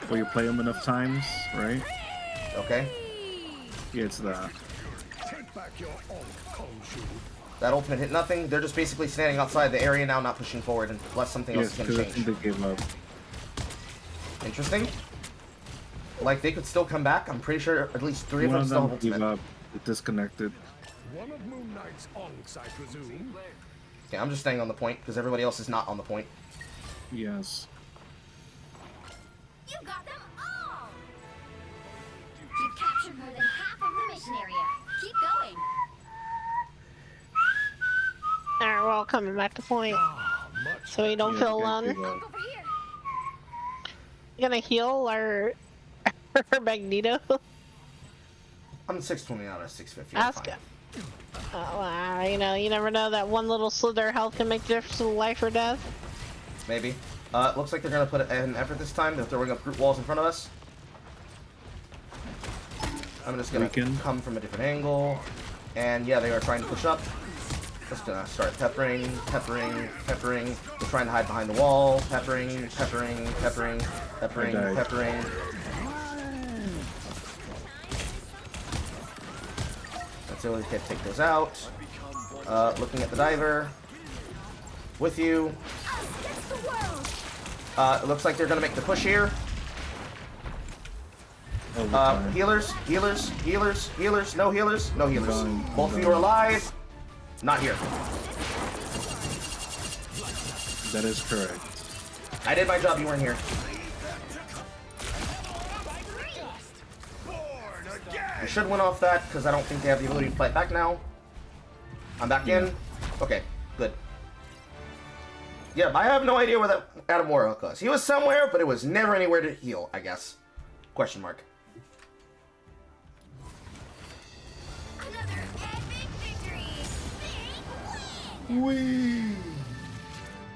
where you play them enough times, right? Okay. Yeah, it's that. Take back your Khonshu. That ultimate hit nothing. They're just basically standing outside the area now, not pushing forward, unless something else is Yes, going to because I think change. they gave up. Interesting. Like, they could still come back. I'm pretty sure at least 3 of them still have gave ultimate. up. It disconnected. One of Moon Knight's onks, I presume. Okay, I'm just staying on the point, because everybody else is not on the point. Yes. You got them all! You've captured more than half of the mission area. Keep going. Alright, we're all coming back to point. So we don't Yeah, feel the guy alone. gave up. Over here. You gonna heal our Magneto? I'm 620 out of 650. I'm That's fine. good. Oh, wow, you know, you never know that one little slither of health can make the difference in life or death. Maybe. Looks like they're going to put an effort this time. They're throwing up group walls in front of us. I'm just going to come from a different angle. And yeah, they are trying to push up. Just gonna start peppering, peppering, peppering. They're trying to hide behind the wall. Peppering, peppering, peppering, peppering, peppering. Let's see if we can take those out. Looking at the diver. With you. It looks like they're gonna make the push here. Healers, healers, healers, healers, no healers, no healers. Both of you are alive. Not here. That is correct. I did my job, you weren't here. We should win off that, because I don't think they have the ability to fight back now. I'm back in. Okay, good. Yeah, I have no idea where that Adam Warlock was. He was somewhere, but it was never anywhere to heal, I guess. Question mark. Another epic victory. Whee!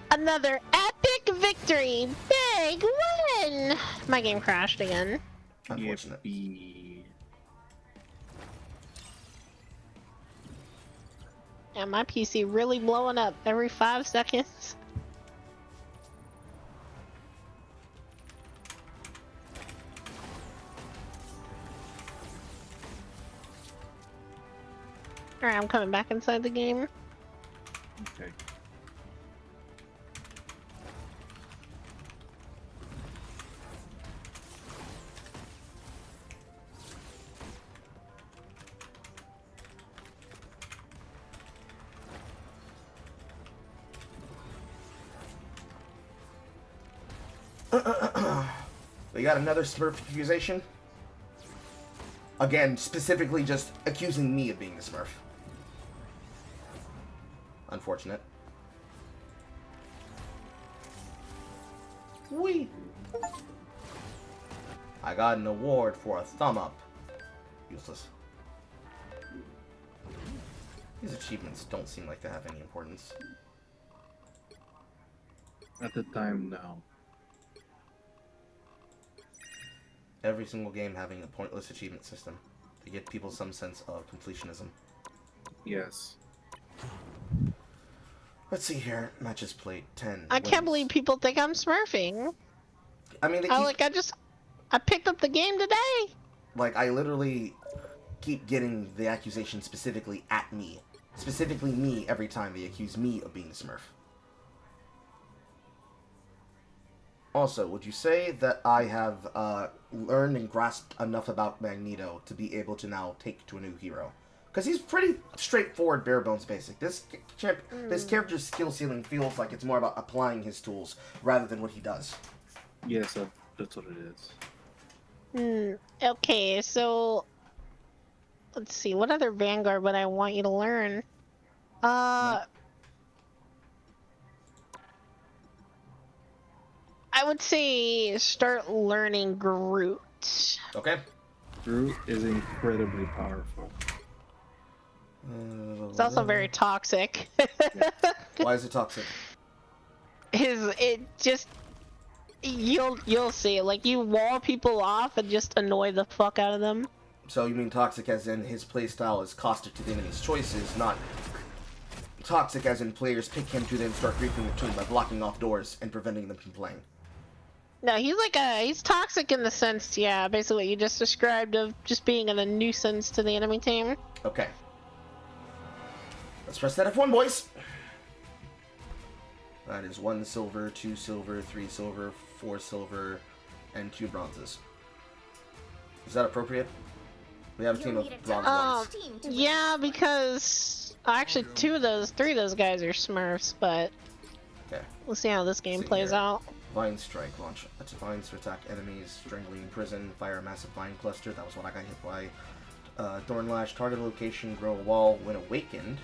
Another epic victory! Big win! My game crashed again. Unfortunate. Yippee. Yeah, my PC really blowing up every 5 seconds. Alright, I'm coming back inside the game. Okay. We got another Smurf accusation. Again, specifically just accusing me of being the Smurf. Unfortunate. Whee! I got an award for a thumb up. Useless. These achievements don't seem like they have any importance. At the time, no. Every single game having a pointless achievement system to get people some sense of completionism. Yes. Let's see here. Matches played 10. I can't wins. believe people think I'm smurfing. I mean, they I picked up the game today. like, I literally keep getting the accusation specifically at me. Specifically me every time they accuse me of being the Smurf. Also, would you say that I have learned and grasped enough about Magneto to be able to now take to a new hero? Because he's pretty straightforward, bare bones basic. This character's skill ceiling feels like it's more about applying his tools rather than what he does. Yes, that's what it is. Okay, so let's see. What other Vanguard would I want you to learn? I I would say start learning Groot. Okay. Groot is incredibly powerful. It's also very toxic. Why is it toxic? You'll see. Like, you wall people off and just annoy the fuck out of them. So you mean toxic as in his playstyle is caustic to the enemy's choices, not toxic as in players pick him to then start griefing the team by blocking off doors and preventing them from playing. No, he's toxic in the sense, yeah, basically what you just described of just being a nuisance to the enemy team. Okay. Let's press that F1, boys! That is 1 silver, 2 silver, 3 silver, 4 silver, and 2 bronzes. Is that appropriate? We have a team of bronze ones. Yeah, because actually 3 of those guys are Smurfs, but Okay. we'll see how this game plays here. out. Vine Strike. Launch vines to attack enemies. Strangling Prison. Fire a massive vine cluster. That was what I got hit by. Thorn Lash. Target location. Grow a wall. When awakened.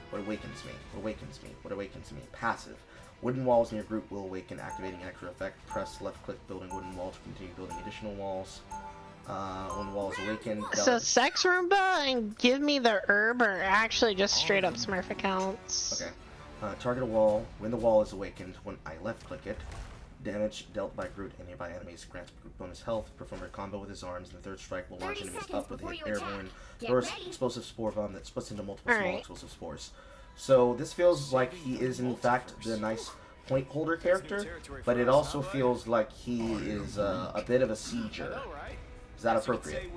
What awakens me? What awakens me? What awakens me? Passive. Wooden walls in your group will awaken, activating an extra effect. Press left click building wooden wall to continue building additional walls. When the wall is awakened. So Sex Roomba and Give Me the Herb are actually just straight up Smurf accounts. Okay. Target a wall. When the wall is awakened, when I left click it, damage dealt by Groot and nearby enemies grants Groot bonus health. Perform a combo with his arms, and the third strike will launch enemies up with an airborne burst explosive spore bomb that splits into multiple small explosive spores. So this feels like he is in fact the nice point holder character, but it also feels like he is a bit of a sieger. Is that appropriate?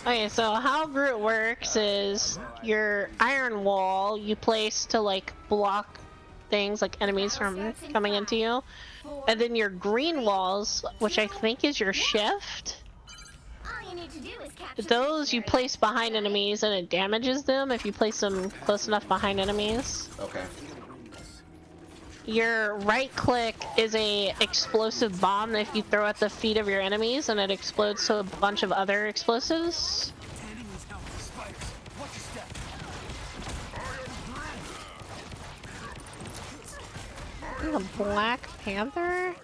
Okay, so how Groot works is your iron wall you place to like block things like enemies from coming into you, and then your green walls, which I think is your shift, those you place behind enemies and it damages them if you place them close enough behind enemies. Okay. Your right click is a explosive bomb that if you throw at the feet of your enemies and it explodes to a bunch of other explosives. A Black Panther?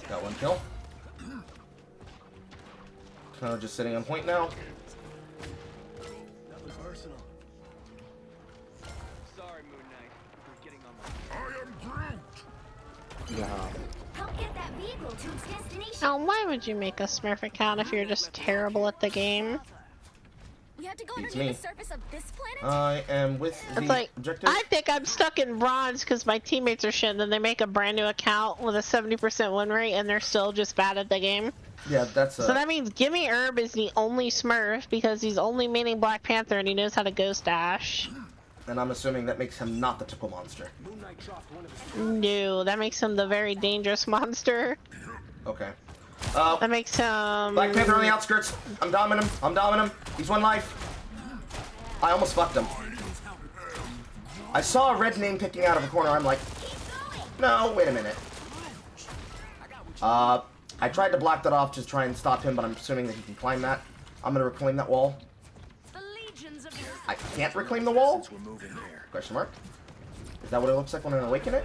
Got 1 kill. Kind of just sitting on point now. Sorry, Moon Knight. We're getting on Yeah. Help get that vehicle to its destination. Now, why would you make a Smurf account if you're just terrible at the game? We have to go Beats underneath me. the surface of this planet? I am with It's the like, objective. I think I'm stuck in bronze because my teammates are shit, and then they make a brand new account with a 70% win rate, and they're still just bad at the game. Yeah, that's So that means Gimme Herb is the only Smurf because he's only maining Black Panther and he knows how to ghost dash. and I'm assuming that makes him not the typical monster. No, that makes him the very dangerous monster. Okay. That makes him... Black Panther on the outskirts. I'm doming him. I'm doming him. He's 1 life. I almost fucked him. I saw a red name picking out of a corner. I'm like, no, wait a minute. I tried to block that off to try and stop him, but I'm assuming that he can climb that. I'm gonna reclaim that wall. I can't reclaim the wall? Question mark. Is that what it looks like when I awaken it?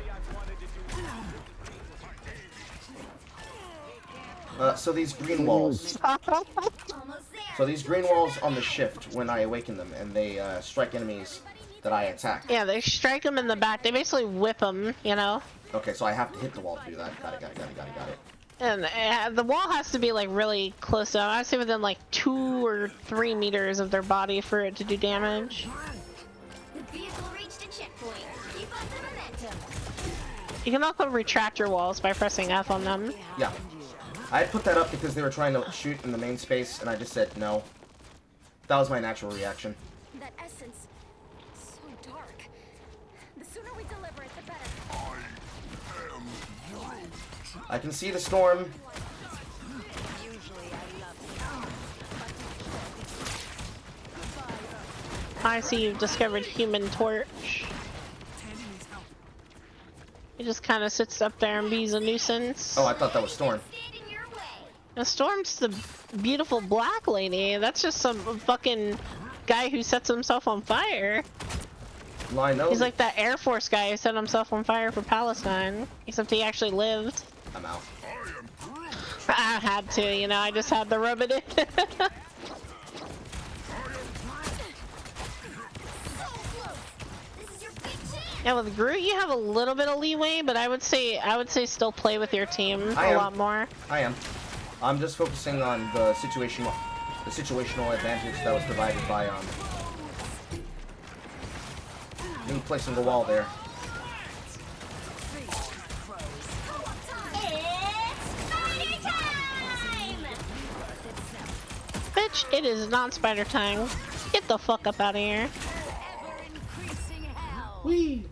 So these green walls. So these green walls on the shift when I awaken them, and they strike enemies that I attack. Yeah, they strike him in the back. They basically whip him, you know? Okay, so I have to hit the wall to do that. Got it. And the wall has to be like really close down. I'd say within like 2 or 3 meters of their body for it to do damage. The vehicle reached a checkpoint. Keep up the momentum. You can also retract your walls by pressing F on them. Yeah. I had put that up because they were trying to shoot in the main space, and I just said no. That was my natural reaction. That essence, so dark. The sooner we deliver it, the better. I can see the storm. I see you've discovered Human Torch. He just kind of sits up there and bees a nuisance. Oh, I thought that was Storm. Stand in your way. The Storm's the beautiful black lady. That's just some fucking guy who sets himself on fire. Well, I know. He's like that Air Force guy who set himself on fire for Palestine. Except he actually lived. I'm out. I had to, you know, I just had to rub it in. Yeah, with Groot you have a little bit of leeway, but I would say still play with your team a lot more. I am. I'm just focusing on the situational advantage that was provided by me placing the wall there. Bitch, it is not spider time. Get the fuck up out of here. Whee!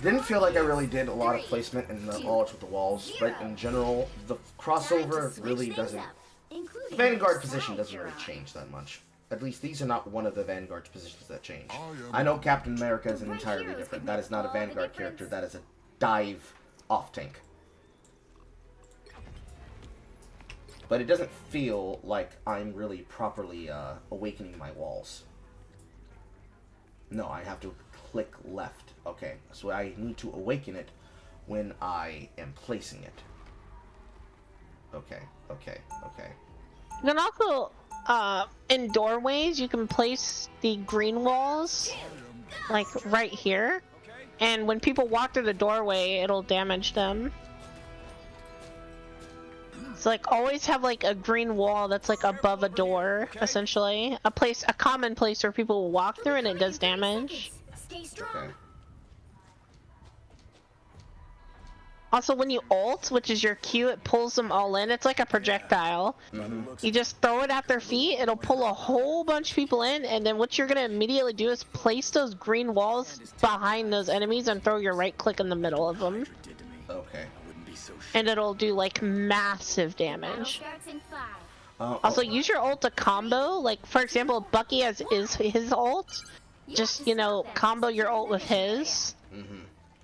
Didn't feel like I really did a lot of placement in the walls with the walls, but in general, the crossover really doesn't. The Vanguard position doesn't really change that much. At least these are not one of the Vanguard positions that change. I know Captain America is an entirely different. That is not a Vanguard character. That is a dive off tank. But it doesn't feel like I'm really properly awakening my walls. No, I have to click left. Okay, so I need to awaken it when I am placing it. Okay. You can also, in doorways, you can place the green walls, like right here. And when people walk through the doorway, it'll damage them. So like always have like a green wall that's like above a door, essentially. A common place where people will walk through and it does damage. Okay. Also, when you ult, which is your Q, it pulls them all in. It's like a projectile. You just throw it at their feet, it'll pull a whole bunch of people in, and then what you're gonna immediately do is place those green walls behind those enemies and throw your right click in the middle of them. Okay. And it'll do like massive damage. Also, use your ult to combo. Like, for example, Bucky has his ult. Just, you know, combo your ult with his.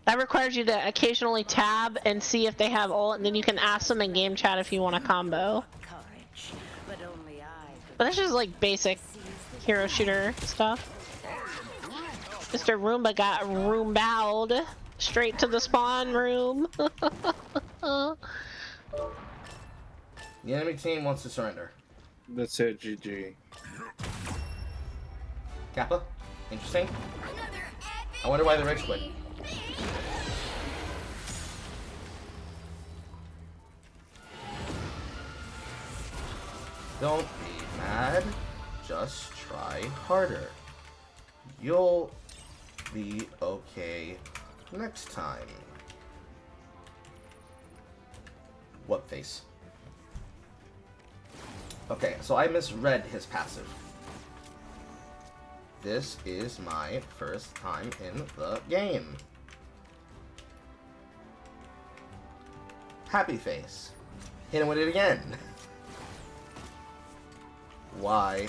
That requires you to occasionally tab and see if they have ult, and then you can ask them in game chat if you want a combo. But that's just like basic hero shooter stuff. Mr. Roomba got roombowed straight to the spawn room. The enemy team wants to surrender. That's it, GG. Kappa? Interesting. I wonder why the Rage quit. Don't be mad. Just try harder. You'll be okay next time. What face? Okay, so I misread his passive. This is my first time in the game. Happy face. Hit him with it again. Why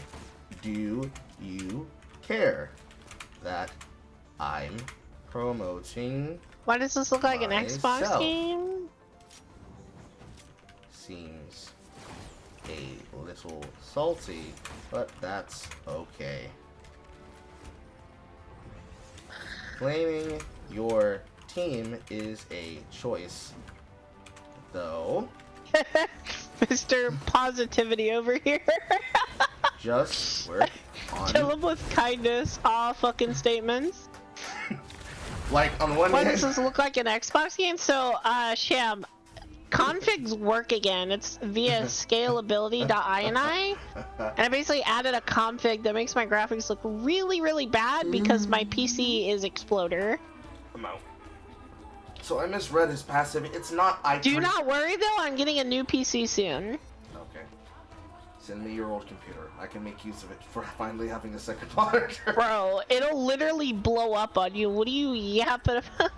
do you care that I'm promoting? Why does this look like an Xbox myself? game? Seems a little salty, but that's okay. Claiming your team is a choice, though. Mr. Positivity over here. Just work on. Kill him with kindness. Aw, fucking statements. Like, on the one Why hand. does this look like an Xbox game? So, Sham, configs work again. It's via scalability.ini. And I basically added a config that makes my graphics look really, really bad because my PC is Exploder. I'm out. So I misread his passive. It's not. Do not worry though, I'm getting a new PC soon. Okay. Send me your old computer. I can make use of it for finally having a second monitor. Bro, it'll literally blow up on you. What do you yapping about?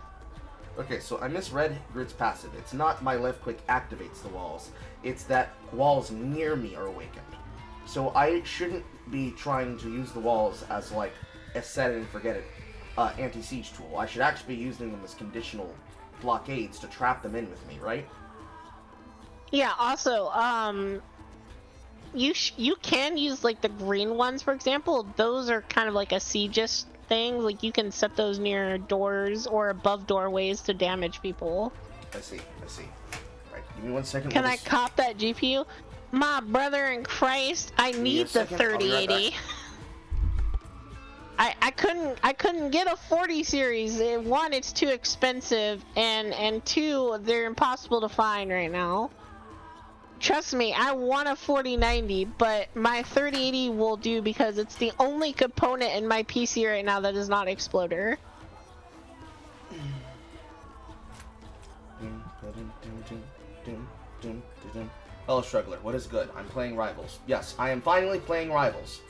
Okay, so I misread Grid's passive. It's not my left click activates the walls. It's that walls near me are awakened. So I shouldn't be trying to use the walls as like a set it and forget it anti-siege tool. I should actually be using them as conditional blockades to trap them in with me, right? Yeah. Also, you can use like the green ones, for example. Those are kind of like a siegist thing. Like you can set those near doors or above doorways to damage people. I see. Right, give me 1 second. Can I cop that GPU? My brother in Christ, I need the 3080. I couldn't get a 40 series. One, it's too expensive, and two, they're impossible to find right now. Trust me, I want a 4090, but my 3080 will do because it's the only component in my PC right now that is not Exploder. Oh, Struggler, what is good? I'm playing Rivals. Yes, I am finally playing Rivals.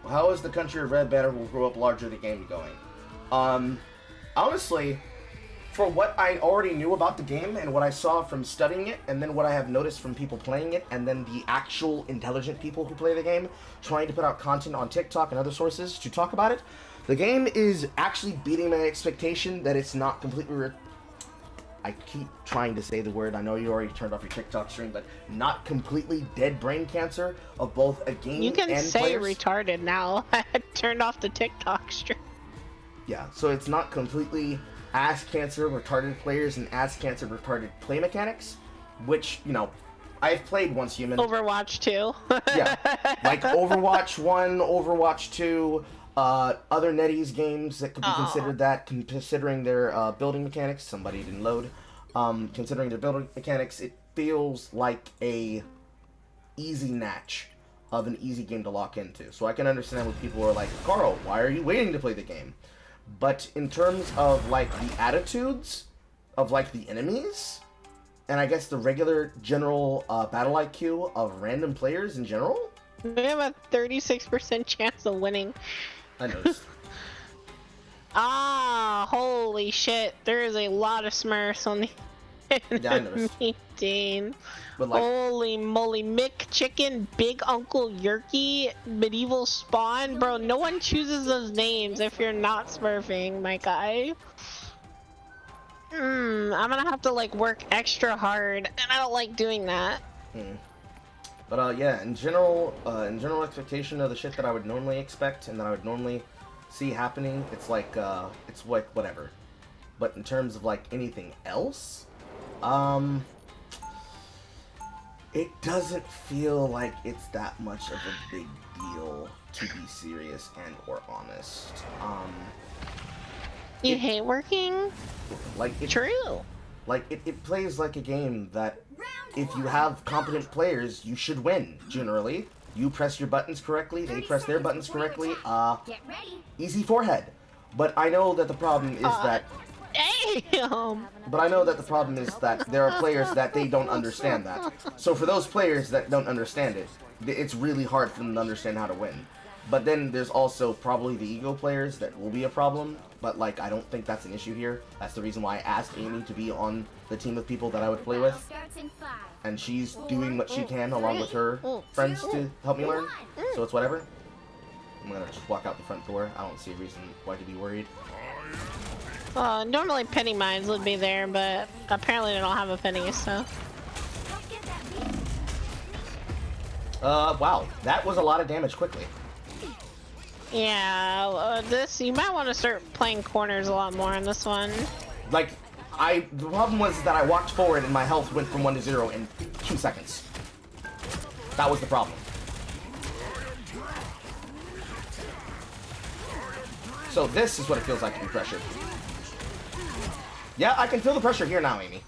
How is the country of Red Banner will grow up larger the game going? Honestly, for what I already knew about the game and what I saw from studying it, and then what I have noticed from people playing it, and then the actual intelligent people who play the game, trying to put out content on TikTok and other sources to talk about it, the game is actually beating my expectation that it's not completely... I keep trying to say the word, I know you already turned off your TikTok stream, but not completely dead brain cancer of both a game and You can say players. retarded now. I turned off the TikTok stream. Yeah, so it's not completely ass cancer retarded players and ass cancer retarded play mechanics, which, you know, I've played Once Human. Overwatch 2. Yeah, like Overwatch 1, Overwatch 2, other NetEase games that could be considered that, considering their building mechanics. Somebody didn't load. Considering their building mechanics, it feels like a easy natch of an easy game to lock into. So I can understand when people are like, Carl, why are you waiting to play the game? But in terms of like the attitudes of like the enemies, and I guess the regular general battle IQ of random players in general, We have a 36% chance of winning. I noticed. Ah, holy shit. There is a lot of Smurfs on the Yeah, I noticed. team. But like, Holy moly, Mick Chicken, Big Uncle Yerky, Medieval Spawn. Bro, no one chooses those names if you're not smurfing, my guy. I'm gonna have to like work extra hard, and I don't like doing that. But yeah, in general expectation of the shit that I would normally expect and that I would normally see happening, it's like whatever. But in terms of like anything else, it doesn't feel like it's that much of a big deal to be serious and or honest. You hate working? Like it, True. Like it plays like a game that if you have competent players, you should win. Generally, you press your buttons correctly, they press their buttons correctly. Get ready. Easy forehead. But I know that the problem is that. Damn. But I know that the problem is that there are players that they don't understand that. So for those players that don't understand it, it's really hard for them to understand how to win. But then there's also probably the ego players that will be a problem. But like, I don't think that's an issue here. That's the reason why I asked Amy to be on the team of people that I would play with. And she's doing what she can along with her friends to help me learn. So it's whatever. I'm gonna just walk out the front door. I don't see a reason why to be worried. Normally penny mines would be there, but apparently they don't have a penny, so. Wow. That was a lot of damage quickly. Yeah, you might want to start playing corners a lot more on this one. Like, the problem was that I walked forward and my health went from 1 to 0 in 2 seconds. That was the problem. So this is what it feels like to be pressured. Yeah, I can feel the pressure here now, Amy.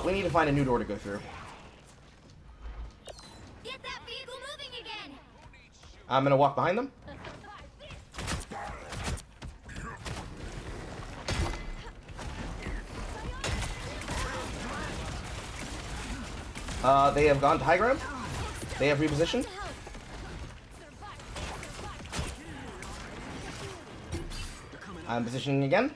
We need to find a new door to go through. Get that vehicle moving again. I'm gonna walk behind them. They have gone to high ground. They have repositioned. I'm positioning again.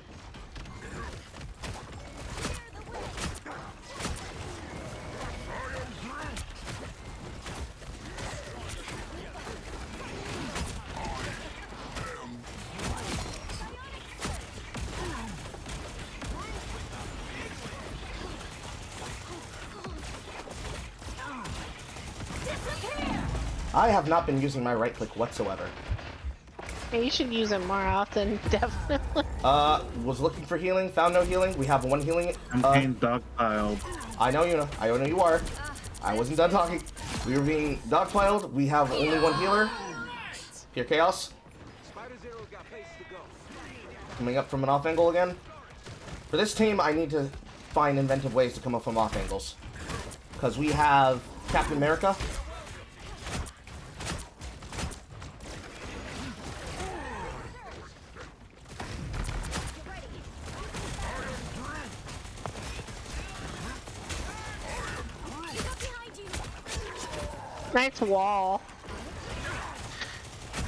I have not been using my right click whatsoever. Yeah, you should use it more often, definitely. Was looking for healing, found no healing. We have one healing. I'm being dogpiled. I know you know. I know you are. I wasn't done talking. We were being dogpiled. We have only one healer. Pure Chaos. Coming up from an off angle again. For this team, I need to find inventive ways to come up from off angles. Because we have Captain America. Nice wall.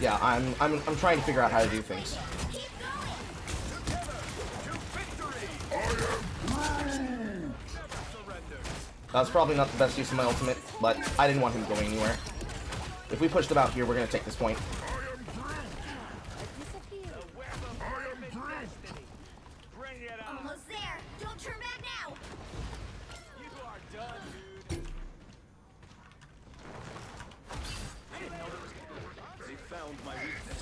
Yeah, I'm trying to figure out how to do things. That's probably not the best use of my ultimate, but I didn't want him going anywhere. If we push them out here, we're gonna take this point. Almost there. Don't turn back now. You are done, dude. I didn't know they found my weakness.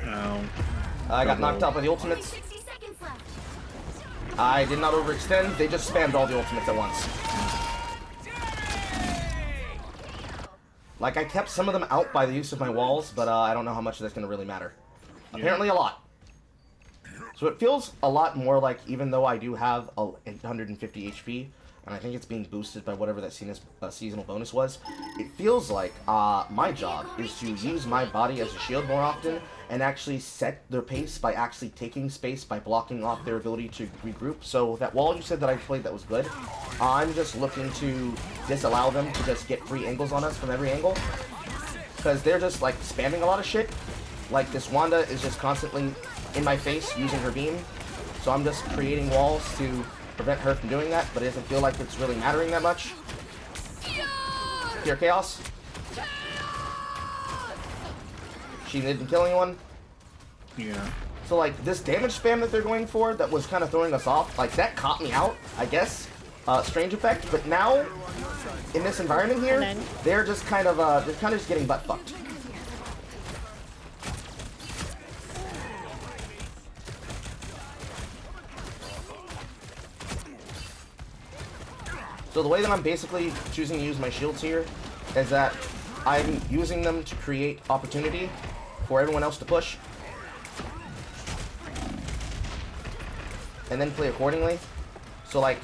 Ow. I got knocked out by the ultimates. 60 seconds left. I did not overextend. They just spammed all the ultimates at once. Like, I kept some of them out by the use of my walls, but I don't know how much that's going to really matter. Apparently a lot. So it feels a lot more like, even though I do have 850 HP, and I think it's being boosted by whatever that seasonal bonus was, it feels like my job is to use my body as a shield more often and actually set their pace by actually taking space by blocking off their ability to regroup. So that wall you said that I played that was good, I'm just looking to disallow them to just get free angles on us from every angle, because they're just like spamming a lot of shit. Like this Wanda is just constantly in my face using her beam, so I'm just creating walls to prevent her from doing that, but it doesn't feel like it's really mattering that much. Pure Chaos. She didn't kill anyone. Yeah. So like this damage spam that they're going for that was kind of throwing us off, like that caught me out, I guess. Strange effect, but now in this environment here, they're just kind of just getting butt fucked. So the way that I'm basically choosing to use my shields here is that I'm using them to create opportunity for everyone else to push. And then play accordingly. So like,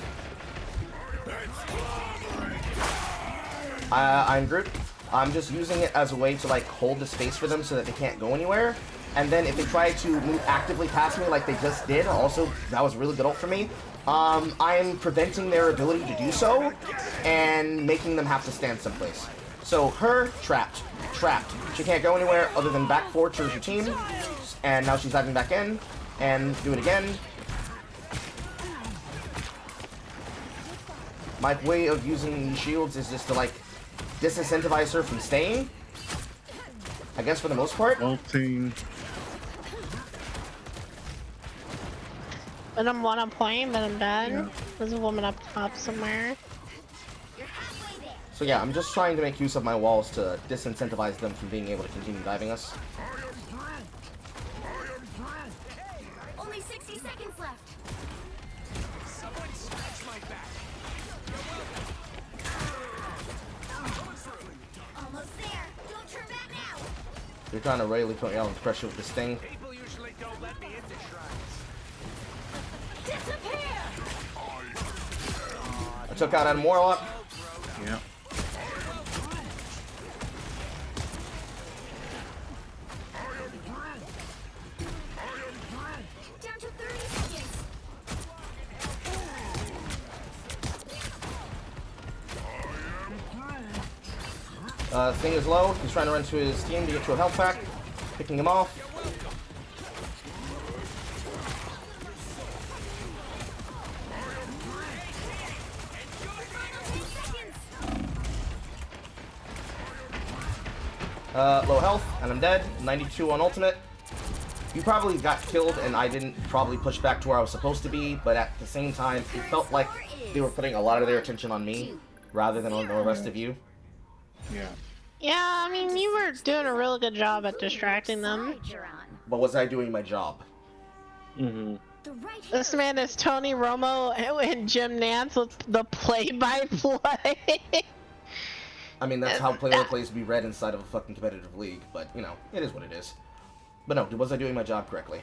I'm Groot. I'm just using it as a way to like hold the space for them so that they can't go anywhere. And then if they try to move actively past me like they just did, also, that was a really good ult for me. I'm preventing their ability to do so and making them have to stand someplace. So her, trapped. She can't go anywhere other than back forward towards her team. And now she's diving back in and do it again. My way of using these shields is just to like disincentivize her from staying, I guess, for the most part. Ulting. But I'm one point, but I'm done. Yeah. There's a woman up top somewhere. So yeah, I'm just trying to make use of my walls to disincentivize them from being able to continue diving us. Only 60 seconds left. Someone scratch my back. Almost there. Don't turn back now. They're trying to really put me out of pressure with this thing. People usually don't let me into shrines. Disappear. I took out Adam Warlock. Yeah. Down to 30 seconds. Thing is low. He's trying to run to his team to get to a health pack. Picking him off. Low health, and I'm dead. 92 on ultimate. you probably got killed and I didn't probably push back to where I was supposed to be, but at the same time, it felt like they were putting a lot of their attention on me rather than on the rest of you. Yeah. Yeah, I mean, you were doing a really good job at distracting them. But was I doing my job? Mm-hmm. This man is Tony Romo and Jim Nance with the play-by-play. I mean, that's how play-by-plays be read inside of a fucking competitive league, but, you know, it is what it is. But no, was I doing my job correctly?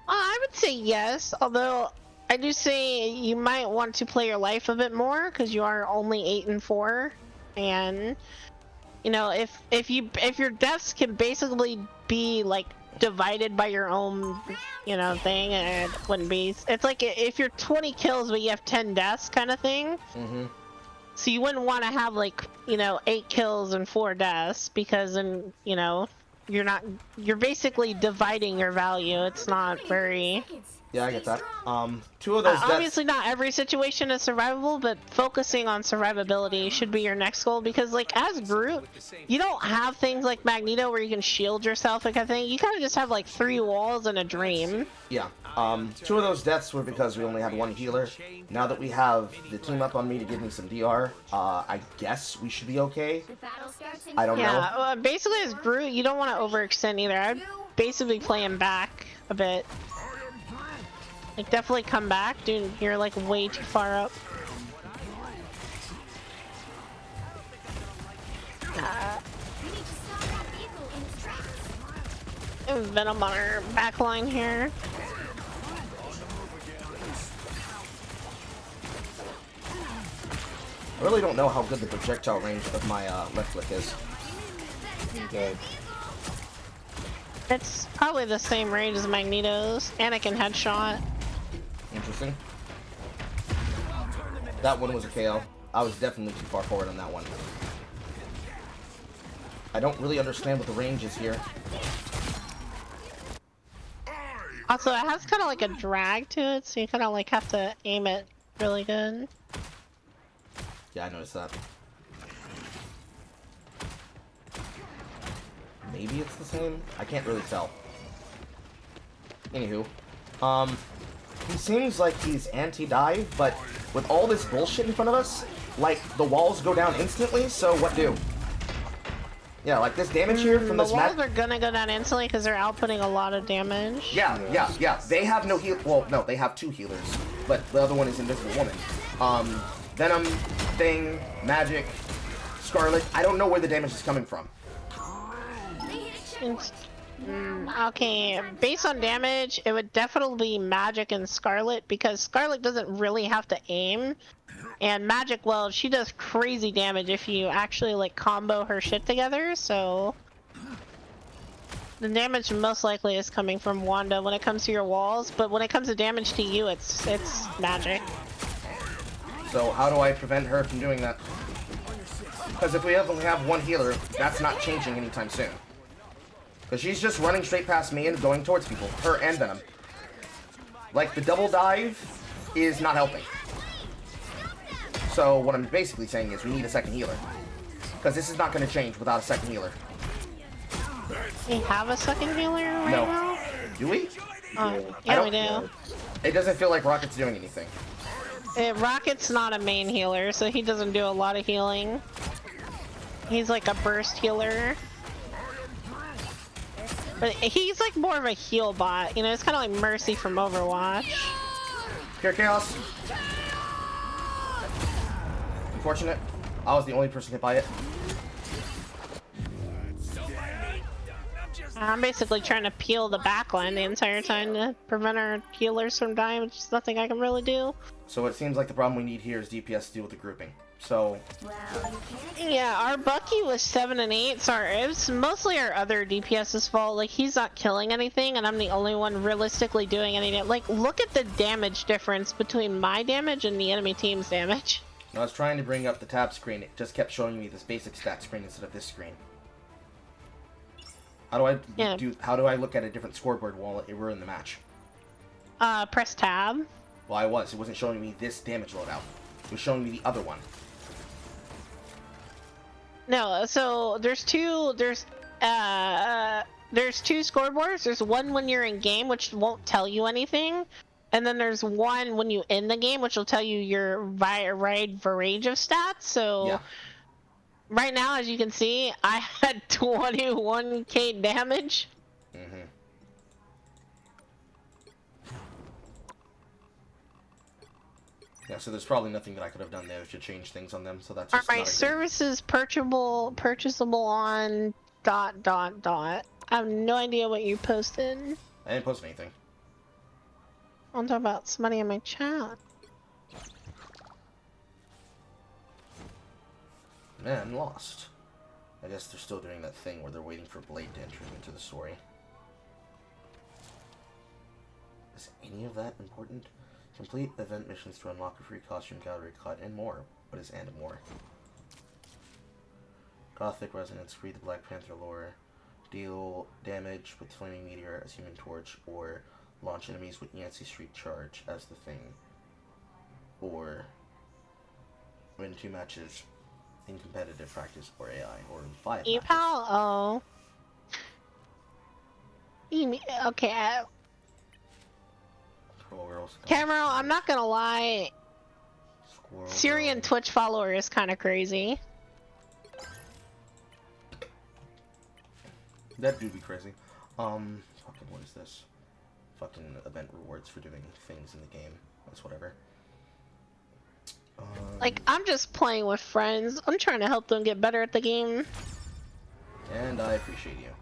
I would say yes, although I do say you might want to play your life a bit more because you are only 8-4, and you know if your deaths can basically be like divided by your own thing, and it wouldn't be. It's like if you're 20 kills but you have 10 deaths kind of thing. Mm-hmm. So you wouldn't want to have 8 kills and 4 deaths because then you're basically dividing your value. It's not very. Yeah, I get that. 2 of those deaths... Obviously not every situation is survivable, but focusing on survivability should be your next goal, because as Groot, you don't have things like Magneto where you can shield yourself, like I think. You kind of just have 3 walls and a dream. Yeah. 2 of those deaths were because we only had 1 healer. Now that we have the team up on me to give me some DR, I guess we should be okay. I don't know. Yeah, basically as Groot, you don't want to overextend either. I'd basically play him back a bit. Definitely come back, dude. You're way too far up. Venom on our back line here. I really don't know how good the projectile range of my left click is. Good. It's probably the same range as Magneto's, and it can headshot. Interesting. That one was a KO. I was definitely too far forward on that one. I don't really understand what the range is here. Also, it has kind of a drag to it, so you kind of have to aim it really good. Yeah, I noticed that. Maybe it's the same? I can't really tell. Anywho. He seems like he's anti-dive, but with all this bullshit in front of us, the walls go down instantly, so what do? Yeah, this damage here from this map. The walls are gonna go down instantly because they're outputting a lot of damage. Yeah. They have no heal. Well, no, they have 2 healers, but the other one is Invisible Woman. Venom, Thing, Magic, Scarlet. I don't know where the damage is coming from. Okay, based on damage, it would definitely be Magic and Scarlet, because Scarlet doesn't really have to aim, and Magic, well, she does crazy damage if you actually combo her shit together. So the damage most likely is coming from Wanda when it comes to your walls, but when it comes to damage to you, it's Magic. So how do I prevent her from doing that? Because if we only have 1 healer, that's not changing anytime soon. Because she's just running straight past me and going towards people. Her and Venom. The double dive is not helping. So what I'm basically saying is we need a second healer. Because this is not going to change without a second healer. We have a second healer right now? Do we? Yeah, we do. It doesn't feel like Rocket's doing anything. Rocket's not a main healer, so he doesn't do a lot of healing. He's a burst healer. But he's more of a heal bot, it's kind of like Mercy from Overwatch. Pure Chaos. Unfortunate. I was the only person hit by it. I'm basically trying to peel the backline the entire time to prevent our healers from dying, which is nothing I can really do. So it seems like the problem we need here is DPS to deal with the grouping. So yeah, our Bucky was 7 and 8, so it was mostly our other DPS's fault. He's not killing anything, and I'm the only one realistically doing anything. Look at the damage difference between my damage and the enemy team's damage. I was trying to bring up the tab screen. It just kept showing me this basic stat screen instead of this screen. How do I look at a different scoreboard while we're in the match? Press tab. Well, it wasn't showing me this damage loadout. It was showing me the other one. No, so there's there's two scoreboards. There's one when you're in game, which won't tell you anything, and then there's one when you end the game, which will tell you your wide range of stats. So Yeah. right now, as you can see, I had 21k damage. Mm-hmm. Yeah, so there's probably nothing that I could have done there to change things on them, so that's just Alright, not a good... services purchasable on ... I have no idea what you posted. I didn't post anything. I'm talking about somebody in my chat. Man, lost. I guess they're still doing that thing where they're waiting for Blade to enter into the story. Is any of that important? Complete event missions to unlock a free costume gallery cut and more. What is and more? Gothic resonance, read the Black Panther lore, deal damage with flaming meteor as Human Torch, or launch enemies with Yancey Street Charge as the Thing, or win 2 matches in competitive practice or AI, or in 5 matches. Oh. Okay. Cameron, I'm not gonna lie. Syrian Twitch follower is kind of crazy. That do be crazy. Fucking what is this? Fucking event rewards for doing things in the game. That's whatever. Like, I'm just playing with friends. I'm trying to help them get better at the game. And I appreciate you.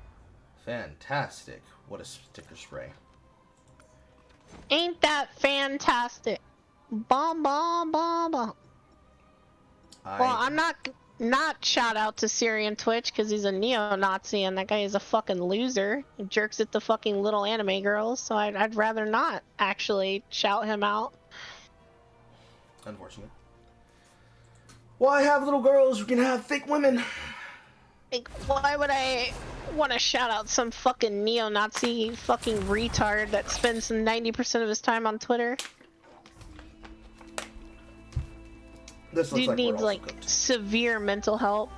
Fantastic. What a sticker spray. Ain't that fantastic? Bomb, bomb, bomb, bomb. Well, I'm not shout out to Syrian Twitch because he's a neo-Nazi and that guy is a fucking loser. He jerks at the fucking little anime girls, so I'd rather not actually shout him out. Unfortunate. Why have little girls? You can have fake women. Like, why would I want to shout out some fucking neo-Nazi fucking retard that spends 90% of his time on Twitter? This looks Dude like needs like severe mental help.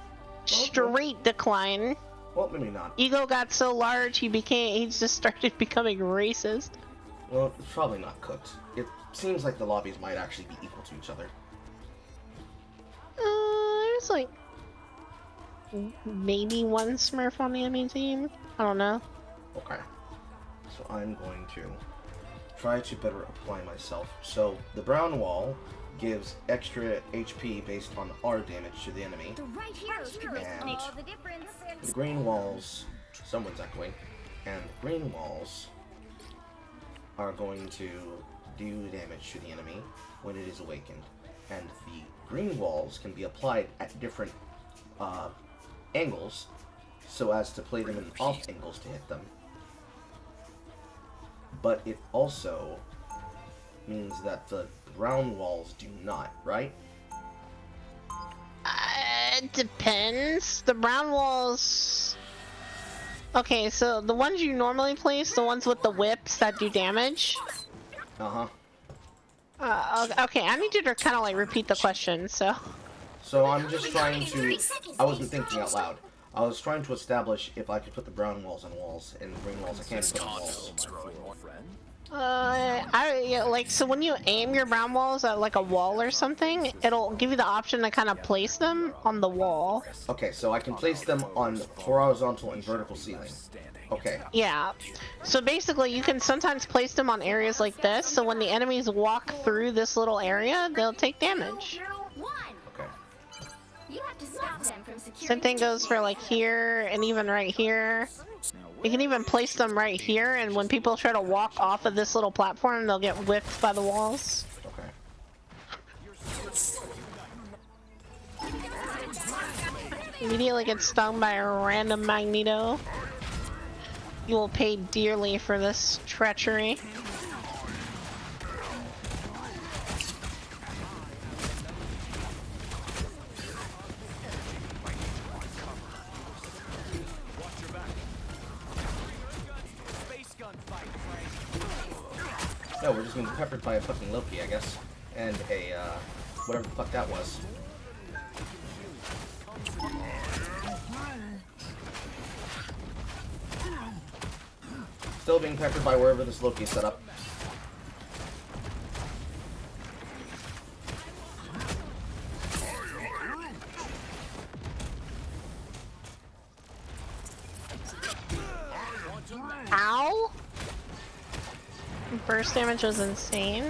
Straight decline. Well, maybe not. Ego got so large he just started becoming racist. Well, it's probably not cooked. It seems like the lobbies might actually be equal to each other. There's like maybe one Smurf on the enemy team. I don't know. Okay. So I'm going to try to better apply myself. So the brown wall gives extra HP based on our damage to the enemy. The right heroes can make And all the difference. the green walls, someone's echoing, and the green walls are going to do damage to the enemy when it is awakened. And the green walls can be applied at different angles so as to play them in off angles to hit them. But it also means that the brown walls do not, right? It depends. The brown walls... Okay, so the ones you normally place, the ones with the whips that do damage... Uh-huh. Okay, I need you to kind of like repeat the question, so... So I'm just trying to... I wasn't thinking out loud. I was trying to establish if I could put the brown walls on walls, and the green walls I can't put on walls. So when you aim your brown walls at like a wall or something, it'll give you the option to kind of place them on the wall. Okay, so I can place them on horizontal and vertical ceiling. Okay. Yeah. So basically, you can sometimes place them on areas like this, so when the enemies walk through this little area, they'll take damage. Okay. You have to stop them from securing. Same thing goes for like here and even right here. You can even place them right here, and when people try to walk off of this little platform, they'll get whipped by the walls. Okay. Immediately get stung by a random Magneto. You will pay dearly for this treachery. No, we're just being peppered by a fucking Loki, I guess. And a, whatever the fuck that was. still being peppered by wherever this Loki is set up. Ow! Burst damage was insane.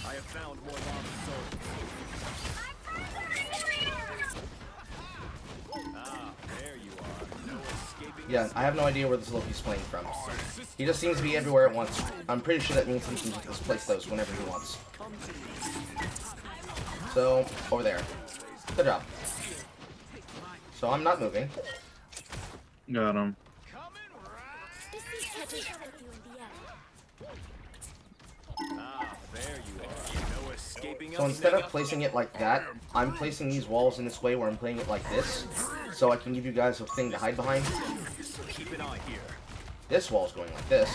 I have found more lava souls. Ah, there you are. No escaping. Yeah, I have no idea where this Loki's playing from. He just seems to be everywhere at once. I'm pretty sure that means he can just place those whenever he wants. So, over there. Good job. So I'm not moving. Got him. Ah, there you are. No escaping. So instead of placing it like that, I'm placing these walls in this way where I'm playing it like this, so I can give you guys a thing to hide behind. Keep an eye here. This wall's going like this.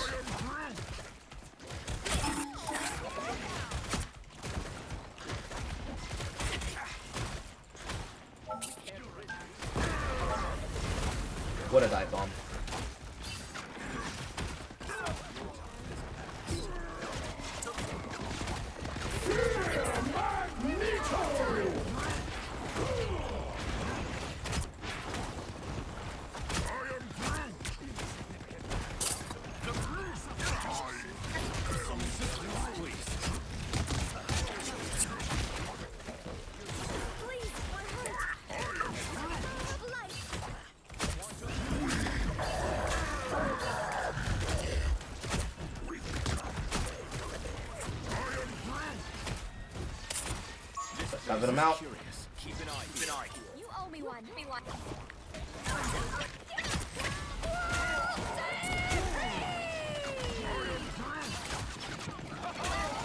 What a dive bomb. Cover them out. Keep an eye. Keep an eye. You owe me one. Me one.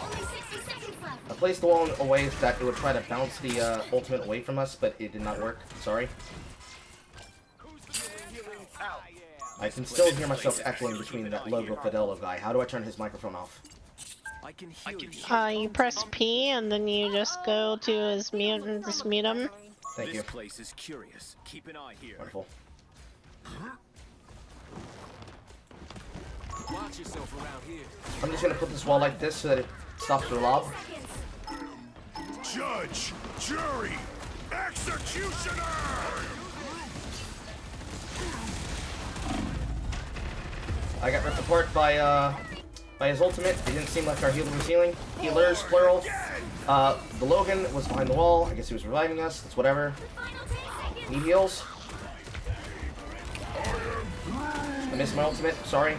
Only 60 seconds left. I placed the wall in a way that it would try to bounce the ultimate away from us, but it did not work. Sorry. I can still hear myself echoing between that logo Fidelo guy. How do I turn his microphone off? I can heal you. You press P and then you just go to his mute and just mute him. Thank you. This place is curious. Keep an eye here. Wonderful. Watch yourself around here. I'm just gonna put this wall like this so that it stops the lob. Judge, jury, executioner! I got ripped apart by his ultimate. It didn't seem like our healer was healing. Healers, plural. The Logan was behind the wall. I guess he was reviving us. That's whatever. Need heals. I missed my ultimate. Sorry.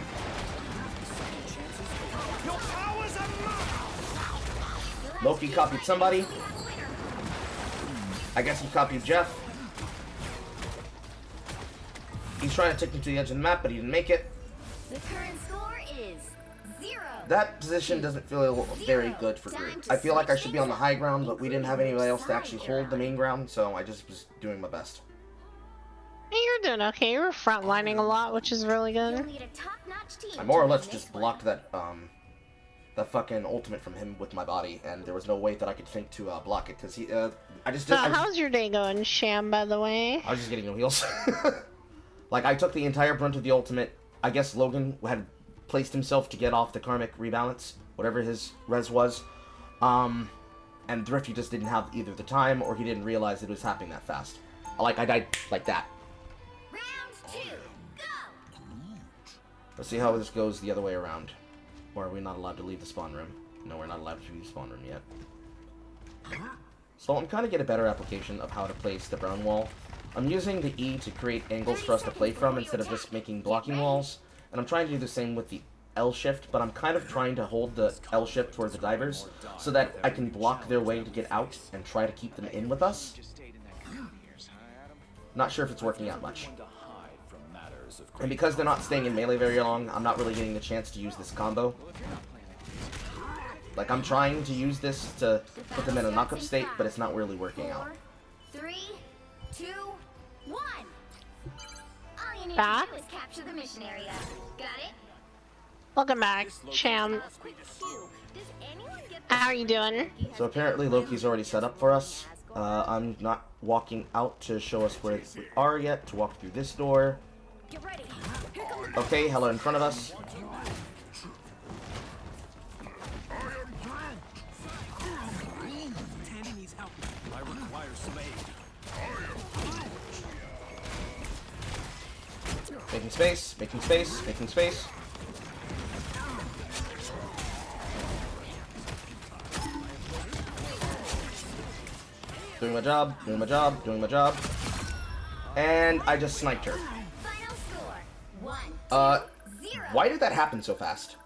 Loki copied somebody. I guess he copied Jeff. He's trying to take me to the edge of the map, but he didn't make it. The current score is 0. That position doesn't feel very good for group. I feel like I should be on the high ground, but we didn't have anybody else to actually hold the main ground, so I just was doing my best. Hey, you're doing okay. You were frontlining a lot, which is really You'll good. need a top-notch team. I more or to less win just this one. blocked that fucking ultimate from him with my body, and there was no way that I could think to block it because I just So, did. how's your day going, Sham, by the way? I was just getting no heals. Like, I took the entire brunt of the ultimate. I guess Logan had placed himself to get off the karmic rebalance, whatever his res was. And Thrifty just didn't have either the time or he didn't realize it was happening that fast. Like, I died like that. Round 2, go! Let's see how this goes the other way around. Or are we not allowed to leave the spawn room? No, we're not allowed to leave the spawn room yet. So I'm kind of get a better application of how to place the brown wall. I'm using the E to create angles for us to play from instead of just making blocking walls. And I'm trying to do the same with the L shift, but I'm kind of trying to hold the L shift towards the divers so that I can block their way to get out and try to keep them in with us. Not sure if it's working out much. And because they're not staying in melee very long, I'm not really getting the chance to use this combo. Like, I'm trying to use this to put them in a knock-up state, but it's not really working out. 4, 3, 2, 1. All you need Back? to do is capture the mission area. Got it? Welcome back, Sham. Quick cue. Does anyone get How are you doing? So apparently Loki's already set up for us. I'm not walking out to show us where we are yet, to walk through this door. Get ready. Here comes Okay, Hella in front of us. Tandy needs help. I require some aid. Making space, making space, making space. Doing my job, doing my job, doing my job. And I just sniped her. final score. 1, 0. Why did that happen so fast?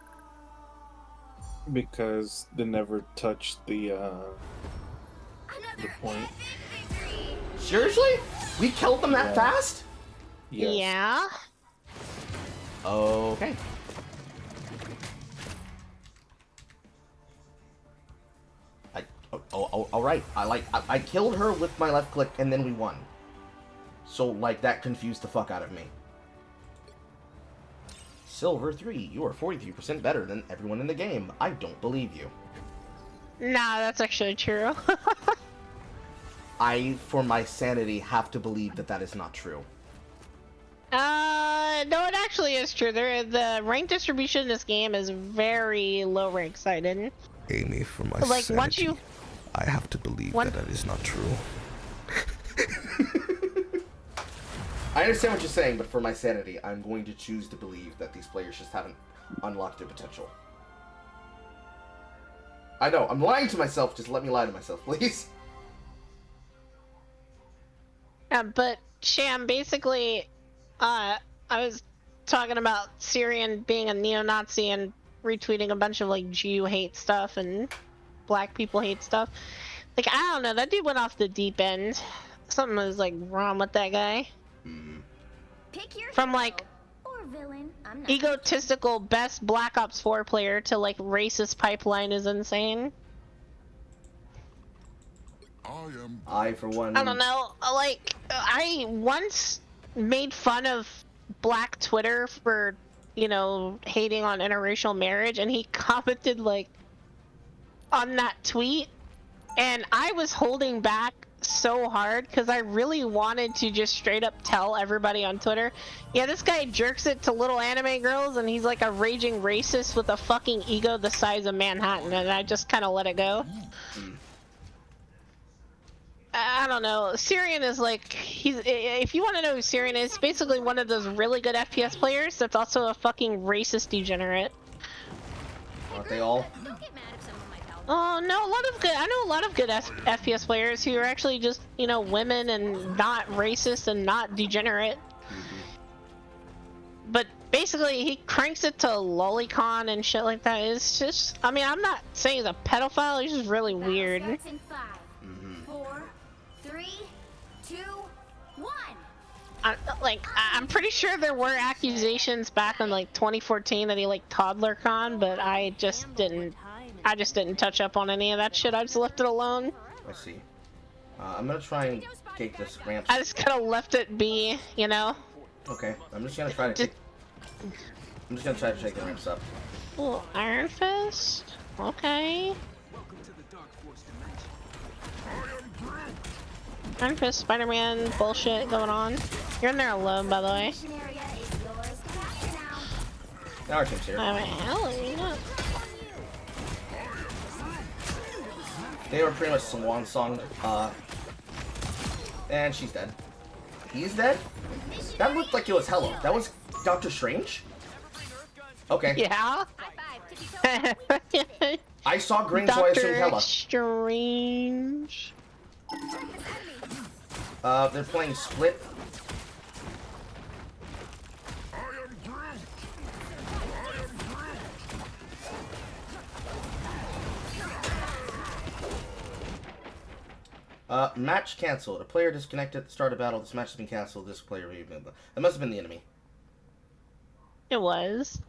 Because they never touched the point. Seriously? We killed them that Yeah. fast? Yes. Yeah. Okay. All right. I killed her with my left click and then we won. So like that confused the fuck out of me. Silver 3, you are 43% better than everyone in the game. I don't believe you. Nah, that's actually true. I, for my sanity, have to believe that that is not true. No, it actually is true. The rank distribution in this game is very low rank sided. Amy, for my Like, sanity, once you- I have to believe that that is not true. I understand what you're saying, but for my sanity, I'm going to choose to believe that these players just haven't unlocked their potential. I know, I'm lying to myself, just let me lie to myself, please. But Sham, basically, I was talking about Syrian being a neo-Nazi and retweeting a bunch of like Jew hate stuff and black people hate stuff. Like, I don't know, that dude went off the deep end. Something was like wrong with that guy. Pick your From hero like or villain. I'm not egotistical best Black Ops 4 player to like racist pipeline is insane. I, for one... I don't know, like, I once made fun of Black Twitter for, you know, hating on interracial marriage, and he commented, like, on that tweet, and I was holding back so hard, because I really wanted to just straight up tell everybody on Twitter, yeah, this guy jerks it to little anime girls, and he's like a raging racist with a fucking ego the size of Manhattan, and I just kind of let it go. I don't know. Syrian is like, if you want to know who Syrian is, basically one of those really good FPS players that's also a fucking racist degenerate. Aren't they all? Don't get mad if someone might help. Oh, no, I know a lot of good FPS players who are actually just, you know, women and not racist and not degenerate. But basically, he cranks it to lolicon and shit like that. It's just, I mean, I'm not saying he's a pedophile, he's just really weird. Starts in 5, 4, 3, 2, 1. I'm pretty sure there were accusations back in like 2014 that he like toddler con, but I just didn't touch up on any of that shit. I just left it alone. I see. I'm gonna try and take this ramp. I just kind of left it be, you know. Okay, I'm just gonna try to take... I'm just gonna try to take the ramps up. Ooh, Iron Fist. Okay. Iron Fist, Spider-Man bullshit going on. You're in there alone, by the way. Mission area is yours to capture now. Now our team's here. I mean, hell, you know. They were pretty much swan song. And she's dead. He's dead? That looked like it was Hello. That was Doctor Strange? Okay. Yeah. High five, tippy toe. I saw green, so I assumed Doctor Hella. Strange. They're playing Split. Match canceled. A player disconnected at the start of battle. This match has been canceled. This player... That must have been the enemy. It was.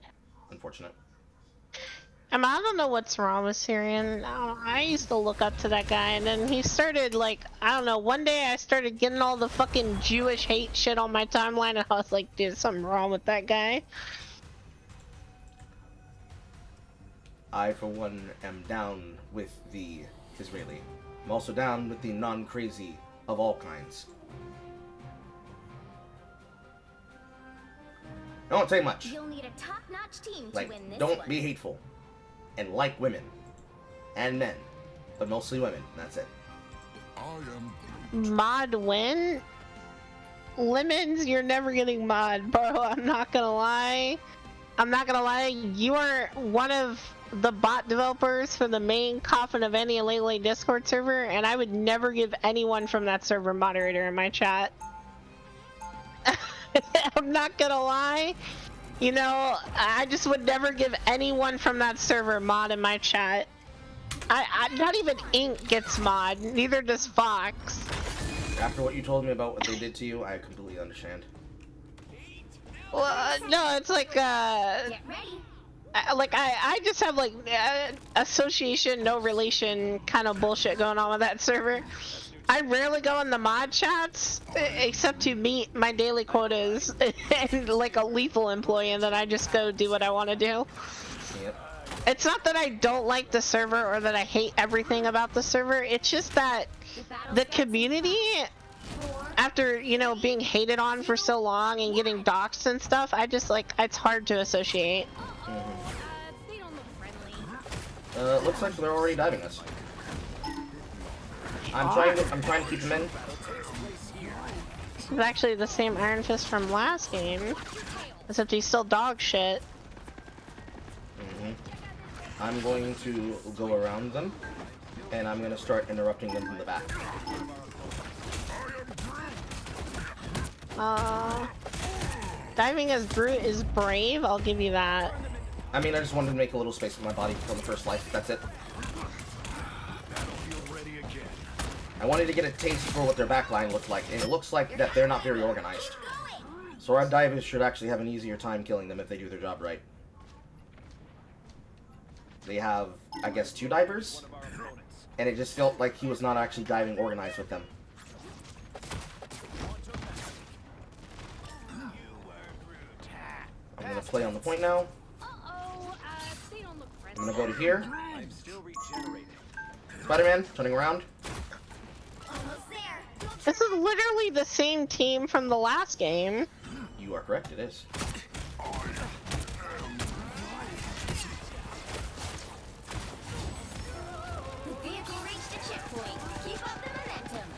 Unfortunate. I mean, I don't know what's wrong with Syrian. I used to look up to that guy, and then he started, like, I don't know, one day I started getting all the fucking Jewish hate shit on my timeline, and I was like, dude, something wrong with that guy. I, for one, am down with the Israeli I'm also down with the non-crazy of all kinds. I won't say much. You'll need a top-notch team to Like, win this don't one. be hateful. And like women. And men. But mostly women. That's it. Mod win? Lemons, you're never getting mod, bro. I'm not gonna lie. I'm not gonna lie. You are one of the bot developers for the main Coffin of Any and Lele Discord server, and I would never give anyone from that server moderator in my chat. I'm not gonna lie. You know, I just would never give anyone from that server mod in my chat. I not even Ink gets mod, neither does Fox. After what you told me about what they did to you, I completely understand. Well, no, it's like, Get ready. I just have like association, no relation kind of bullshit going on with that server. I rarely go in the mod chats, except to meet my daily quotas and like a lethal employee, and then I just go do what I want to do. Yep. It's not that I don't like the server or that I hate everything about the server, it's just that the community, after, you know, being hated on for so long and getting doxxed and stuff, I just like, it's hard to associate. They don't look friendly. Looks like they're already diving us. I'm trying to keep them in. It's actually the same Iron Fist from last game, except he's still dog shit. I'm going to go around them, and I'm going to start interrupting them from the back. Diving as Brute is brave, I'll give you that. I mean, I just wanted to make a little space with my body from the first life. That's it. I wanted to get a taste for what their backline looked like, and it looks like that they're not very organized. So our divers should actually have an easier time killing them if they do their job right. They have, I guess, 2 divers, and it just felt like he was not actually diving organized with them. I'm going to play on the point now. They don't look friendly. I'm going to go to here. Spider-Man, turning around. Almost there. This is literally the same team from the last game. You are correct, it is. The vehicle reached a checkpoint. Keep up the momentum.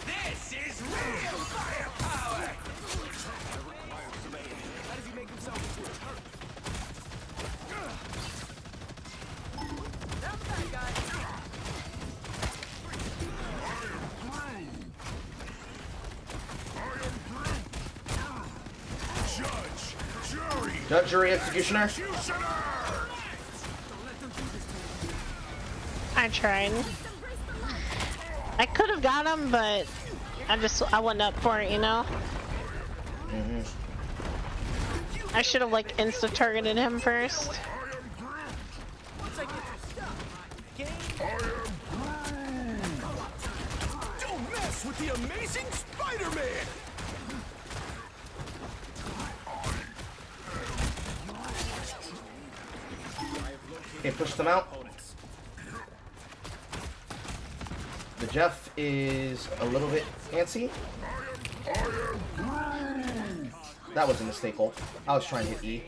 This is real firepower! How does he make himself look? That's that guy. Judge, jury, executioner. I tried. I could have got him, but I wasn't up for it, you know? I should have like insta-targeted him first. Don't mess with the amazing Spider-Man! Okay, push them out. The Jeff is a little bit antsy. That was a mistake, Hulk. I was trying to hit E.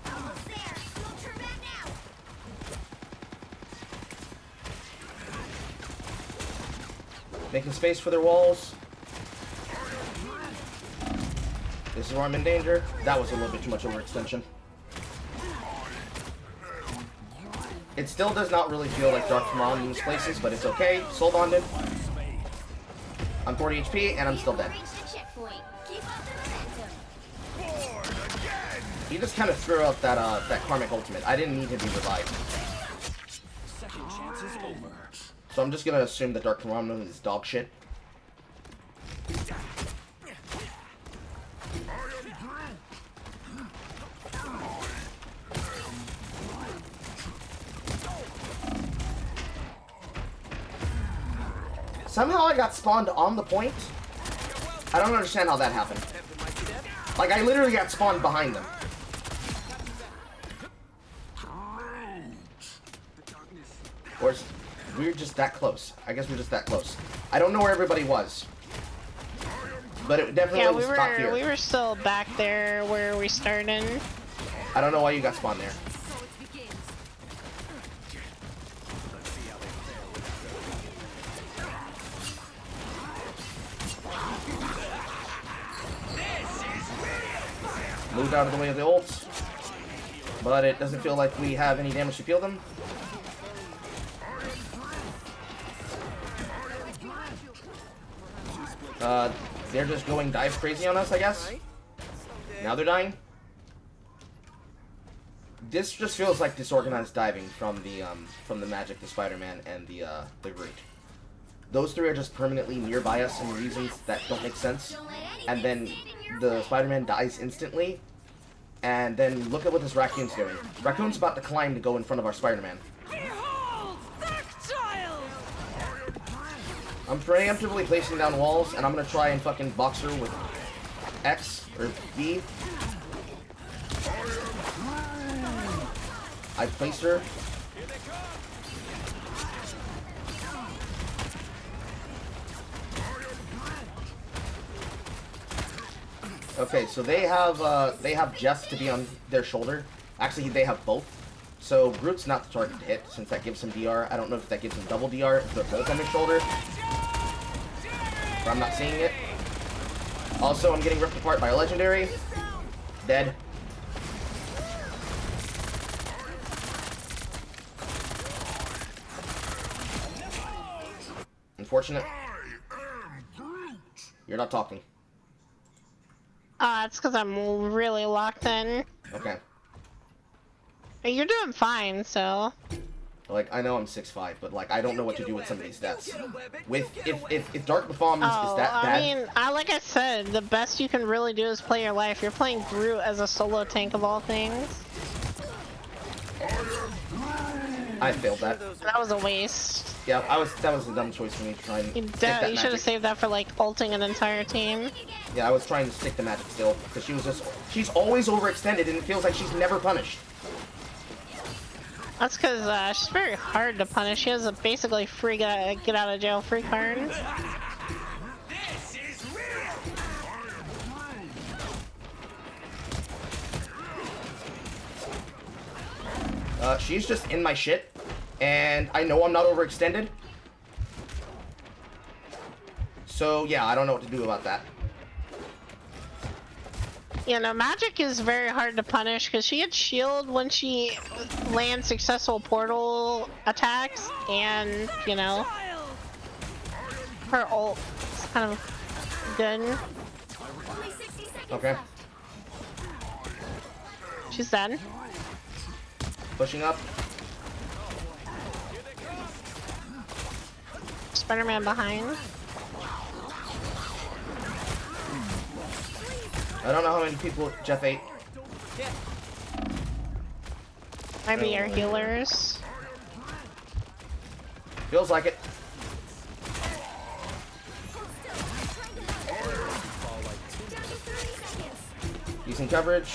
Almost there. Don't turn back now. Making space for their walls. This is where I'm in danger. That was a little bit too much overextension. It still does not really feel like Dark Command in these places, but it's okay. Soul bonded. I'm 40 HP, and I'm still dead. Reached a checkpoint. Keep up the momentum. He just kind of threw out that that Karmic Ultimate. I didn't need to be revived. Second chance is over. So I'm just gonna assume that Dark Command is dog shit. Somehow I got spawned on the point. I don't understand how that happened. Like, I literally got spawned behind them. Or we're just that close. I guess we're just that close. I don't know where everybody was. But it definitely was top tier. we were still back there where we started. I don't know why you got spawned there. Moved out of the way of the ults. But it doesn't feel like we have any damage to peel them. They're just going dive crazy on us, I guess. Now they're dying. This just feels like disorganized diving from the Magic, the Spider-Man, and the Groot. Those three are just permanently nearby us in reasons that don't make sense. And then the Spider-Man dies instantly. And then look at what this Raccoon's doing. Raccoon's about to climb to go in front of our Spider-Man. I'm preemptively placing down walls, and I'm gonna try and fucking box her with X or B. I placed her. Okay, so they have Jess to be on their shoulder. Actually, they have both. So Groot's not the target to hit, since that gives him DR. I don't know if that gives him double DR if they're both on his shoulder. But I'm not seeing it. Also, I'm getting ripped apart by a legendary. Dead. Unfortunate. You're not talking. It's because I'm really locked in. Okay. You're doing fine, so. Like, I know I'm 6'5", but like I don't know what to do with some of these deaths. With if Dark Befallen is that bad. I mean, like I said, the best you can really do is play your life. You're playing Groot as a solo tank of all things. I failed that. That was a waste. Yeah, that was a dumb choice for me to try and stick that You should have magic. saved that for like ulting an entire team. Yeah, I was trying to stick the magic still because she's always overextended and it feels like she's never punished. That's because she's very hard to punish. She has a basically free get out of jail free card. She's just in my shit, and I know I'm not overextended. So yeah, I don't know what to do about that. You know, Magic is very hard to punish because she gets shield when she lands successful portal attacks, and you know, her ult is kind of good. Okay. She's dead. Pushing up. Spider-Man behind. I don't know how many people Jeff ate. Might be our healers. Feels like it. Decent coverage.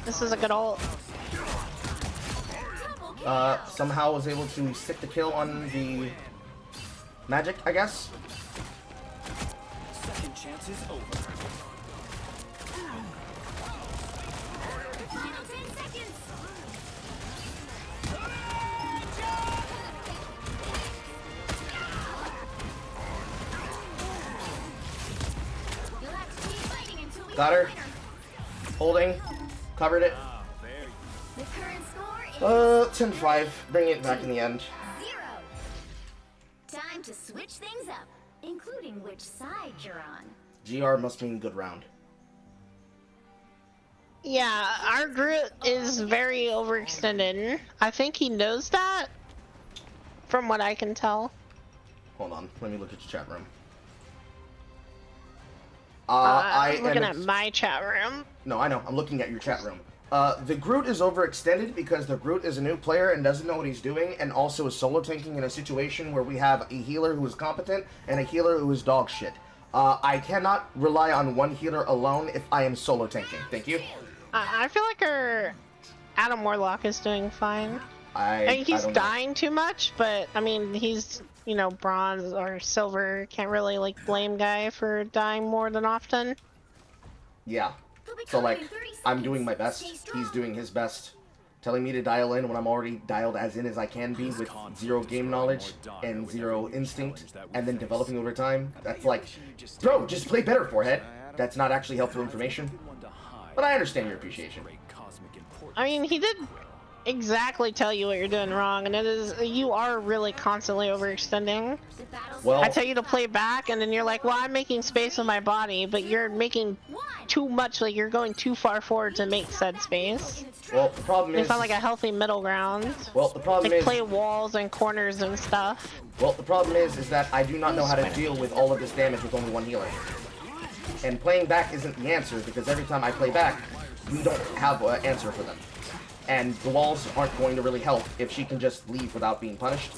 This is a good ult. Somehow was able to stick the kill on the magic, I guess. Second chance is over. Got her. Holding. Covered it. The current score is 10-5. Bring it back in the end. 0. Time to switch things up, including which side you're on. GR must mean good round. Yeah, our Groot is very overextended. I think he knows that, from what I can tell. Hold on. Let me look at your chat room. I'm looking at my chat room. No, I know. I'm looking at your chat room. The Groot is overextended because the Groot is a new player and doesn't know what he's doing, and also is solo tanking in a situation where we have a healer who is competent and a healer who is dog shit. I cannot rely on one healer alone if I am solo tanking. Thank you. I feel like our Adam Warlock is doing fine. I think he's dying too much, but I mean, he's, you know, bronze or silver. Can't really like blame guy for dying more than often. Yeah. So like, I'm doing my best. He's doing his best. Telling me to dial in when I'm already dialed as in as I can be with 0 game knowledge and 0 instinct, and then developing over time. That's like, bro, just play better, forehead. That's not actually helpful information. But I understand your appreciation. I mean, he did exactly tell you what you're doing wrong, and it is, you are really constantly overextending. Well, I tell you to play back, and then you're like, well, I'm making space with my body, but you're making too much, like you're going too far forward to make said space. Well, the problem is... They found like a healthy middle ground. Well, the problem like is... play walls and corners and stuff. Well, the problem is that I do not know how to deal with all of this damage with only one healer. And playing back isn't the answer, because every time I play back, we don't have an answer for them. And the walls aren't going to really help if she can just leave without being punished.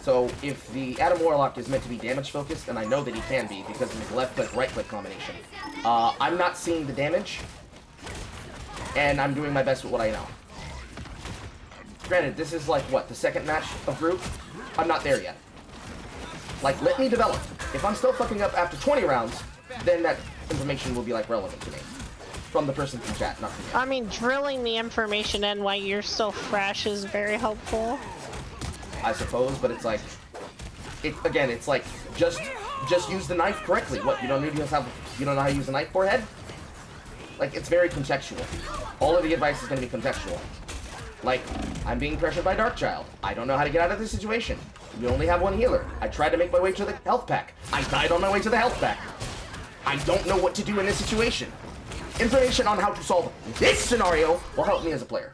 So if the Adam Warlock is meant to be damage focused, and I know that he can be because of his left click, right click combination, I'm not seeing the damage, and I'm doing my best with what I know. Granted, this is like, what, the second match of group? I'm not there yet. Like, let me develop. If I'm still fucking up after 20 rounds, then that information will be, like, relevant to me. From the person from chat, not from you. I mean, drilling the information in while you're still fresh is very helpful. I suppose, but it's like... Again, it's like, just use the knife correctly. What, you don't know how to use a knife, forehead? Like, it's very contextual. All of the advice is going to be contextual. Like, I'm being pressured by Darkchild. I don't know how to get out of this situation. We only have one healer. I tried to make my way to the health pack. I died on my way to the health pack. I don't know what to do in this situation. Information on how to solve this scenario will help me as a player.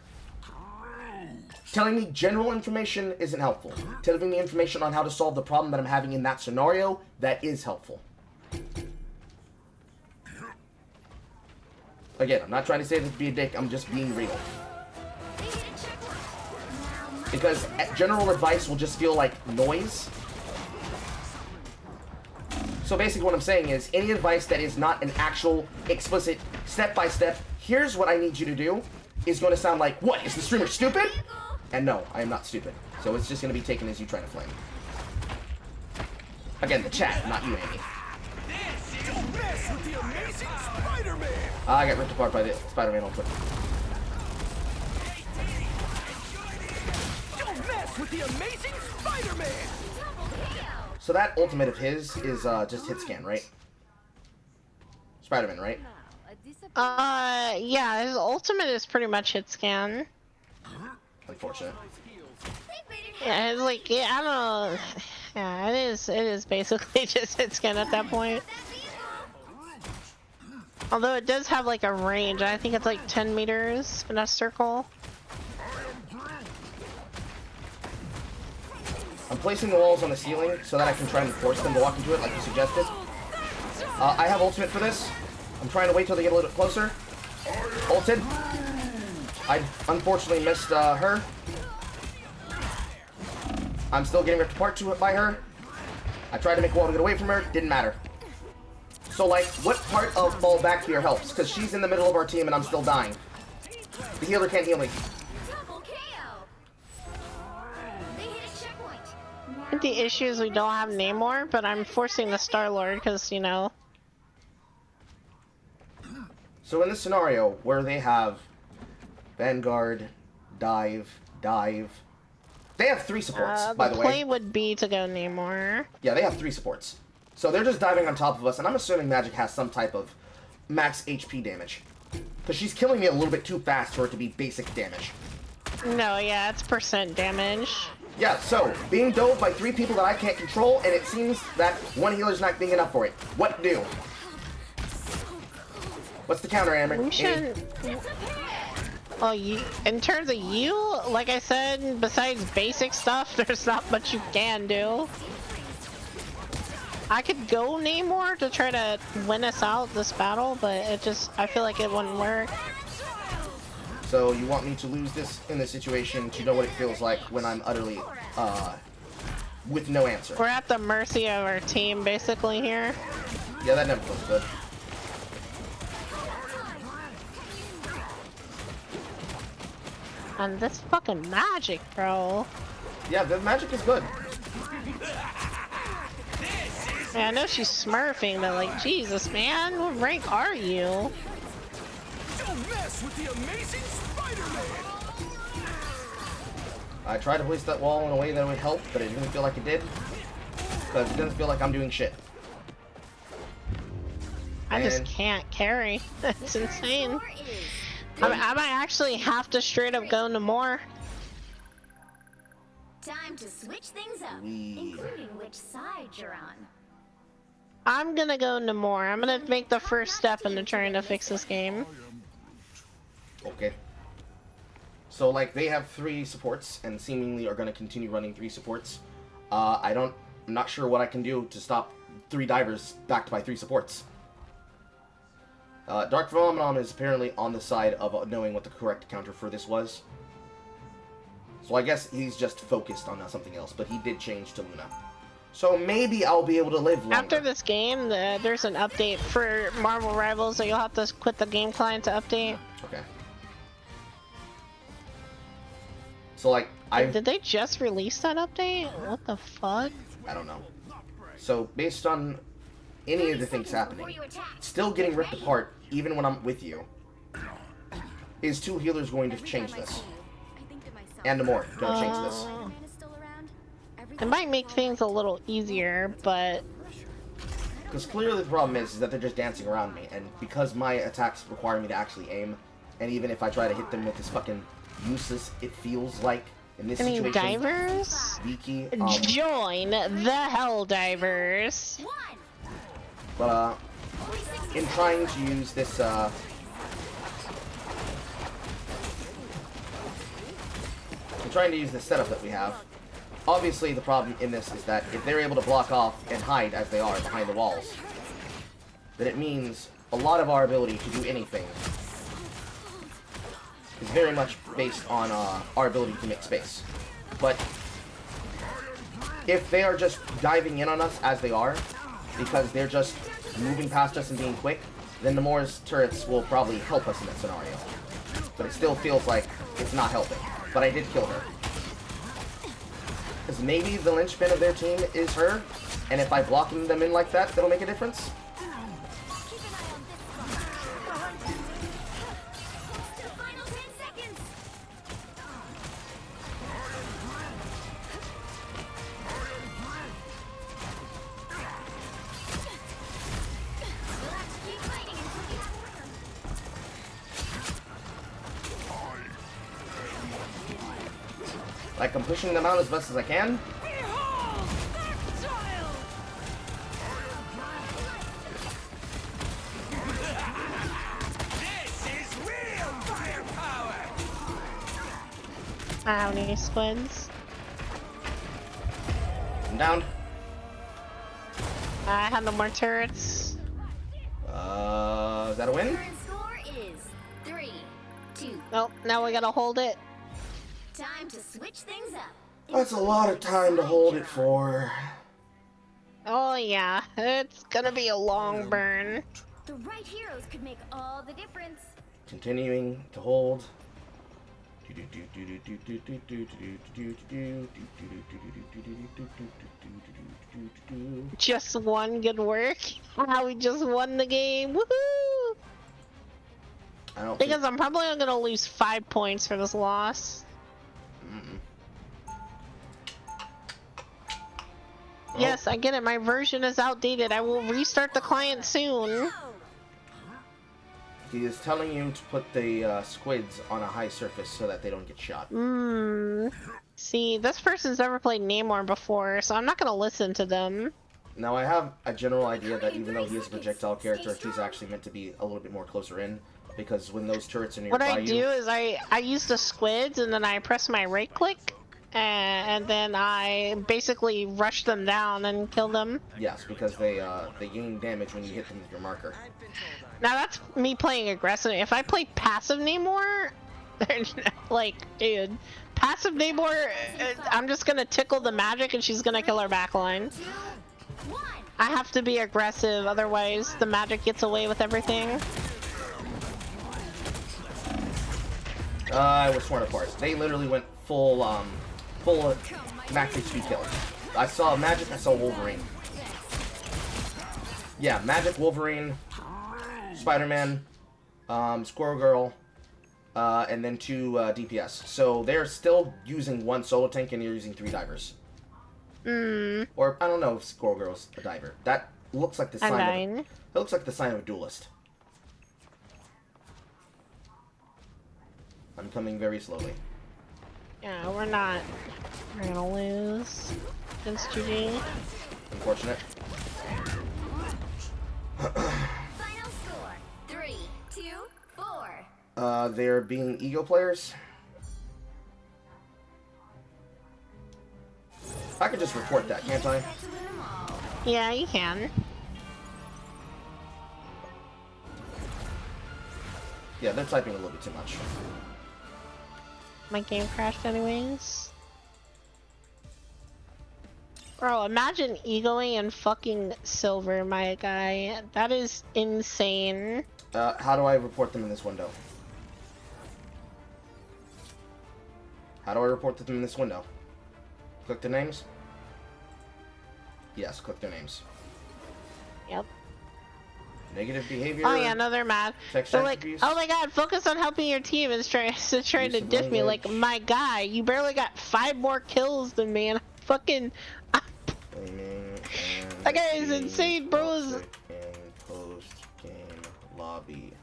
Telling me general information isn't helpful. Telling me information on how to solve the problem that I'm having in that scenario, that is helpful. Again, I'm not trying to say this to be a dick, I'm just being real. Because general advice will just feel like noise. So basically what I'm saying is, any advice that is not an actual, explicit, step-by-step, here's what I need you to do, is going to sound like, what, is the streamer stupid? And no, I am not stupid. So it's just going to be taken as you trying to flame. Again, the chat, not you, Amy. Don't mess with the amazing Spider-Man! I got ripped apart by the Spider-Man ultimate. Don't mess with the amazing Spider-Man! So that ultimate of his is just hit scan, right? Spider-Man, right? Yeah, his ultimate is pretty much hit scan. Unfortunate. Yeah, it's like, yeah, I don't know. Yeah, it is basically just hit scan at that point. Although it does have like a range, I think it's like 10 meters in a circle. I'm placing the walls on the ceiling so that I can try and force them to walk into it like you suggested. I have ultimate for this. I'm trying to wait till they get a little bit closer. Ulted. I unfortunately missed her. I'm still getting ripped apart by her. I tried to make a wall to get away from her. Didn't matter. So like, what part of fall back here helps? Because she's in the middle of our team and I'm still dying. The healer can't heal me. I think the issue is we don't have Namor, but I'm forcing the Star-Lord because, you know. So in this scenario where they have Vanguard, Dive, they have 3 supports, by the way. The play would be to go Namor. Yeah, they have 3 supports. So they're just diving on top of us, and I'm assuming Magic has some type of max HP damage. Because she's killing me a little bit too fast for it to be basic damage. No, yeah, it's % damage. Yeah, so, being dove by 3 people that I can't control, and it seems that 1 healer's not being enough for it. What do? What's the counter, Amber? We should... Well, in terms of you, like I said, besides basic stuff, there's not much you can do. I could go Namor to try to win us out this battle, but it just, I feel like it wouldn't work. So you want me to lose this in this situation to know what it feels like when I'm utterly, with no answer. We're at the mercy of our team, basically, here. Yeah, that never feels good. And this fucking magic, bro. Yeah, the magic is good. Man, I know she's smurfing, but like, Jesus, man, what rank are you? Don't mess with the amazing Spider-Man! I tried to place that wall in a way that would help, but it didn't feel like it did. Because it doesn't feel like I'm doing shit. I just can't carry. That's insane. I might actually have to straight up go into more. Time to switch things up, including which side you're on. I'm gonna go into more. I'm gonna make the first step into trying to fix this game. Okay. So, like, they have 3 supports, and seemingly are going to continue running 3 supports. I'm not sure what I can do to stop 3 divers backed by 3 supports. Dark Phenomenon is apparently on the side of knowing what the correct counter for this was. So I guess he's just focused on something else, but he did change to Luna. So maybe I'll be able to live longer. After this game, there's an update for Marvel Rivals, so you'll have to quit the game client to update. Okay. So, like, Did they just release that update? What the fuck? I don't know. So, based on any of the things happening, still getting ripped apart, even when I'm with you, is 2 healers going to change this? And more going to change this. It might make things a little easier, but... Because clearly the problem is that they're just dancing around me, and because my attacks require me to actually aim, and even if I try to hit them with this fucking useless, it feels like, in this situation... divers? Leaky, Join the Hell Divers! But, in trying to use this, setup that we have, obviously the problem in this is that if they're able to block off and hide as they are behind the walls, then it means a lot of our ability to do anything is very much based on our ability to make space. But if they are just diving in on us as they are, because they're just moving past us and being quick, then Nemora's turrets will probably help us in that scenario. But it still feels like it's not helping. But I did kill her. Because maybe the linchpin of their team is her, and if I block them in like that, that'll make a difference. Like, I'm pushing them out as best as I can. I don't need any squids. I'm down. I have no more turrets. Is that a win? Current score is 3-2. Nope, now we gotta hold it. Time to switch things up. That's a lot of time to hold it for. Oh yeah, it's gonna be a long burn. The right heroes could make all the difference. Continuing to hold. Just one good work. How we just won the game. Woohoo! I don't Because I'm probably gonna lose 5 points for this loss. Yes, I get it. My version is outdated. I will restart the client soon. He is telling you to put the squids on a high surface so that they don't get shot. See, this person's never played Namor before, so I'm not gonna listen to them. Now, I have a general idea that even though he is a projectile character, he's actually meant to be a little bit more closer in. Because when those turrets are nearby What I do is I use the squids and then I press my right click. And then I basically rush them down and kill them. Yes, because they gain damage when you hit them with your marker. Now that's me playing aggressive. If I play passive Namor, They're like, dude, passive Namor, I'm just gonna tickle the magic and she's gonna kill our backline. 2, 1. I have to be aggressive, otherwise the magic gets away with everything. I was torn apart. They literally went full max HP kill. I saw Magic, I saw Wolverine. Yeah, Magic, Wolverine, Spider-Man, Squirrel Girl, and then 2 DPS. So they're still using 1 solo tank and you're using 3 divers. Or, I don't know if Squirrel Girl's a diver. That looks like the sign of, that looks like the sign of a duelist. I'm coming very slowly. Yeah, we're gonna lose against GG. Unfortunate. Final score 3, 2, 4. They're being ego players. I could just report that, can't I? Yeah, you can. Yeah, they're typing a little bit too much. My game crashed anyways. Bro, imagine egoing and fucking silver, my guy. That is insane. How do I report them in this window? How do I report them in this window? Click their names? Yes, click their names. Yep. Negative behavior. Oh yeah, no, they're mad. Text They're like, attributes. oh my god, focus on helping your team and trying to Use diff of me. Like, language. my guy, you barely got 5 more kills than me, and I'm fucking. That guy is insane, bro. And post-game lobby.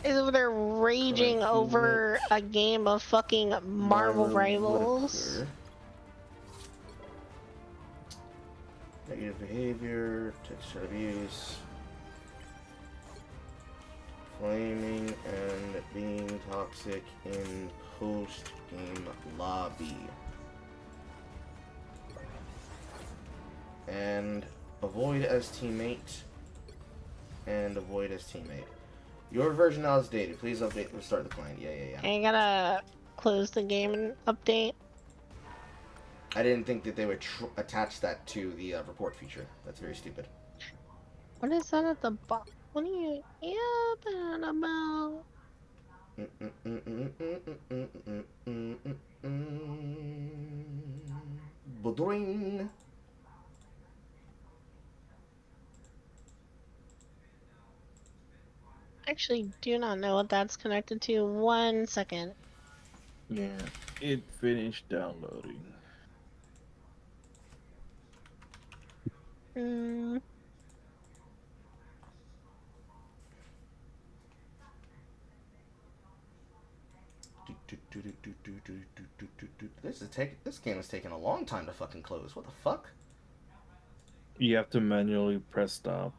Is over there raging Correct. over a game of fucking Marvel Rivals. Negative behavior, text abuse, flaming and being toxic in post-game lobby. And avoid as teammate. And avoid as teammate. Your version now is dated. Please update. Restart the client. Yeah. I gotta close the game and update. I didn't think that they would attach that to the report feature. That's very stupid. What is that at the bottom? What are you yapping about? Budring. Actually, do not know what that's connected to. 1 second. Yeah, it finished downloading. This game is taking a long time to fucking close. What the fuck? You have to manually press stop.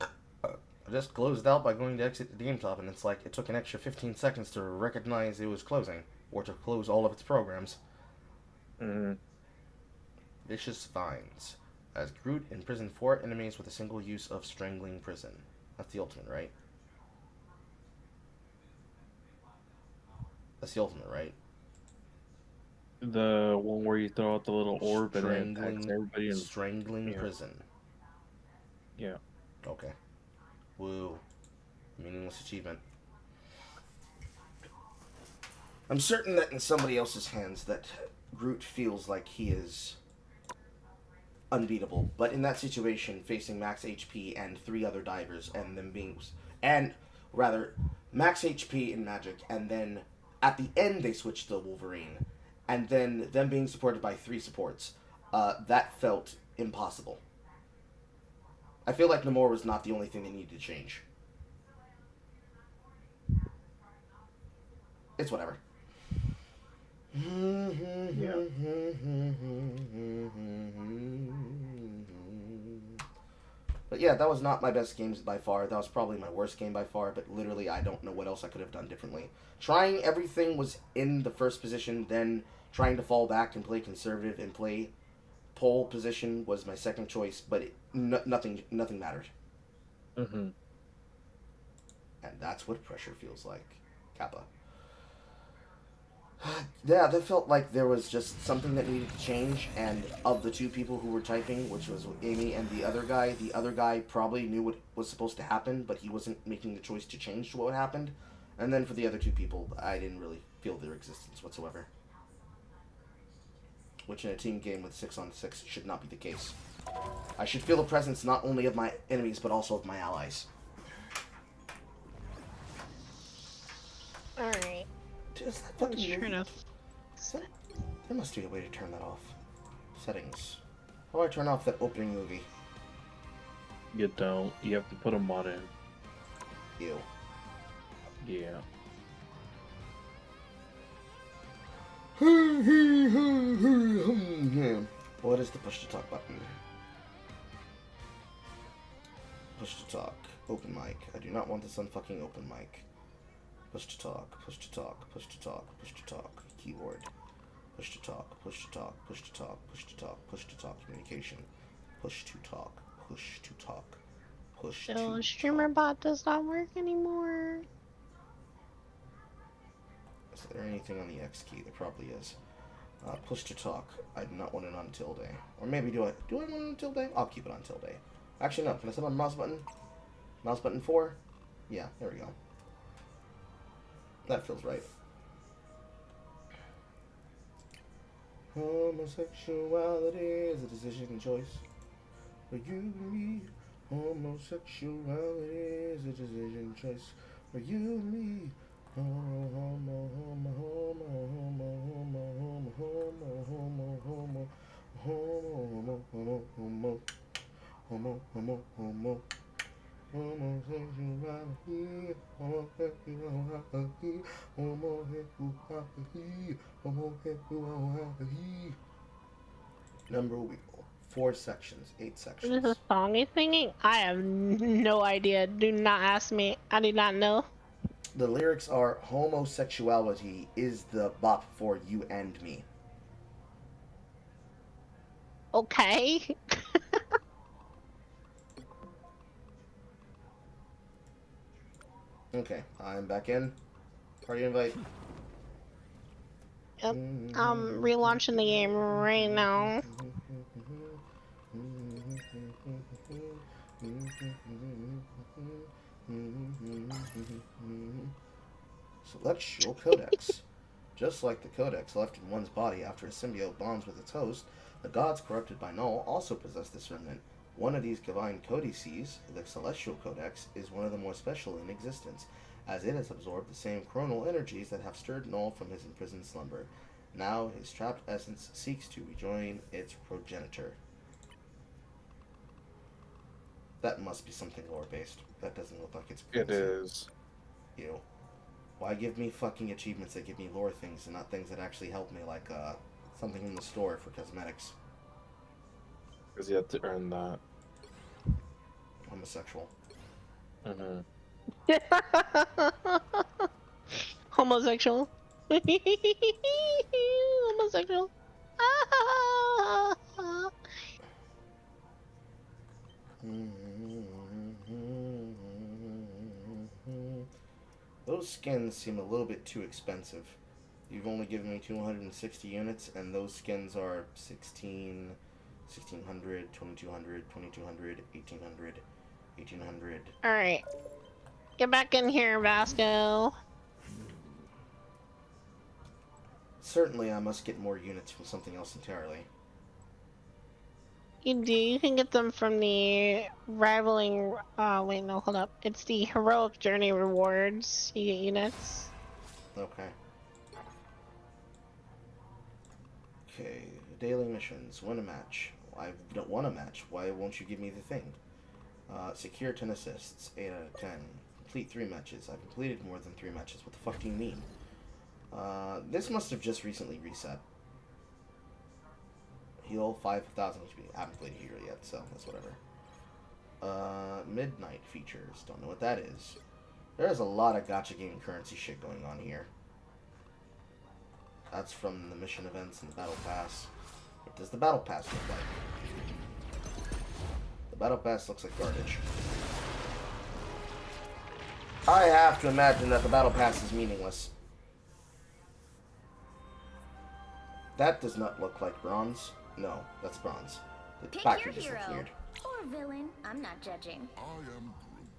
I just closed out by going to exit the game top, and it's like it took an extra 15 seconds to recognize it was closing, or to close all of its programs. Vicious Vines. As Groot imprisoned 4 enemies with a single use of strangling prison. That's the ultimate, right? That's the ultimate, right? The one where you throw out the little orb and then attacks everybody in Strangling prison. Yeah. Okay. Woo. Meaningless achievement. I'm certain that in somebody else's hands that Groot feels like he is unbeatable, but in that situation, facing max HP and 3 other divers, and them being, and rather, max HP in Magic, and then at the end they switched to Wolverine, and then them being supported by 3 supports, that felt impossible. I feel like Namor was not the only thing that needed to change. It's whatever. Yeah. But yeah, that was not my best games by far. That was probably my worst game by far, but literally I don't know what else I could have done differently. Trying everything was in the first position, then trying to fall back and play conservative and play pole position was my second choice, but nothing mattered. Mm-hmm. And that's what pressure feels like. Kappa. Yeah, that felt like there was just something that needed to change, and of the two people who were typing, which was Amy and the other guy probably knew what was supposed to happen, but he wasn't making the choice to change what happened. And then for the other two people, I didn't really feel their existence whatsoever. Which in a team game with 6-on-6 should not be the case. I should feel the presence not only of my enemies, but also of my allies. Alright. Is that fucking Sure movie? enough. There must be a way to turn that off. Settings. How do I turn off that opening movie? You don't. You have to put a mod in. Ew. Yeah. What is the push to talk button? Push to talk. Open mic. I do not want this on fucking open mic. Push to talk. Push to talk. Push to talk. Push to talk. Keyboard. Push to talk. Push to talk. Push to talk. Push to talk. Push to talk. Communication. Push to talk. Push to talk. Push to So streamer bot does not work anymore. Is there anything on the X key? There probably is. Push to talk. I do not want it on tilde. Or maybe do I want it on tilde? I'll keep it on tilde. Actually, no. Can I set on the mouse button? Mouse button 4? Yeah, there we go. That feels right. Homosexuality is a decision choice. For you and me. Homosexuality is a decision choice. For you and me. Homo, homo, homo, homo, homo, homo, homo, homo, homo, homo, homo, homo, homo, homo. Homosexuality, homosexuality, homosexuality. Number wheel. 4 sections, 8 What sections. is this song he's singing? I have no idea. Do not ask me. I do not know. The lyrics are homosexuality is the bop for you and me. Okay. Okay, I'm back in. Party invite. Yep. I'm relaunching the game right now. Celestial Codex. Just like the codex left in one's body after a symbiote bonds with its host, the gods corrupted by Null also possess this remnant. One of these divine codices, the Celestial Codex, is one of the more special in existence, as it has absorbed the same chronal energies that have stirred Null from his imprisoned slumber. Now his trapped essence seeks to rejoin its progenitor. That must be something lore-based. That doesn't look like it's It is. Ew. Why give me fucking achievements that give me lore things and not things that actually help me, like something in the store for cosmetics? Because you have to earn that. Homosexual. Mm-hmm. Homosexual. Homosexual. Those skins seem a little bit too expensive. You've only given me 260 units, and those skins are 1600, 2200, 2200, 1800, 1800. Alright. Get back in here, Vasco. Certainly, I must get more units from something else entirely. You do. You can get them from the rivaling. Wait, no, hold up. It's the heroic journey rewards. You get units. Okay. Okay, daily missions. Win a match. I don't want a match. Why won't you give me the thing? Secure 10 assists. 8 out of 10. Complete 3 matches. I've completed more than 3 matches. What the fuck do you mean? This must have just recently reset. Heal 5,000 HP. I haven't played a hero yet, so that's whatever. Midnight features. Don't know what that is. There's a lot of gacha game currency shit going on here. That's from the mission events and the battle pass. What does the battle pass look like? The battle pass looks like garbage. I have to imagine that the battle pass is meaningless. That does not look like bronze. No, that's bronze. The Pick back your just looks hero. weird. Or villain. I'm not judging. I am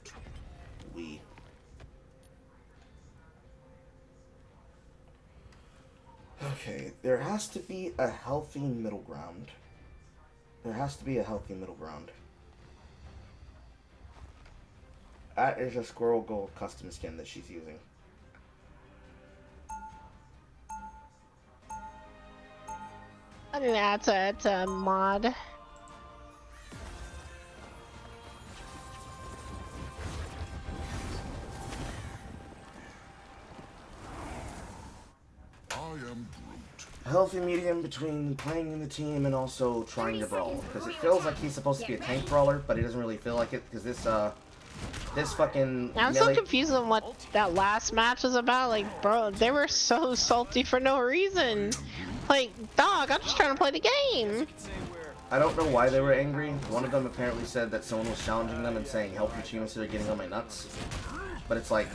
Groot. We. Okay, there has to be a healthy middle ground. There has to be a healthy middle ground. That is a Squirrel Gold custom skin that she's using. I think it's a mod. I am Groot. A healthy medium between playing in the team and also trying to brawl. Because it feels like he's supposed to be a tank brawler, but he doesn't really feel like it. Because this fucking I'm melee... so confused on what that last match was about. Like, bro, they were so salty for no reason. Like, dog, I'm just trying to play the game. I don't know why they were angry. One of them apparently said that someone was challenging them and saying, help your team instead of getting on my nuts. But it's like,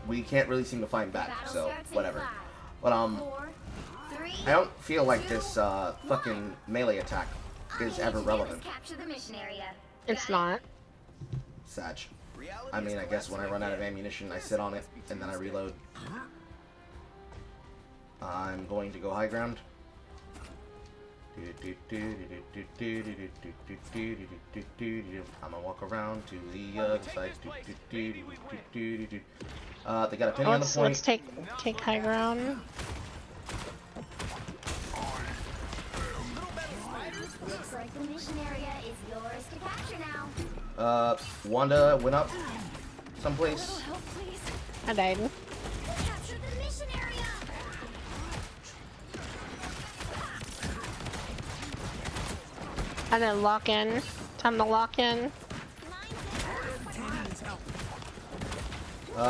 we can't really seem to find back, so whatever. But, I don't feel like this, fucking melee attack is ever relevant. It's not. Sag. I mean, I guess when I run out of ammunition, I sit on it, and then I reload. I'm going to go high ground. I'm gonna walk around to the other side. They got a penny on the point. Let's take high ground. Looks like the mission area is yours to capture now. Wanda went up someplace. Help, please. I died. Capture the mission area. I didn't lock in. Time to lock in.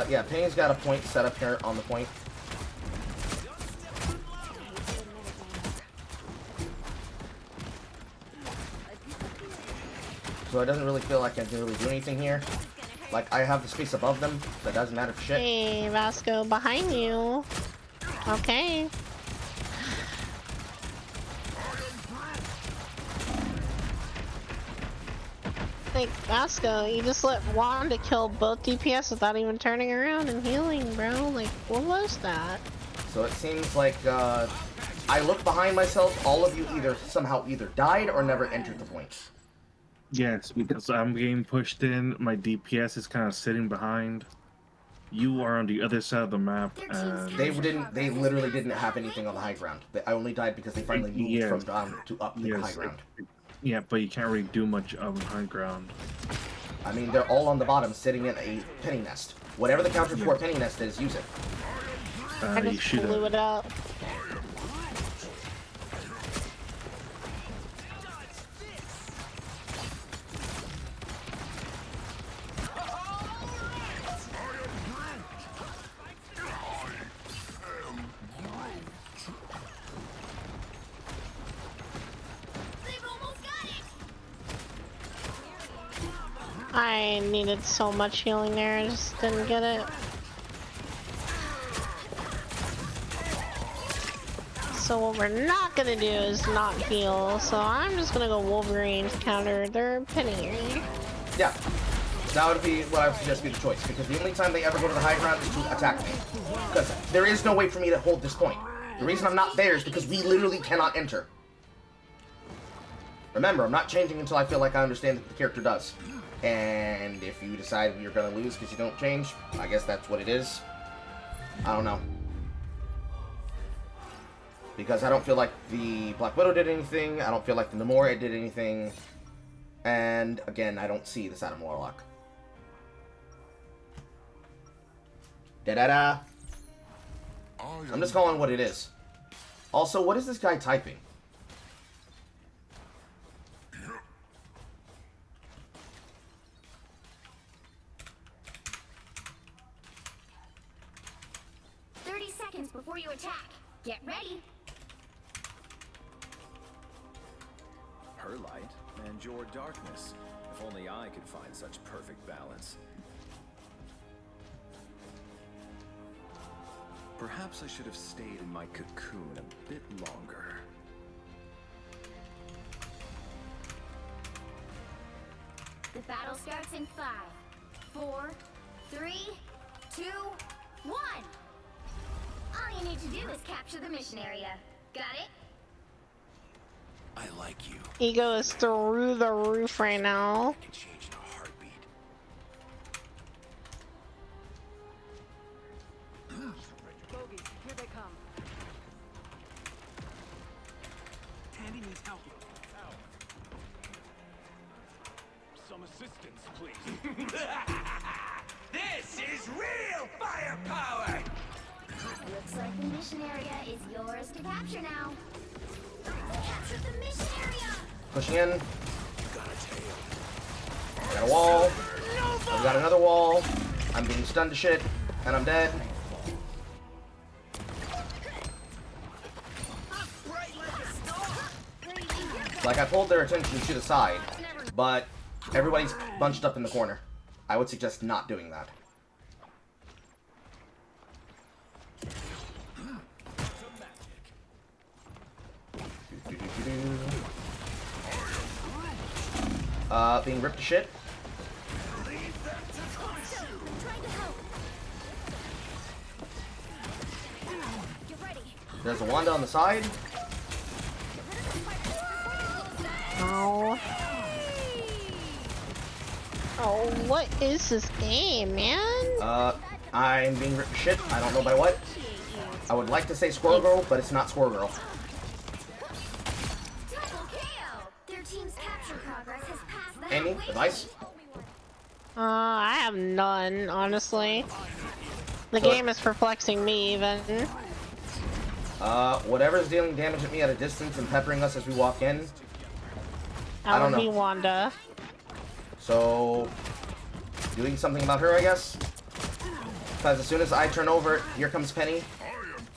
Yeah, Penny's got a point set up here on the point. So it doesn't really feel like I can really do anything here. Like, I have the space above them, that doesn't matter for shit. Hey, Vasco, behind you. Okay. Like, Vasco, you just let Wanda kill both DPS without even turning around and healing, bro. Like, what was that? So it seems like, I look behind myself, all of you somehow either died or never entered the point. Yes, because I'm getting pushed in. My DPS is kind of sitting behind. You are on the other side of the map. And They literally didn't have anything on the high ground. I only died because they finally moved from down to up to the high ground. Yeah, but you can't really do much on high ground. I mean, they're all on the bottom, sitting in a penny nest. Whatever the counter for a penny nest is, use it. I You just should blew it up. I needed so much healing there, I just didn't get it. So what we're not gonna do is not heal, so I'm just gonna go Wolverine to counter their penny. Yeah, that would be what I would suggest be the choice, because the only time they ever go to the high ground is to attack me. Because there is no way for me to hold this point. The reason I'm not there is because we literally cannot enter. Remember, I'm not changing until I feel like I understand what the character does. And if you decide you're gonna lose because you don't change, I guess that's what it is. I don't know. Because I don't feel like the Black Widow did anything, I don't feel like the Namora did anything, and again, I don't see this Adam Warlock. Da-da-da! I'm just calling what it is. Also, what is this guy typing? Before you attack, get ready. her light and your darkness. If only I could find such perfect balance. Perhaps I should have stayed in my cocoon a bit longer. The battle starts in 5, 4, 3, 2, 1. All you need to do is capture the mission area. Got it? I like you. Ego is through the roof right now. I can change in a heartbeat. Bogies, here they come. Tandy needs help. Some assistance, please. This is real firepower! Looks like the mission area is yours to capture now. Capture the mission area! Pushing in. I got a wall. I've got another wall. I'm being stunned to shit, and I'm dead. Like, I pulled their attention to the side, but everybody's bunched up in the corner. I would suggest not doing that. Being ripped to shit. There's a Wanda on the side. Oh. Oh, what is this game, man? I'm being ripped to shit. I don't know by what. I would like to say Squirrel Girl, but it's not Squirrel Girl. Their team's capture progress has passed the Amy, halfway advice? I have none, honestly. The So- game is perplexing me, even. Whatever's dealing damage at me at a distance and peppering us as we walk in. I That don't would be know. Wanda. So, doing something about her, I guess? Because as soon as I turn over, here comes Penny.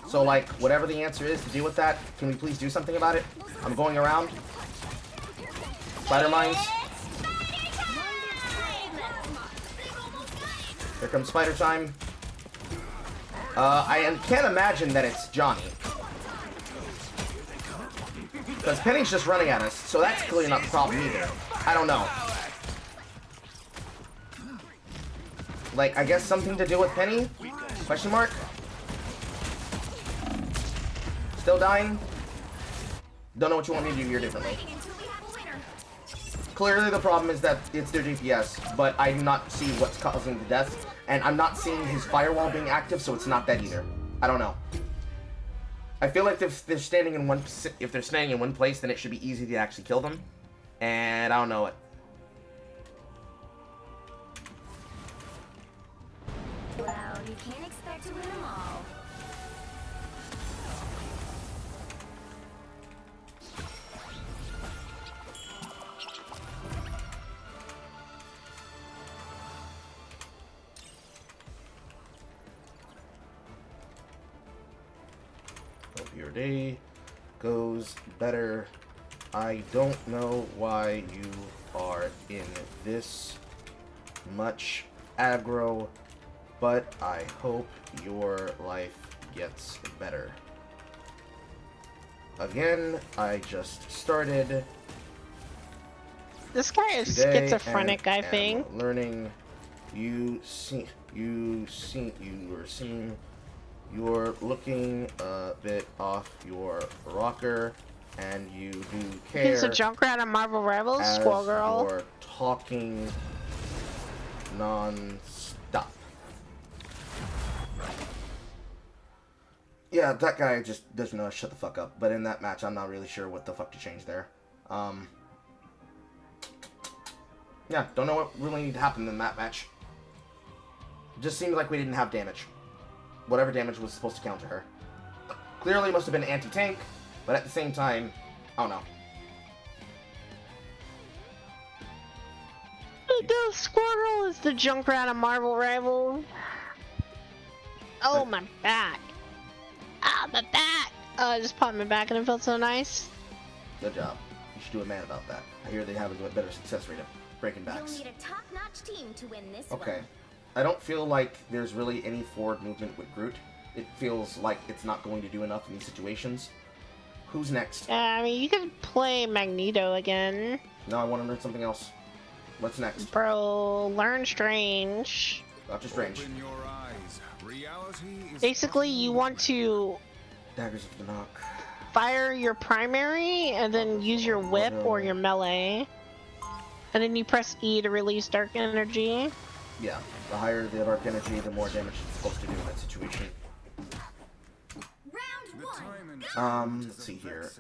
So, like, whatever the answer is to deal with that, can we please do something about it? I'm going around. Spider mines. Here comes spider time. I can't imagine that it's Johnny. Because Penny's just running at us, so that's clearly not the problem either. I don't know. Like, I guess something to do with Penny? Question mark? Still dying? Don't know what you want me to do here differently. Clearly the problem is that it's their DPS, but I do not see what's causing the death, and I'm not seeing his firewall being active, so it's not that either. I don't know. I feel like if they're standing in one place, then it should be easy to actually kill them, and I don't know it. Well, you can't expect to win them all. Hope your day goes better. I don't know why you are in this much aggro, but I hope your life gets better. Again, I just started This guy is today schizophrenic, I and think. am learning. You're looking a bit off your rocker, and you do care. He's a Junkrat on Marvel Rivals, as Squirrel Girl. you're talking non-stop. Yeah, that guy just doesn't know how to shut the fuck up. But in that match, I'm not really sure what the fuck to change there. Yeah, don't know what really happened in that match. It just seemed like we didn't have damage. Whatever damage was supposed to counter her. Clearly must have been anti-tank, but at the same time, I don't know. The Squirrel is the Junkrat on Marvel Rivals. Oh, my back. Ah, my back. Oh, I just popped my back and it felt so nice. Good job. You should do a man about that. I hear they have a better success rate of breaking You'll backs. need a top-notch team to win this Okay. one. I don't feel like there's really any forward movement with Groot. It feels like it's not going to do enough in these situations. Who's next? I mean, you could play Magneto again. No, I want to learn something else. What's next? Bro, learn Strange. Doctor Strange. Open your eyes. Reality is Basically, you want to Daggers of the Knock. fire your primary and then use your whip or your melee. And then you press E to release dark energy. Yeah, the higher the dark energy, the more damage it's supposed to do in that situation. Let's see here.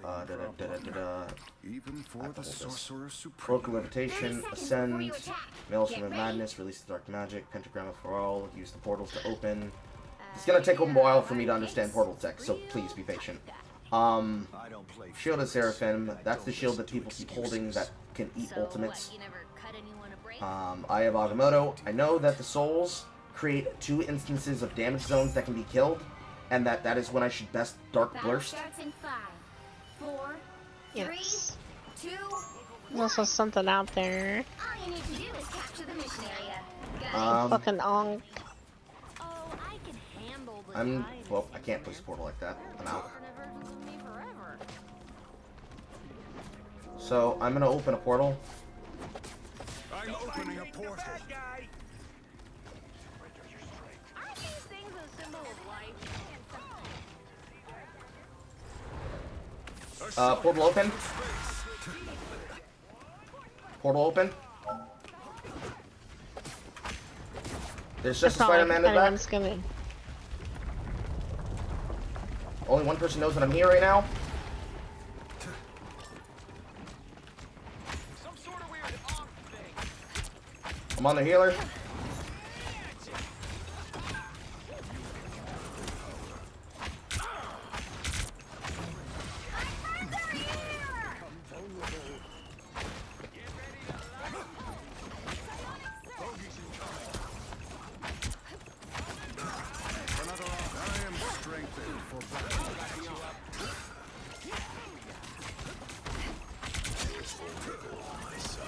even for the sorcerer supreme. Cloak of Levitation, Ascend, Maelstrom of Madness, release the dark magic, Pentagram for all, use the portals to open. It's gonna take a while for me to understand portal tech, so please be patient. Shield of Seraphim, that's the shield that people keep holding that can eat ultimates. I have Agamotto. I know that the souls create 2 instances of damage zones that can be killed, and that is when I should best Dark Burst. Yes. There's also something out there. All you need to do is capture the mission area. Fucking onk. Well, I can't place a portal like that. I'm out. So, I'm gonna open a portal. I'm opening a portal. Portal open. Portal open. There's just a Spider-Man in the back. Anyone's gonna... Only one person knows that I'm here right now. I'm on the healer.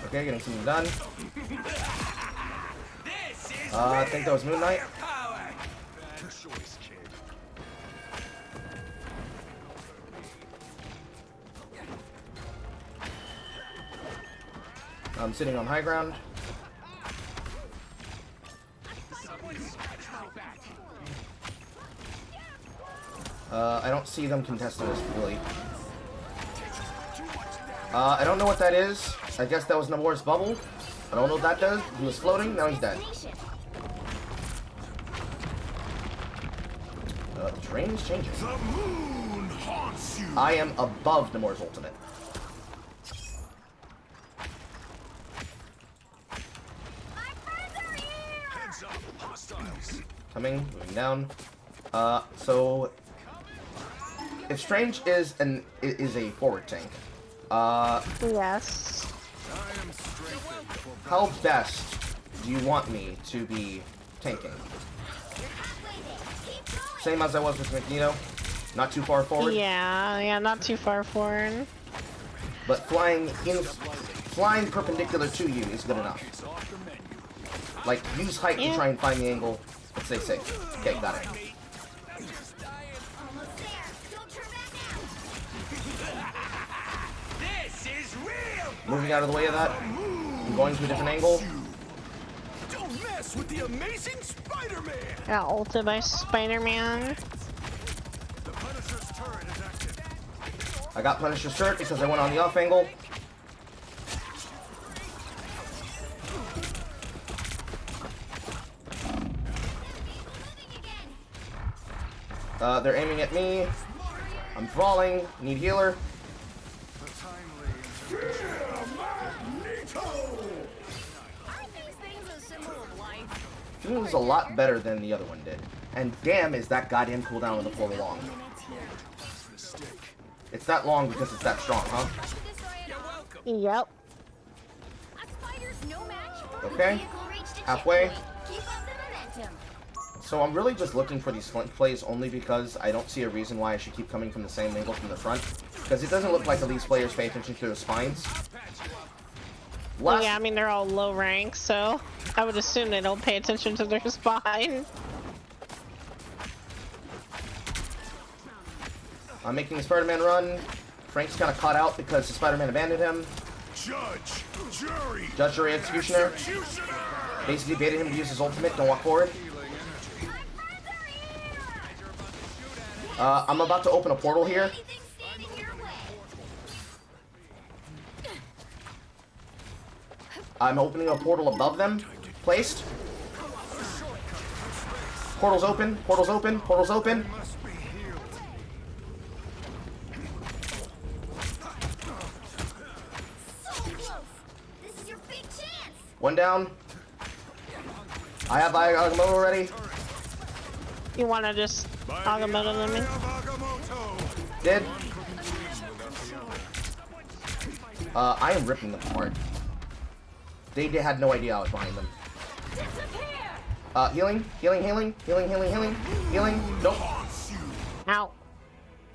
Okay, getting something done. I think that was Moon Knight. I'm sitting on high ground. I don't see them contesting this really. I don't know what that is. I guess that was Namor's bubble. I don't know what that does. He was floating, now he's dead. The terrain is changing. The moon haunts you. I am above Namor's ultimate. Heads up, hostiles. Coming, moving down. So if Strange is a forward tank, Yes. how best do you want me to be tanking? Same as I was with Magneto, not too far forward. Yeah, not too far forward. But flying perpendicular to you is good enough. Like, use height to try and find the angle, but stay safe. Okay, got it. Moving out of the way of that. I'm going to a different angle. Don't mess with the amazing Spider-Man. Got ulted by Spider-Man. The Punisher's turret is active. I got Punisher's turret because I went on the off angle. They're aiming at me. I'm falling. Need healer. Feels a lot better than the other one did. And damn, is that goddamn cooldown on the portal long. It's that long because it's that strong, huh? Yep. Okay. Halfway. So I'm really just looking for these flank plays only because I don't see a reason why I should keep coming from the same angle from the front. Because it doesn't look like the least players pay attention to the spines. Well, yeah, I mean they're all low rank, so I would assume they don't pay attention to their spine. I'm making the Spider-Man run. Frank's kind of caught out because the Spider-Man abandoned him. Judge, jury, Executioner. Basically baited him to use his ultimate. Don't walk forward. I'm about to open a portal here. I'm opening a portal above them. Placed. Portal's open. Portal's open. Portal's open. One down. I have Agamotto already. You wanna just Agamotto me? Did. I am ripping them apart. They had no idea I was behind them. Healing. Nope. Ow.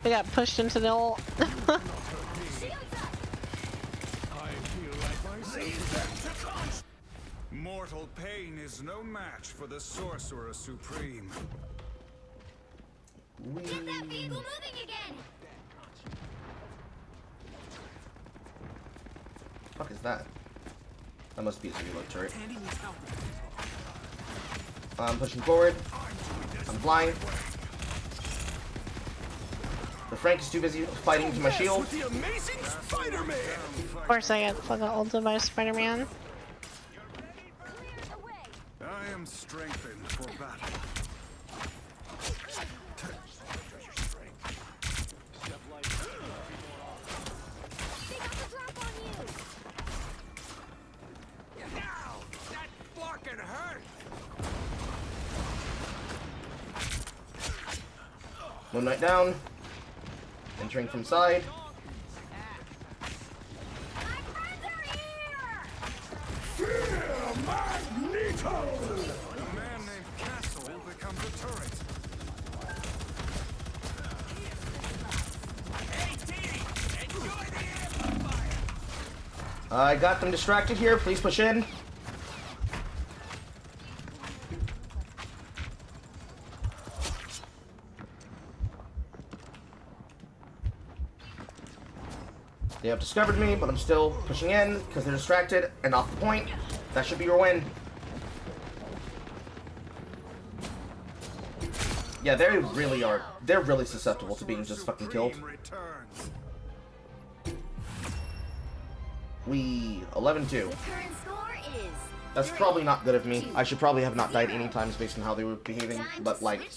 They got pushed into the ult. Mortal pain is no match for the Sorcerer Supreme. Get that vehicle moving again! What the fuck is that? That must be a reload turret. I'm pushing forward. I'm flying. The Frank is too busy fighting to my shield. The amazing Spider-Man. Of course I got fucking ulted by Spider-Man. I am strengthened for battle. Moon Knight down. Entering from side. Magneto! A man named Castle becomes a turret. I got them distracted here. Please push in. They have discovered me, but I'm still pushing in because they're distracted and off the point. That should be your win. Yeah, they really are. They're really susceptible to being just fucking killed. We 11-2. That's probably not good of me. I should probably have not died any times based on how they were behaving, but like,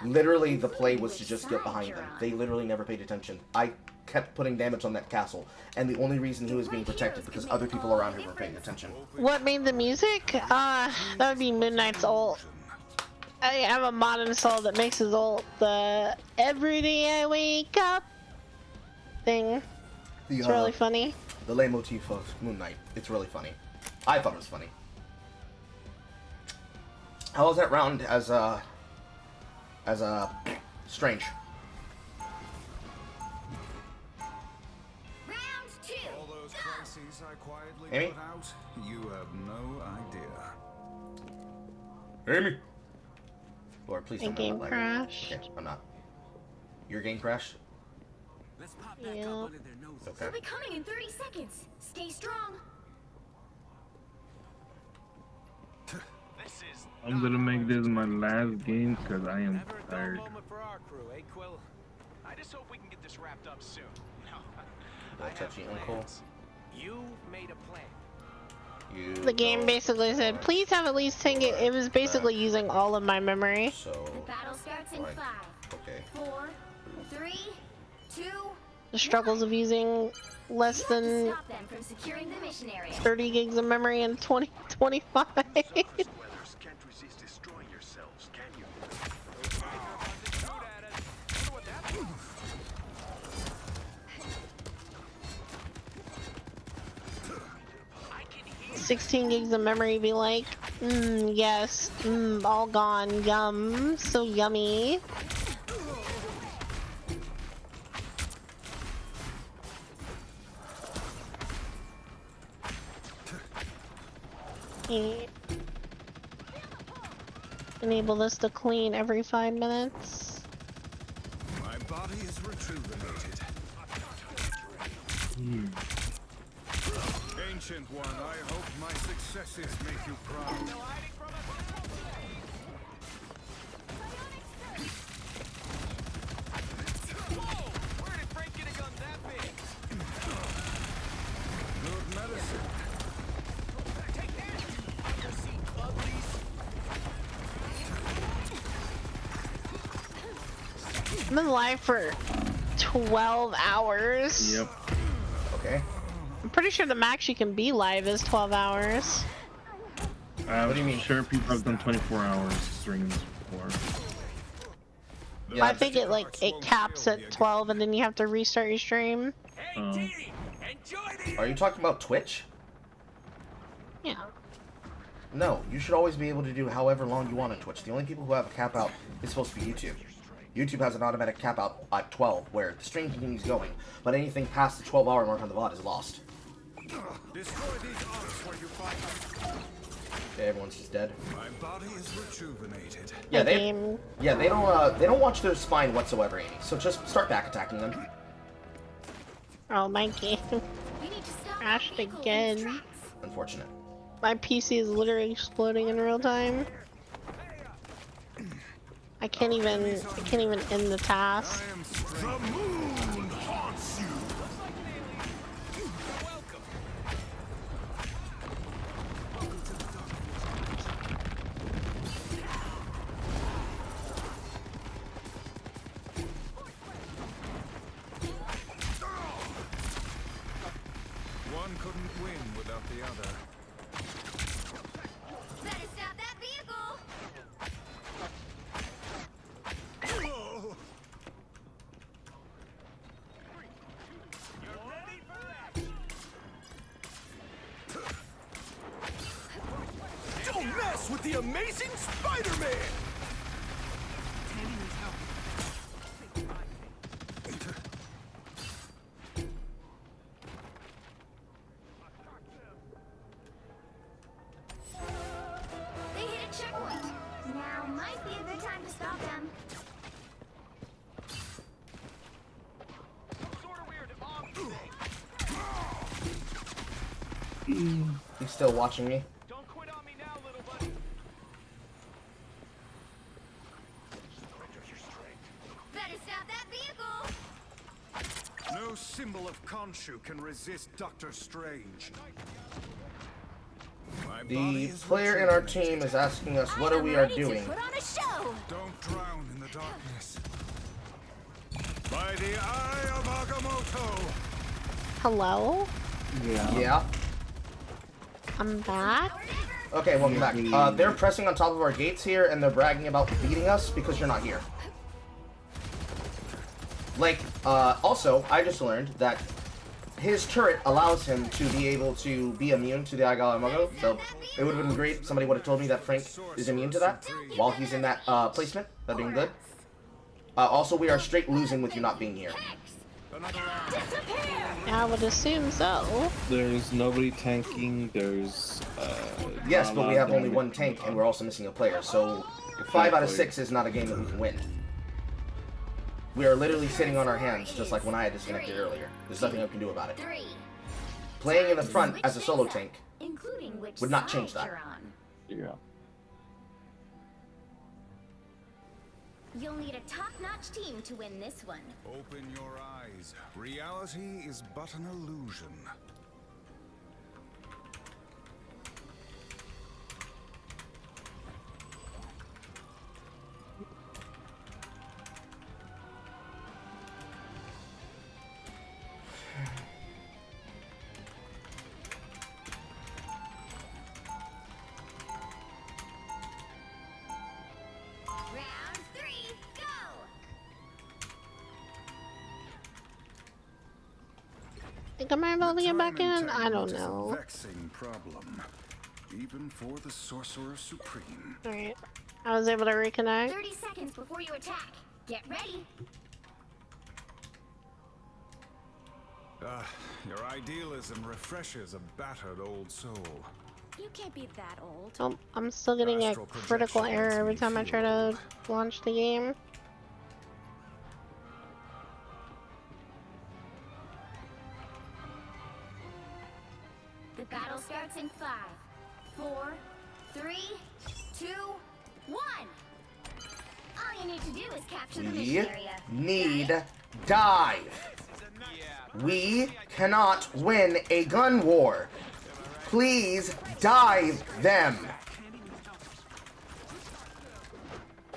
literally the play was to just get behind them. They literally never paid attention. I kept putting damage on that castle, and the only reason he was being protected because other people around him were paying attention. What made the music? That would be Moon Knight's ult. I have a mod installed that makes his ult the "Every day I wake up" thing. It's really funny. The leitmotif of Moon Knight. It's really funny. I thought it was funny. How was that round as Strange? Round 2. All those crises I quietly Amy? put out, you have no idea. Amy! Lord, please don't game like crashed. Okay, I'm not. Your game crashed? Let's pop back Yeah. up under their noses. Okay. We'll be coming in 30 seconds. Stay strong. This is I'm gonna make this my last game because I am never a dull tired. moment for our crew, eh, Quill? I just hope we can get this wrapped up soon. No, I have touchy uncle. plans. You made a plan. You The game basically said, please have at least 10 gigs. It was basically using all of my memory. So, The battle starts in Right. 5, okay. 4, 3, 2. The struggles of using less than Stop them from securing the mission area. 30 gigs of memory in 2025. Dwellers can't resist destroying yourselves, can you? Shoot at us. Wonder what that means. 16 gigs of memory be like, yes, all gone, yum, so yummy. He enable this to clean every 5 minutes. My body is rejuvenated. Ancient one, I hope my successes make you proud. Where did Frank get a gun that big? Good medicine. Take that! Your seat, uglies. I'm in live for 12 hours. Yep. Okay. I'm pretty sure the max you can be live is 12 hours. I'm sure people have done 24-hour streams before. Yeah, I think it caps at 12 and then you have to restart your stream. Are you talking about Twitch? Yeah. No, you should always be able to do however long you want on Twitch. The only people who have a cap out is supposed to be YouTube. YouTube has an automatic cap out at 12, where the stream continues going, but anything past the 12-hour mark on the VOD is lost. Destroy these arcs where you find them. Okay, everyone's just dead. My body is rejuvenated. Yeah, they game. they don't watch their spine whatsoever, Amy. So just start back attacking them. Oh, my game We need to stop crashed that vehicle in again. its tracks. Unfortunate. My PC is literally exploding in real time. I can't even end the task. I am the moon haunts you. One couldn't win without the other. Better stop that vehicle! Don't mess with the amazing Spider-Man! They hit a checkpoint. Now might be a good time to stop them. Sort of weird arm thing. He's still watching me. Don't quit on me now, little buddy. Better stop that vehicle! No symbol of Khonshu can resist Doctor Strange. My body The is player in our rejuvenated. team is asking us what I'm we are ready doing. to put on a show! Don't drown in the darkness. By the eye of Agamotto! Hello? Yeah. I'm back? Okay, welcome back. They're pressing on top of our gates here, and they're bragging about beating us because you're not here. Like, also, I just learned that his turret allows him to be able to be immune to the Agamotto, so it would have been great if somebody would have told me that Frank is immune to that while he's in that placement. That'd been good. Also, we are straight losing with you not being here. I would assume so. There's nobody tanking. There's Yes, not a but we lot have only doing one tank, and we're also missing a player, so 5 out of 6 is not a game that we can win. We are literally sitting on our hands, just like when I had disconnected earlier. There's nothing I can do about it. 3. Playing in the front as a solo tank Including which would not side change that. you're on. Yeah. You'll need a top-notch team to win this one. Open your eyes. Reality is but an illusion. Round 3, go! Think I might be able to get back in? I don't Entanglement is a know. vexing problem, even for the Sorcerer Supreme. Alright. I was able to reconnect. 30 seconds before you attack. Get ready. Your idealism refreshes a battered old soul. You can't be that old. Oh, I'm still getting a Astral critical projection error makes every me time I try to feel launch the game. The battle starts in 5, 4, 3, 2, 1. All you need to do is capture the We mission area. need dive. We cannot win a gun war. Please dive them.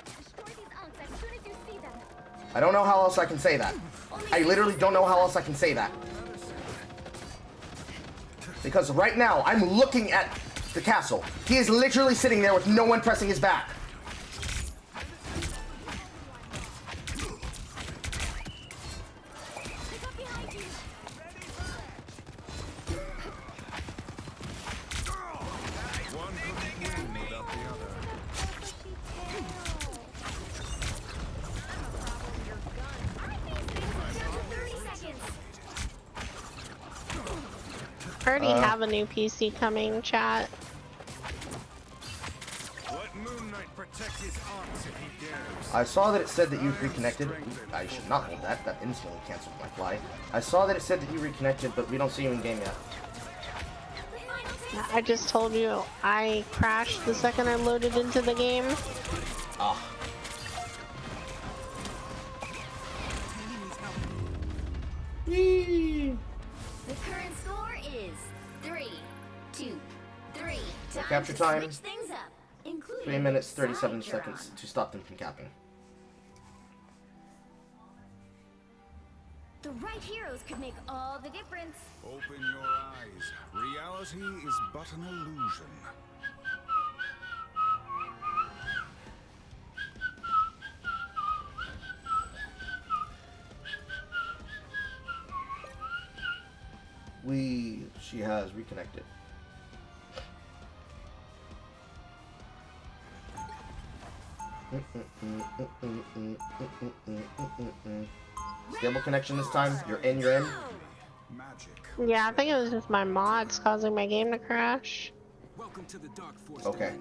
Destroy these unks as soon as you see them. I don't know how else I can say that. I literally don't know how else I can say that. Because right now, I'm looking at the castle. He is literally sitting there with no one pressing his back. One couldn't win without the other. I already have a new PC coming, chat. Let Moon Knight protect his aunts if he dares. I saw that it said that you've reconnected. I should not hold that. That instantly canceled my fly. I saw that it said that you reconnected, but we don't see you in game yet. I just told you I crashed the second I loaded into the game. Ah. Yee. The current score is 3, 2, 3. Capture to time. switch things up, including 3 minutes, side 37 drop. seconds to stop them from capping. The right heroes could make all the difference. Open your eyes. Reality is but an illusion. She has reconnected. Stable connection this time. You're in, you're in. Magic. Yeah, I think it was just my mods causing my game to crash. Okay.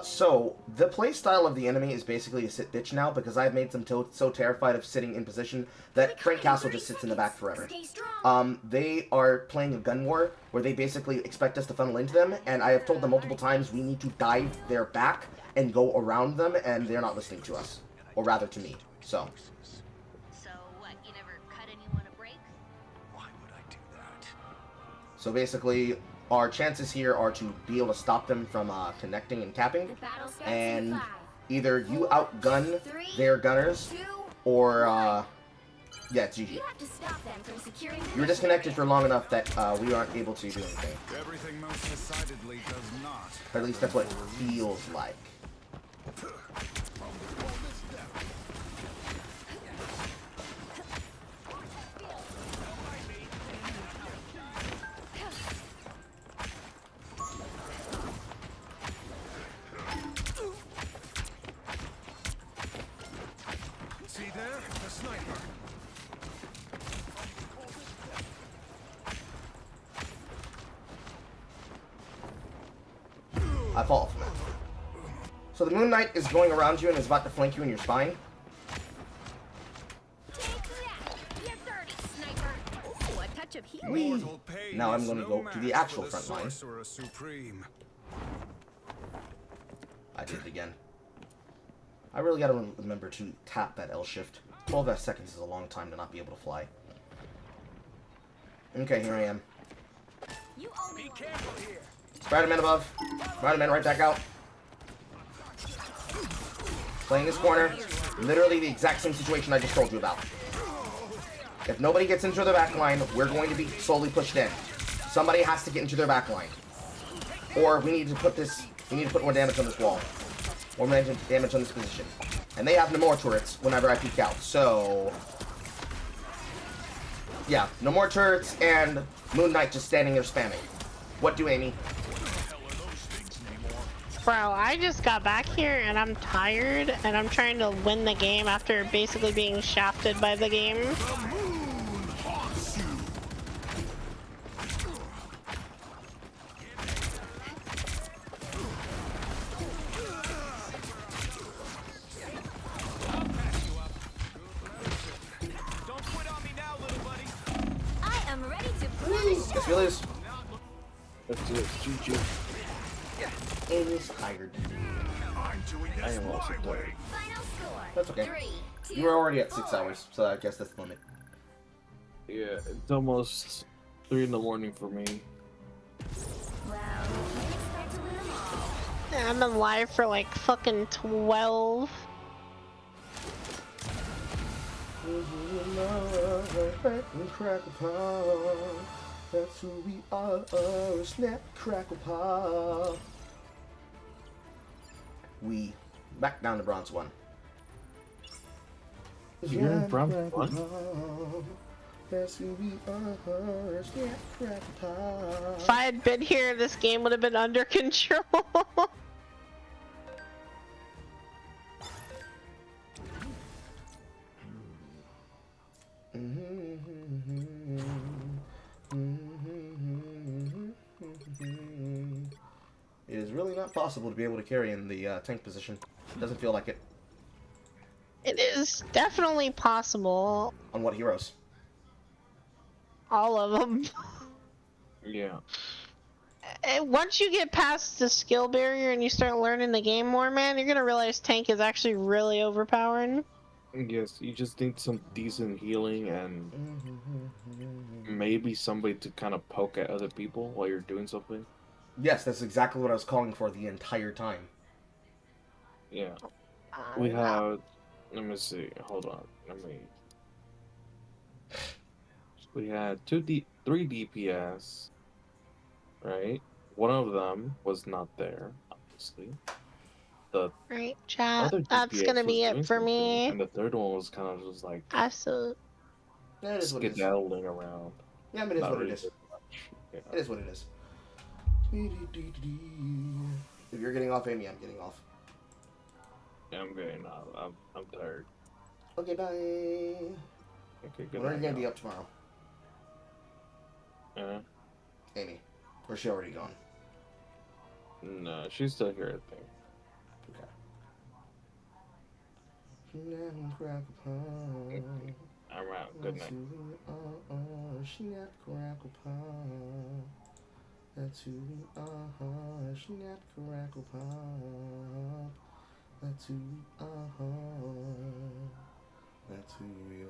So, the playstyle of the enemy is basically a sit bitch now because I've made them so terrified of sitting in position that Frank Castle just sits in the back forever. Stay strong. They are playing a gun war where they basically expect us to funnel into them, and I have told them multiple times we need to dive their back and go around them, and they're not listening to us. Or rather to me. So. So what, you never cut anyone a break? Why would I do that? So basically, our chances here are to be able to stop them from connecting and capping, The battle starts and in 5, either you outgun 3, their gunners, 2, or yeah, it's GG. you have to stop them from securing the You were mission disconnected area. for long enough that we aren't able to do anything. Everything most decidedly does not. Or at least that's what it feels like. See there? The sniper. I fall from that. So the Moon Knight is going around you and is about to flank you in your spine. Take that, you dirty sniper. Ooh, a touch of heat. Whee! Mortal pain Now I'm is going to no go to the match actual for the front line. Sorcerer Supreme. I did it again. I really gotta remember to tap that L shift. 12 seconds is a long time to not be able to fly. Okay, here I am. You owe me one. Spider-Man above. Spider-Man right back out. Playing this corner. Literally the exact same situation I just told you about. If nobody gets into their back line, we're going to be slowly pushed in. Somebody has to get into their back line. Or we need to put more damage on this wall. More damage on this position. And they have no more turrets whenever I peek out. So yeah, no more turrets and Moon Knight just standing there spamming. What do, Amy? Bro, I just got back here and I'm tired and I'm trying to win the game after basically being shafted by the game. You lose. Let's do it. GG. Amy's tired. I'm doing I this am also my tired. way. Final score. That's okay. 3, 2, You were already at 6 4. hours, so I guess that's the limit. Yeah, it's almost 3 in the morning for me. Well, you can't expect to win them all. Yeah, I've been live for like fucking 12. That's who we are, snap, crackle, pop. We back down to bronze 1. You're in bronze 1? That's who we are, snap, crackle, pop. If I had been here, this game would have been under control. It is really not possible to be able to carry in the tank position. Doesn't feel like it. It is definitely possible. On what heroes? All of them. Yeah. Once you get past the skill barrier and you start learning the game more, man, you're gonna realize tank is actually really overpowering. Yes, you just need some decent healing and maybe somebody to kind of poke at other people while you're doing something. Yes, that's exactly what I was calling for the entire time. Yeah. We have... Let me see. Hold on. We had 3 DPS, right? One of them was not there, obviously. The Right, chat. other That's DPS gonna was be it doing for something, me. and the third one was kind of just like Absolutely. Yeah, it is what it is. skedaddling around. Yeah, but it is Not what really it is. doing much. Yeah. It is what it is. If you're getting off, Amy, I'm getting off. Yeah, I'm getting out. I'm tired. Okay, bye. Okay, good When are you night gonna now. be up tomorrow? Amy. Or is she already gone? No, she's still here, I think. Okay. I'm out. Good night. Snap, crackle, pop. That's who we are. Snap, crackle, pop. That's who we are. That's who we are.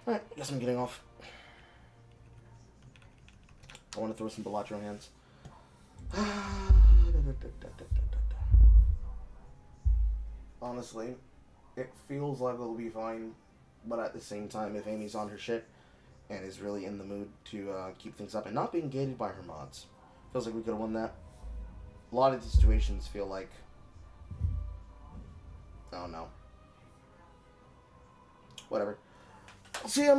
Alright, guess I'm getting off. I want to throw some Balatro hands. Honestly, it feels like it'll be fine, but at the same time, if Amy's on her shit and is really in the mood to keep things up and not being gated by her mods, feels like we could have won that. A lot of the situations feel like, oh no. Whatever. See you.